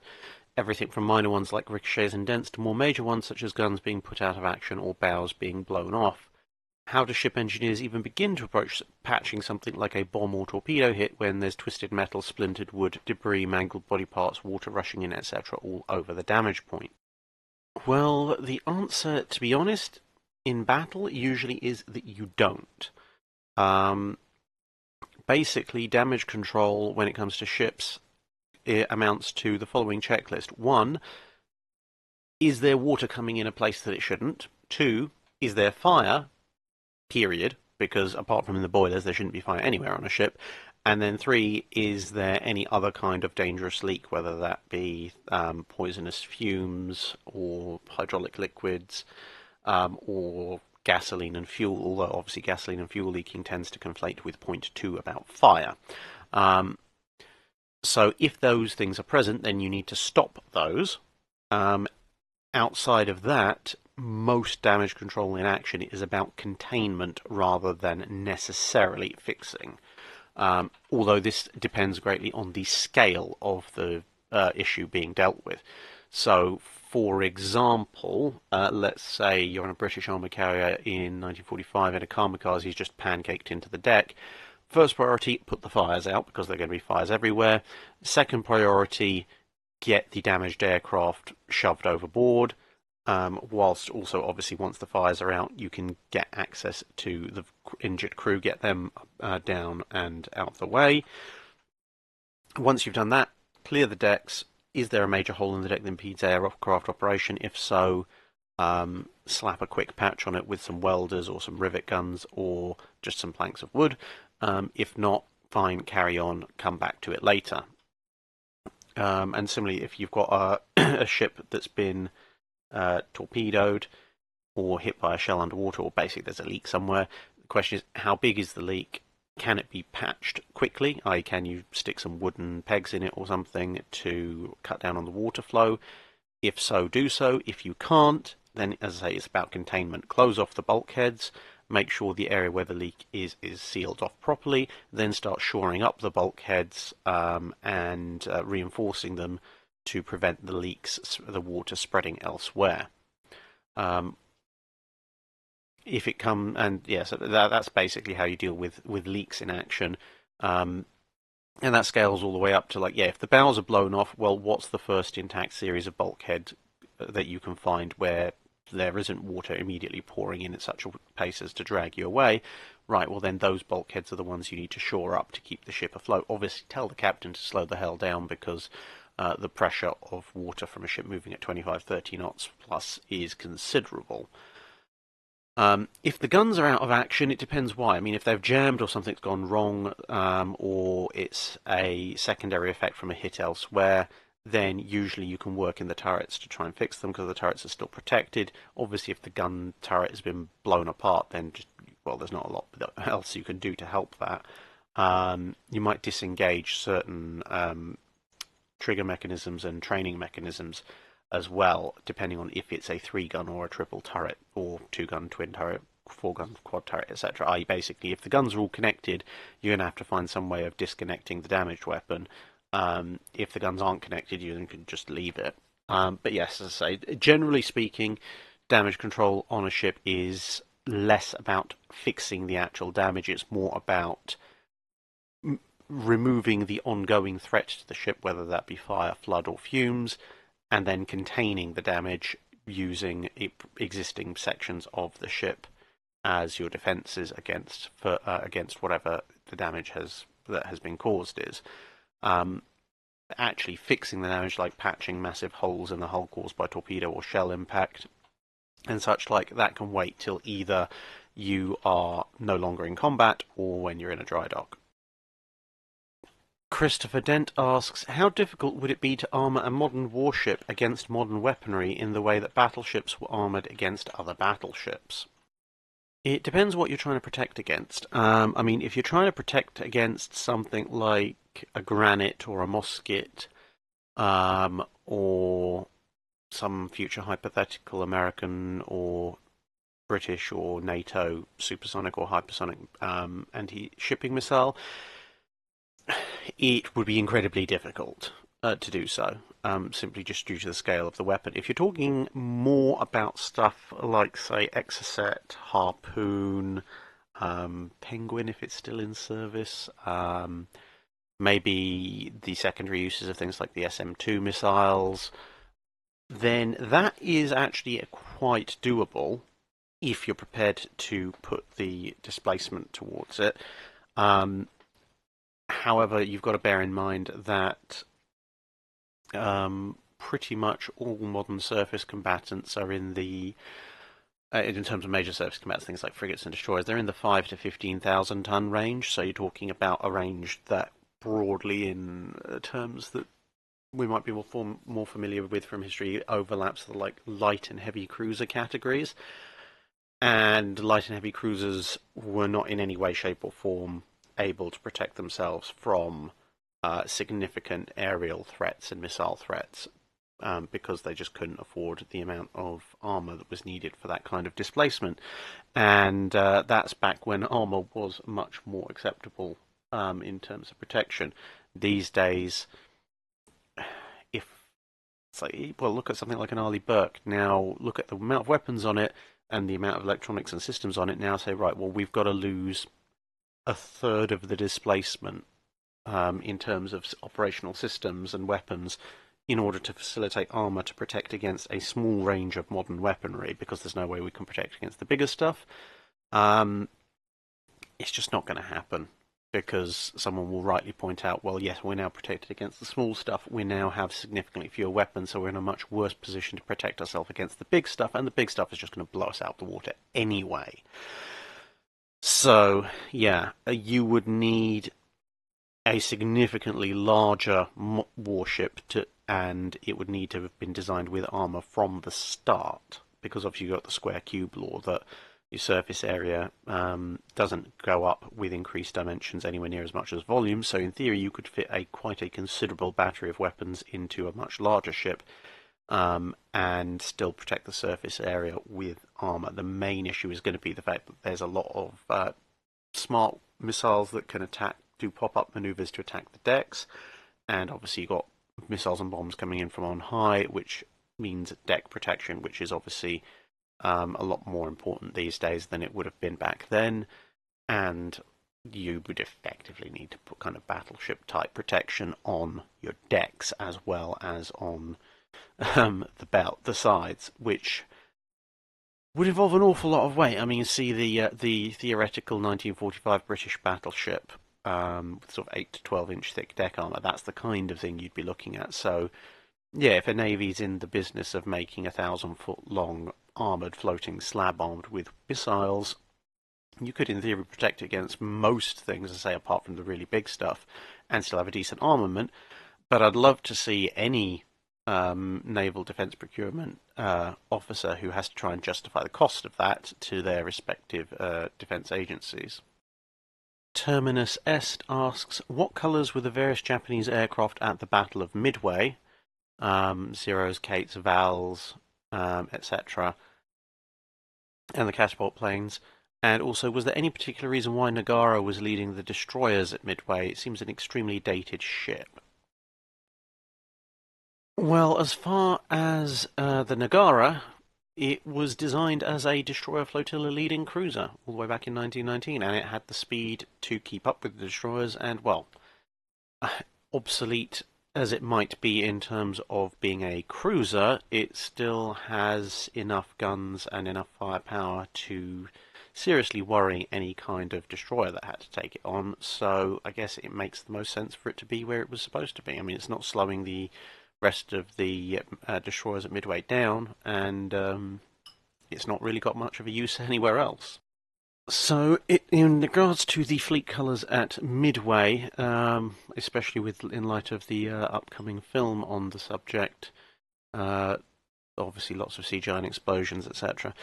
everything from minor ones like ricochets and dents to more major ones such as guns being put out of action or bows being blown off. How do ship engineers even begin to approach patching something like a bomb or torpedo hit when there's twisted metal, splintered wood, debris, mangled body parts, water rushing in, etc. all over the damage point? Well, the answer, to be honest, in battle usually is that you don't. Basically, damage control when it comes to ships, it amounts to the following checklist. 1, is there water coming in a place that it shouldn't? 2, is there fire? Period, because apart from in the boilers, there shouldn't be fire anywhere on a ship. And then 3, is there any other kind of dangerous leak, whether that be poisonous fumes or hydraulic liquids or gasoline and fuel, although obviously gasoline and fuel leaking tends to conflate with point 2 about fire. So if those things are present, then you need to stop those. Outside of that, most damage control in action is about containment rather than necessarily fixing. Although this depends greatly on the scale of the issue being dealt with. So, for example, let's say you're on a British armoured carrier in 1945 and a kamikaze is just pancaked into the deck. First priority, put the fires out, because there are going to be fires everywhere. Second priority, get the damaged aircraft shoved overboard. Whilst also, obviously, once the fires are out, you can get access to the injured crew, get them down and out of the way. Once you've done that, clear the decks. Is there a major hole in the deck that impedes aircraft operation? If so, slap a quick patch on it with some welders or some rivet guns or just some planks of wood. If not, fine, carry on, come back to it later. And similarly, if you've got a ship that's been torpedoed or hit by a shell underwater, or basically there's a leak somewhere, the question is, how big is the leak? Can it be patched quickly? I.e., can you stick some wooden pegs in it or something to cut down on the water flow? If so, do so. If you can't, then, as I say, it's about containment. Close off the bulkheads, make sure the area where the leak is sealed off properly, then start shoring up the bulkheads and reinforcing them to prevent the leaks, the water spreading elsewhere. If it comes, and yes, that's basically how you deal with leaks in action. And that scales all the way up to, like, yeah, if the bows are blown off, well, what's the first intact series of bulkhead that you can find where there isn't water immediately pouring in at such a pace as to drag you away? Right, well then those bulkheads are the ones you need to shore up to keep the ship afloat. Obviously tell the captain to slow the hell down, because the pressure of water from a ship moving at 25-30 knots plus is considerable. If the guns are out of action, it depends why. I mean, if they've jammed or something's gone wrong, or it's a secondary effect from a hit elsewhere, then usually you can work in the turrets to try and fix them, because the turrets are still protected. Obviously, if the gun turret has been blown apart, then well, there's not a lot else you can do to help that. You might disengage certain trigger mechanisms and training mechanisms as well, depending on if it's a 3-gun or a triple turret, or 2-gun twin turret, 4-gun quad turret, etc. I.e., basically, if the guns are all connected, you're going to have to find some way of disconnecting the damaged weapon. If the guns aren't connected, you can just leave it. But yes, as I say, generally speaking, damage control on a ship is less about fixing the actual damage. It's more about removing the ongoing threat to the ship, whether that be fire, flood, or fumes, and then containing the damage using existing sections of the ship as your defences against whatever the damage that has been caused is. Actually fixing the damage, like patching massive holes in the hull caused by torpedo or shell impact and such like, that can wait till either you are no longer in combat or when you're in a dry dock. Christopher Dent asks, how difficult would it be to armour a modern warship against modern weaponry in the way that battleships were armoured against other battleships? It depends what you're trying to protect against. I mean, if you're trying to protect against something like a granite or a musket, or some future hypothetical American or British or NATO supersonic or hypersonic anti-shipping missile, it would be incredibly difficult. to do so, simply just due to the scale of the weapon. If you're talking more about stuff like, say, Exocet, Harpoon, Penguin, if it's still in service, maybe the secondary uses of things like the SM-2 missiles, then that is actually quite doable if you're prepared to put the displacement towards it. However, you've got to bear in mind that pretty much all modern surface combatants are in terms of major surface combatants, things like frigates and destroyers, they're in the 5 to 15,000 ton range. So you're talking about a range that, broadly, in terms that we might be more familiar with from history, overlaps the like light and heavy cruiser categories. And light and heavy cruisers were not in any way, shape, or form able to protect themselves from significant aerial threats and missile threats, because they just couldn't afford the amount of armour that was needed for that kind of displacement. And that's back when armour was much more acceptable in terms of protection. These days, if it's like, well, look at something like an Arleigh Burke. Now, look at the amount of weapons on it and the amount of electronics and systems on it. Now, say, right, well, we've got to lose a third of the displacement in terms of operational systems and weapons in order to facilitate armour to protect against a small range of modern weaponry, because there's no way we can protect against the bigger stuff. It's just not going to happen, because someone will rightly point out, well, yes, we're now protected against the small stuff. We now have significantly fewer weapons, so we're in a much worse position to protect ourselves against the big stuff, and the big stuff is just going to blow us out the water anyway. So, yeah, you would need a significantly larger warship and it would need to have been designed with armour from the start, because obviously you've got the square cube law that your surface area doesn't go up with increased dimensions anywhere near as much as volume. So in theory, you could fit quite a considerable battery of weapons into a much larger ship and still protect the surface area with armour. The main issue is going to be the fact that there's a lot of smart missiles that can do pop-up manoeuvres to attack the decks, and obviously you've got missiles and bombs coming in from on high, which means deck protection, which is obviously a lot more important these days than it would have been back then. And you would effectively need to put kind of battleship type protection on your decks as well as on the sides, which would involve an awful lot of weight. I mean, you see the theoretical 1945 British battleship with sort of 8 to 12-inch thick deck armour. That's the kind of thing you'd be looking at. So, yeah, if a navy's in the business of making 1,000-foot long armoured floating slab armed with missiles, you could, in theory, protect against most things, as I say, apart from the really big stuff, and still have a decent armament. But I'd love to see any naval defence procurement officer who has to try and justify the cost of that to their respective defence agencies. Terminus Est asks, what colours were the various Japanese aircraft at the Battle of Midway? Zeros, Kates, Vals, etc. And the catapult planes. And also, was there any particular reason why Nagara was leading the destroyers at Midway? It seems an extremely dated ship. Well, as far as the Nagara, it was designed as a destroyer flotilla leading cruiser all the way back in 1919, and it had the speed to keep up with the destroyers, and, well, obsolete as it might be in terms of being a cruiser, it still has enough guns and enough firepower to seriously worry any kind of destroyer that had to take it on. So I guess it makes the most sense for it to be where it was supposed to be. I mean, it's not slowing the rest of the destroyers at Midway down, and it's not really got much of a use anywhere else. So, in regards to the fleet colours at Midway, especially in light of the upcoming film on the subject, obviously lots of CGI and explosions, etc.,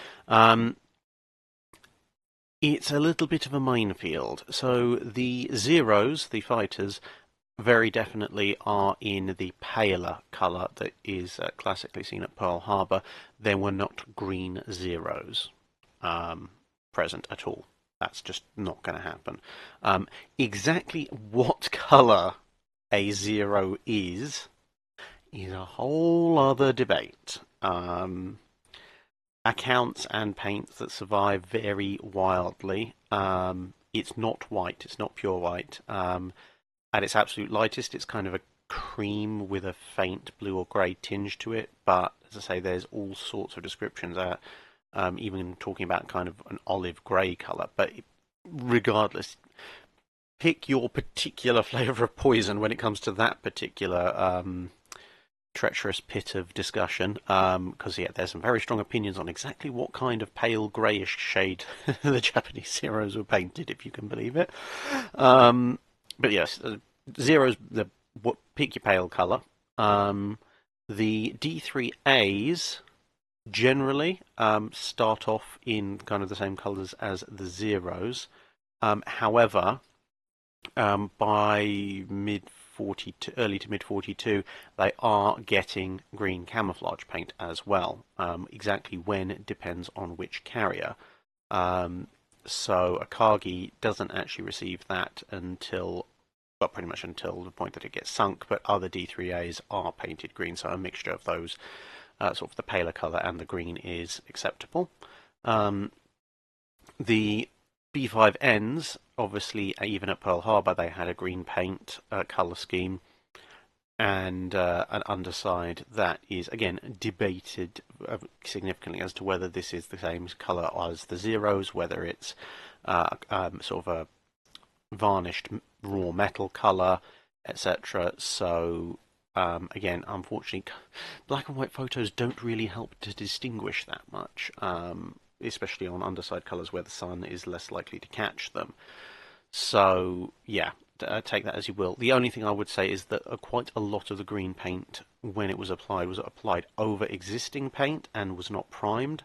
it's a little bit of a minefield. So the Zeros, the fighters, very definitely are in the paler colour that is classically seen at Pearl Harbor. There were not green Zeros present at all. That's just not going to happen. Exactly what colour a Zero is is a whole other debate. Accounts and paints that survive vary wildly. It's not white, it's not pure white. At its absolute lightest, it's kind of a cream with a faint blue or grey tinge to it. But as I say, there's all sorts of descriptions out, even talking about kind of an olive grey colour. But regardless, pick your particular flavour of poison when it comes to that particular treacherous pit of discussion, because yeah, there's some very strong opinions on exactly what kind of pale greyish shade the Japanese Zeros were painted, if you can believe it. But yes, Zeros, pick your pale colour. The D3As generally start off in kind of the same colours as the Zeros. However, by early to mid 42, they are getting green camouflage paint as well. Exactly when depends on which carrier. So Akagi doesn't actually receive that until, well, pretty much until the point that it gets sunk, but other D3As are painted green, so a mixture of those, sort of the paler colour and the green, is acceptable. The B5Ns, obviously, even at Pearl Harbor, they had a green paint colour scheme, and an underside that is, again, debated significantly as to whether this is the same colour as the Zeros, whether it's sort of a varnished raw metal colour, etc. So, again, unfortunately, black and white photos don't really help to distinguish that much. Especially on underside colours where the sun is less likely to catch them. So, yeah, take that as you will. The only thing I would say is that quite a lot of the green paint, when it was applied over existing paint and was not primed,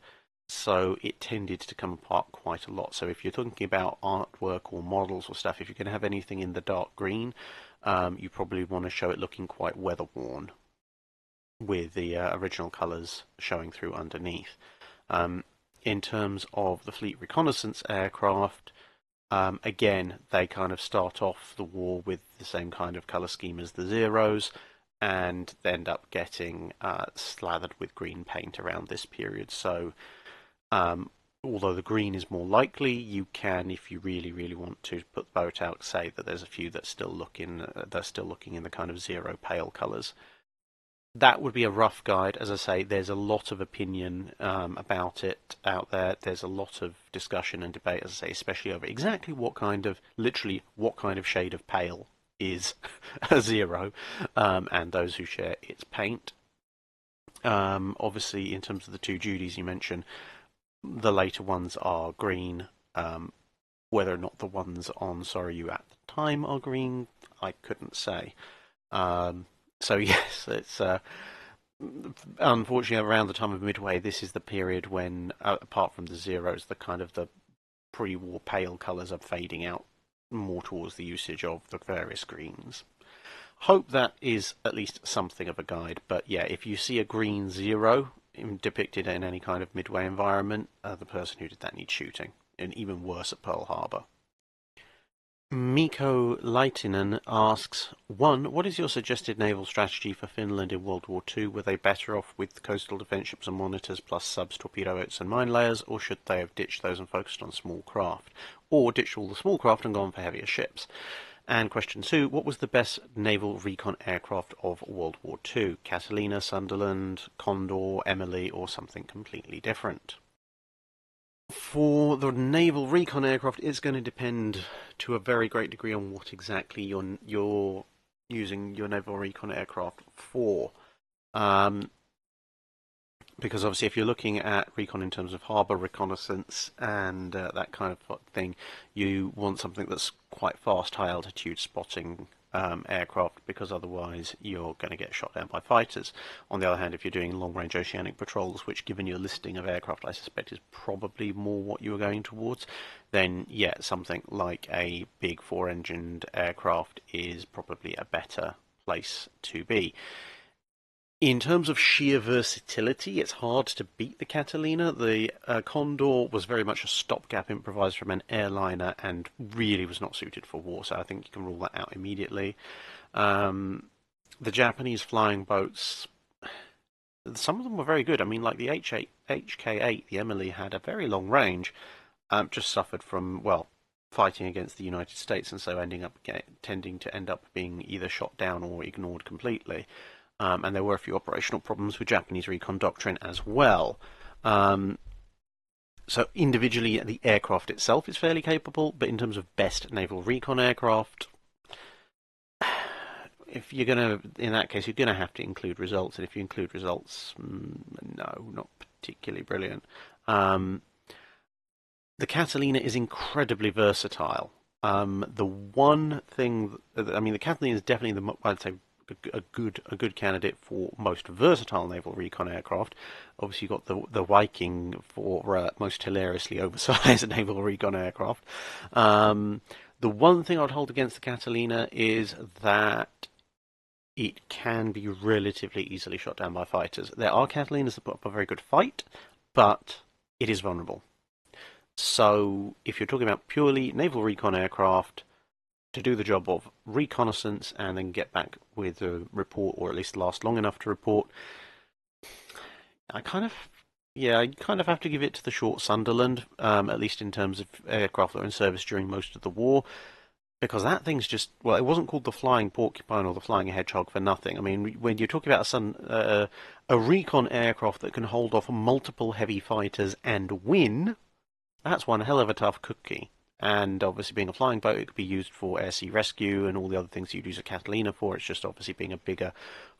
so it tended to come apart quite a lot. So if you're talking about artwork or models or stuff, if you're going to have anything in the dark green, you probably want to show it looking quite weather-worn, with the original colours showing through underneath. In terms of the fleet reconnaissance aircraft, again, they kind of start off the war with the same kind of colour scheme as the Zeros, and end up getting slathered with green paint around this period. So, although the green is more likely, you can, if you really, really want to put the boat out, say that there's a few that still look in, they're still looking in the kind of zero pale colours. That would be a rough guide. As I say, there's a lot of opinion about it out there. There's a lot of discussion and debate, as I say, especially over exactly what kind of, literally, what kind of shade of pale is a Zero, and those who share its paint. Obviously, in terms of the two Judys you mentioned, the later ones are green. Whether or not the ones on Soryu at the time are green, I couldn't say. So yes, it's unfortunately around the time of Midway. This is the period when, apart from the Zeros, the kind of the pre-war pale colours are fading out more towards the usage of the various greens. Hope that is at least something of a guide. But yeah, if you see a green Zero depicted in any kind of Midway environment, the person who did that needs shooting, and even worse at Pearl Harbor. Mikko Laitinen asks, 1. What is your suggested naval strategy for Finland in World War II? Were they better off with coastal defence ships and monitors plus subs, torpedo boats and mine layers, or should they have ditched those and focused on small craft? Or ditched all the small craft and gone for heavier ships? And question 2, what was the best naval recon aircraft of World War II? Catalina, Sunderland, Condor, Emily, or something completely different? For the naval recon aircraft, it's going to depend to a very great degree on what exactly you're using your naval recon aircraft for. Because obviously, if you're looking at recon in terms of harbour reconnaissance and that kind of thing, you want something that's quite fast, high altitude spotting aircraft, because otherwise you're going to get shot down by fighters. On the other hand, if you're doing long-range oceanic patrols, which given your listing of aircraft I suspect is probably more what you were going towards, then yeah, something like a big four-engined aircraft is probably a better place to be. In terms of sheer versatility, it's hard to beat the Catalina. The Condor was very much a stopgap improvised from an airliner and really was not suited for war, so I think you can rule that out immediately. the Japanese flying boats, some of them were very good. I mean, like the HK8, the Emily, had a very long range, just suffered from, well, fighting against the United States, and so tending to end up being either shot down or ignored completely. And there were a few operational problems with Japanese recon doctrine as well. So individually, the aircraft itself is fairly capable, but in terms of best naval recon aircraft, if you're going to, in that case, you're going to have to include results, and if you include results, no, not particularly brilliant. The Catalina is incredibly versatile. The one thing, I mean, the Catalina is definitely I'd say, a good candidate for most versatile naval recon aircraft. Obviously, you've got the Viking for most hilariously oversized naval recon aircraft. The one thing I'd hold against the Catalina is that it can be relatively easily shot down by fighters. There are Catalinas that put up a very good fight, but it is vulnerable. So if you're talking about purely naval recon aircraft to do the job of reconnaissance and then get back with a report, or at least last long enough to report, I kind of have to give it to the short Sunderland, at least in terms of aircraft that were in service during most of the war, because that thing's just, well, it wasn't called the Flying Porcupine or the Flying Hedgehog for nothing. I mean, when you're talking about a recon aircraft that can hold off multiple heavy fighters and win, that's one hell of a tough cookie. And obviously, being a flying boat, it could be used for air-sea rescue and all the other things you'd use a Catalina for. It's just obviously being a bigger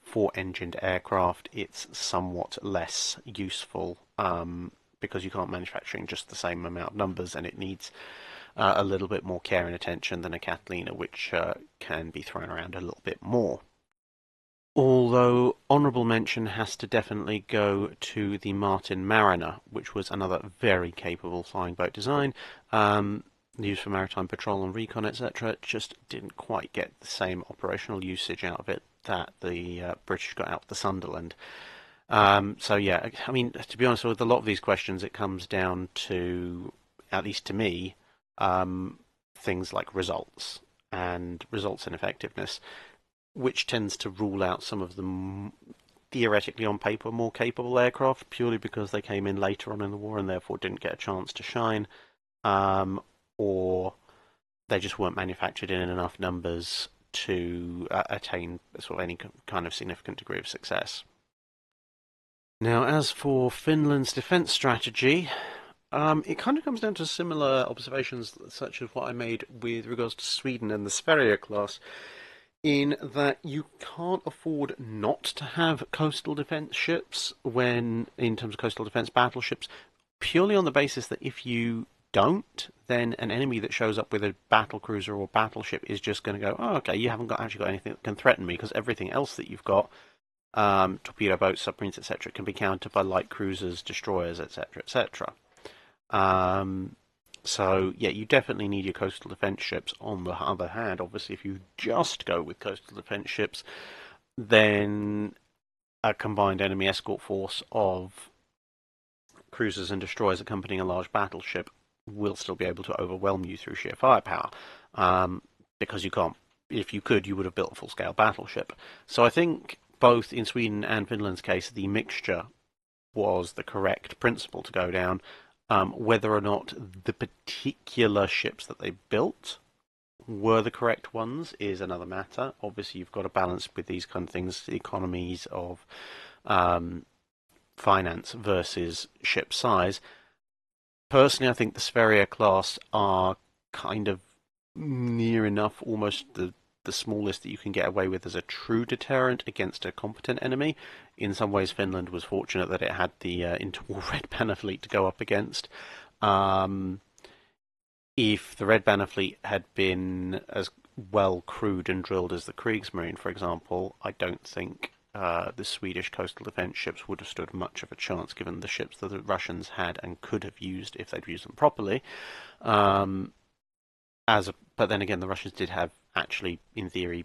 four-engined aircraft, it's somewhat less useful because you can't manufacture in just the same amount of numbers, and it needs a little bit more care and attention than a Catalina, which can be thrown around a little bit more. Although honourable mention has to definitely go to the Martin Mariner, which was another very capable flying boat design, used for maritime patrol and recon, etc. Just didn't quite get the same operational usage out of it that the British got out of the Sunderland. So yeah, I mean, to be honest, with a lot of these questions, it comes down to, at least to me, things like results and effectiveness, which tends to rule out some of the theoretically on paper more capable aircraft purely because they came in later on in the war and therefore didn't get a chance to shine, or they just weren't manufactured in enough numbers to attain sort of any kind of significant degree of success. Now, as for Finland's defence strategy, it kind of comes down to similar observations such as what I made with regards to Sweden and the Sverige class, in that you can't afford not to have coastal defence ships in terms of coastal defence battleships, purely on the basis that if you don't, then an enemy that shows up with a battle cruiser or battleship is just going to go, oh, okay, you haven't actually got anything that can threaten me, because everything else that you've got, torpedo boats, submarines, etc., can be countered by light cruisers, destroyers, etc., etc. So, yeah, you definitely need your coastal defence ships. On the other hand, obviously, if you just go with coastal defence ships, then a combined enemy escort force of cruisers and destroyers accompanying a large battleship will still be able to overwhelm you through sheer firepower. Because you can't, if you could, you would have built a full-scale battleship. So I think both in Sweden and Finland's case, the mixture was the correct principle to go down. Whether or not the particular ships that they built were the correct ones is another matter. Obviously, you've got to balance with these kind of things, the economies of finance versus ship size. Personally, I think the Sverige class are kind of near enough, almost the smallest that you can get away with as a true deterrent against a competent enemy. In some ways, Finland was fortunate that it had the interwar Red Banner fleet to go up against. If the Red Banner fleet had been as well crewed and drilled as the Kriegsmarine, for example, I don't think the Swedish coastal defence ships would have stood much of a chance, given the ships that the Russians had and could have used if they'd used them properly. But then again, the Russians did have, actually, in theory,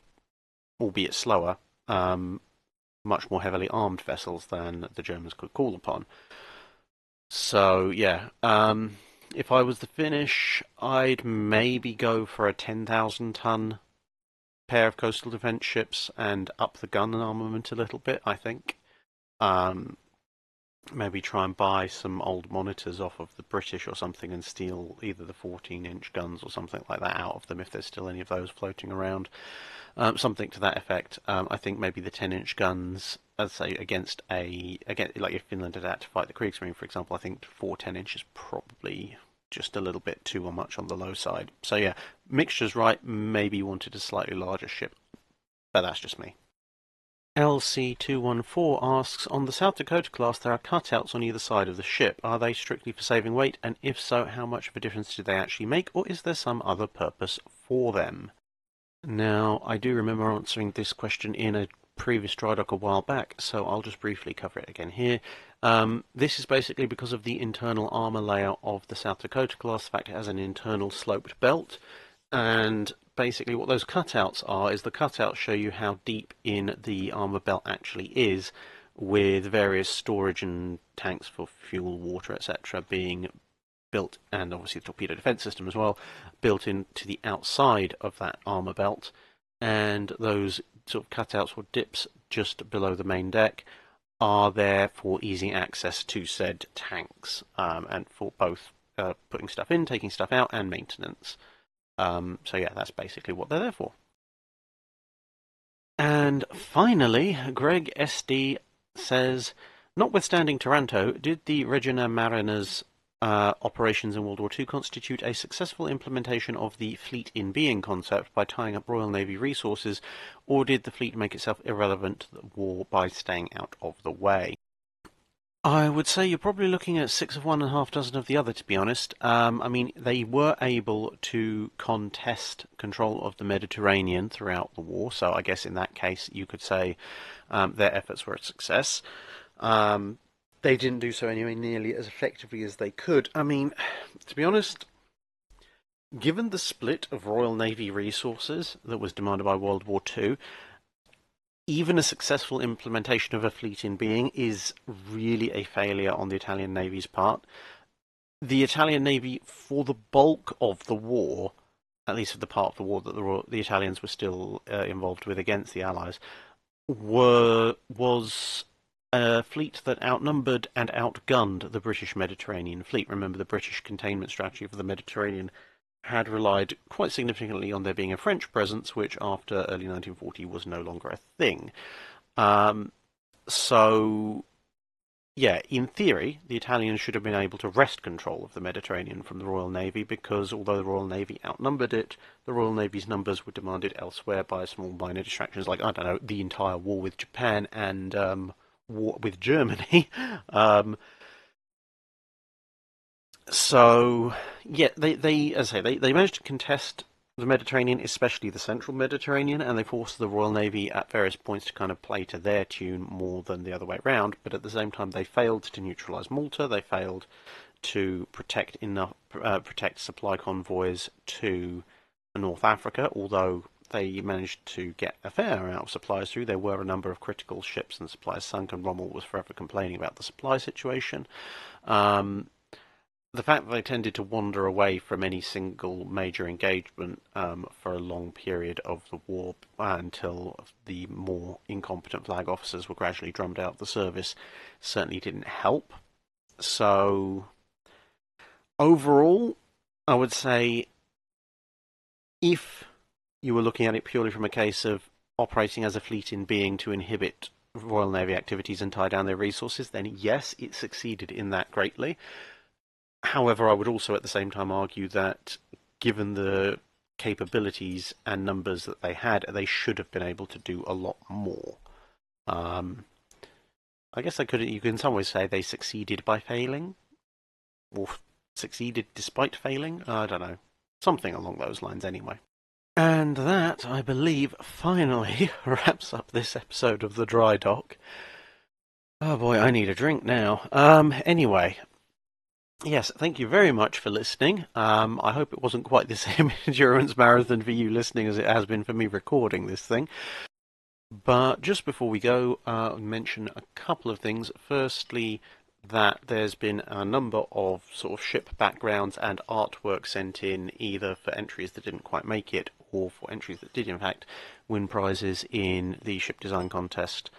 albeit slower, much more heavily armed vessels than the Germans could call upon. So, yeah, if I was the Finnish, I'd maybe go for a 10,000-ton pair of coastal defence ships and up the gun armament a little bit, I think. Maybe try and buy some old monitors off of the British or something and steal either the 14-inch guns or something like that out of them if there's still any of those floating around. Something to that effect. I think maybe the 10-inch guns, I'd say, against like if Finland had to fight the Kriegsmarine, for example, I think 10-inch is probably just a little bit too much on the low side. So yeah, mixture's right. Maybe you wanted a slightly larger ship, but that's just me. LC214 asks, on the South Dakota class there are cutouts on either side of the ship. Are they strictly for saving weight, and if so, how much of a difference do they actually make, or is there some other purpose for them? Now, I do remember answering this question in a previous Drydock a while back, so I'll just briefly cover it again here. This is basically because of the internal armour layer of the South Dakota class. The fact it has an internal sloped belt, and basically what those cutouts are is the cutouts show you how deep in the armour belt actually is, with various storage and tanks for fuel, water, etc. being built, and obviously the torpedo defence system as well, built into the outside of that armour belt. And those sort of cutouts or dips just below the main deck are there for easy access to said tanks, and for both putting stuff in, taking stuff out, and maintenance. So yeah, that's basically what they're there for. And finally, Greg SD says, notwithstanding Taranto, did the Regina Marina's operations in World War II constitute a successful implementation of the fleet in being concept by tying up Royal Navy resources, or did the fleet make itself irrelevant to the war by staying out of the way? I would say you're probably looking at 6 of one and half dozen of the other, to be honest. I mean, they were able to contest control of the Mediterranean throughout the war, so I guess in that case you could say their efforts were a success. They didn't do so anyway nearly as effectively as they could. I mean, to be honest, given the split of Royal Navy resources that was demanded by World War II, even a successful implementation of a fleet in being is really a failure on the Italian Navy's part. The Italian Navy, for the bulk of the war, at least for the part of the war that the Italians were still involved with against the Allies, was a fleet that outnumbered and outgunned the British Mediterranean fleet. Remember, the British containment strategy for the Mediterranean had relied quite significantly on there being a French presence, which after early 1940 was no longer a thing. So, yeah, in theory, the Italians should have been able to wrest control of the Mediterranean from the Royal Navy, because although the Royal Navy outnumbered it, the Royal Navy's numbers were demanded elsewhere by small minor distractions like, I don't know, the entire war with Japan and war with Germany. So, yeah, they as I say, they managed to contest the Mediterranean, especially the central Mediterranean, and they forced the Royal Navy at various points to kind of play to their tune more than the other way around. But at the same time, they failed to neutralise Malta. They failed to protect supply convoys to North Africa, although they managed to get a fair amount of supplies through. There were a number of critical ships and supplies sunk, and Rommel was forever complaining about the supply situation. The fact that they tended to wander away from any single major engagement for a long period of the war until the more incompetent flag officers were gradually drummed out of the service certainly didn't help. So, overall, I would say if you were looking at it purely from a case of operating as a fleet in being to inhibit Royal Navy activities and tie down their resources, then yes, it succeeded in that greatly. However, I would also at the same time argue that given the capabilities and numbers that they had, they should have been able to do a lot more. I guess you could in some ways say they succeeded by failing, or succeeded despite failing. I don't know. Something along those lines anyway. And that, I believe, finally wraps up this episode of the Drydock. Oh boy, I need a drink now. Anyway. Yes, thank you very much for listening. I hope it wasn't quite the same endurance marathon for you listening as it has been for me recording this thing. But just before we go, mention a couple of things. Firstly, that there's been a number of sort of ship backgrounds and artwork sent in, either for entries that didn't quite make it, or for entries that did in fact win prizes in the ship design contest,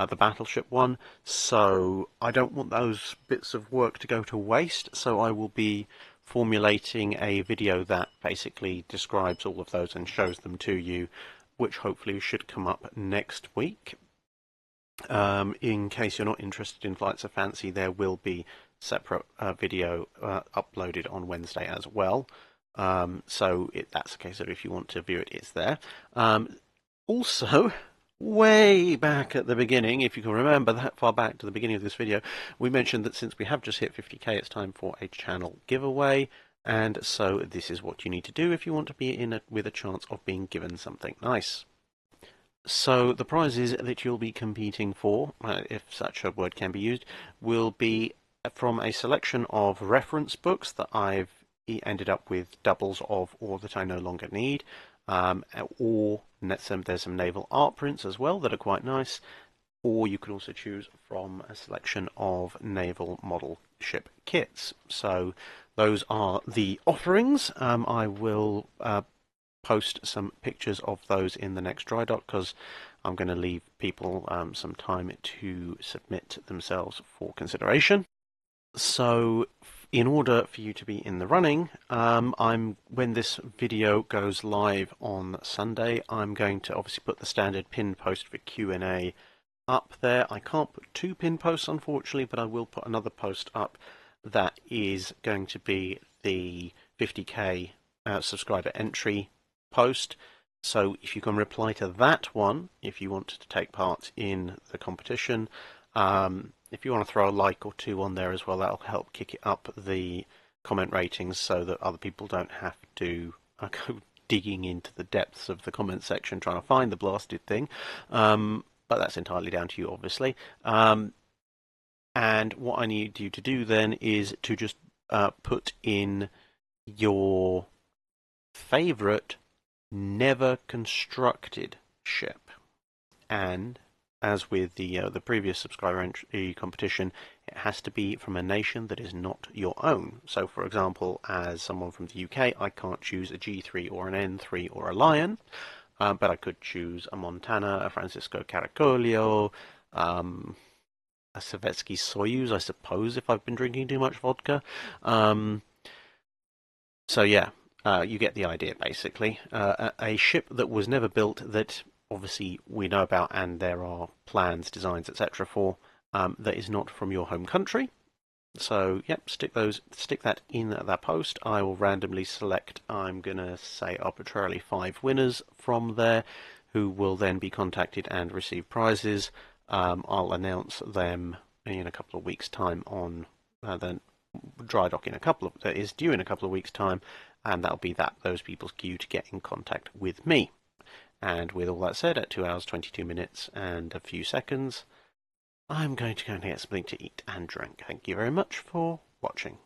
the battleship one. So I don't want those bits of work to go to waste, so I will be formulating a video that basically describes all of those and shows them to you, which hopefully should come up next week. In case you're not interested in Flights of Fancy, there will be separate video uploaded on Wednesday as well. So that's a case of if you want to view it, it's there. Also, way back at the beginning, if you can remember that far back to the beginning of this video, we mentioned that since we have just hit 50k, it's time for a channel giveaway. And so this is what you need to do if you want to be in with a chance of being given something nice. So the prizes that you'll be competing for, if such a word can be used, will be from a selection of reference books that I've ended up with doubles of or that I no longer need, or there's some naval art prints as well that are quite nice, or you can also choose from a selection of naval model ship kits. So those are the offerings. I will post some pictures of those in the next Drydock because I'm going to leave people some time to submit themselves for consideration. So in order for you to be in the running, when this video goes live on Sunday, I'm going to obviously put the standard pin post for Q&A up there. I can't put 2 pin posts unfortunately, but I will put another post up that is going to be the 50k subscriber entry post. So if you can reply to that one if you want to take part in the competition. If you want to throw a like or 2 on there as well, that'll help kick it up the comment ratings so that other people don't have to go digging into the depths of the comment section trying to find the blasted thing. But that's entirely down to you, obviously. And what I need you to do then is to just put in your favourite never constructed ship. And as with the previous subscriber entry competition, it has to be from a nation that is not your own. So, for example, as someone from the UK, I can't choose a G3 or an N3 or a Lion, but I could choose a Montana, a Francisco Caracolio, a Sovietsky Soyuz, I suppose, if I've been drinking too much vodka. So yeah, you get the idea, basically. A ship that was never built that obviously we know about and there are plans, designs, etc. for, that is not from your home country. So yep, stick that in that post. I will randomly select, I'm going to say arbitrarily 5 winners from there who will then be contacted and receive prizes. I'll announce them in a couple of weeks' time on the Drydock that is due in a couple of weeks' time, and that'll be those people's cue to get in contact with me. And with all that said, at 2 hours 22 minutes and a few seconds, I'm going to go and get something to eat and drink. Thank you very much for watching.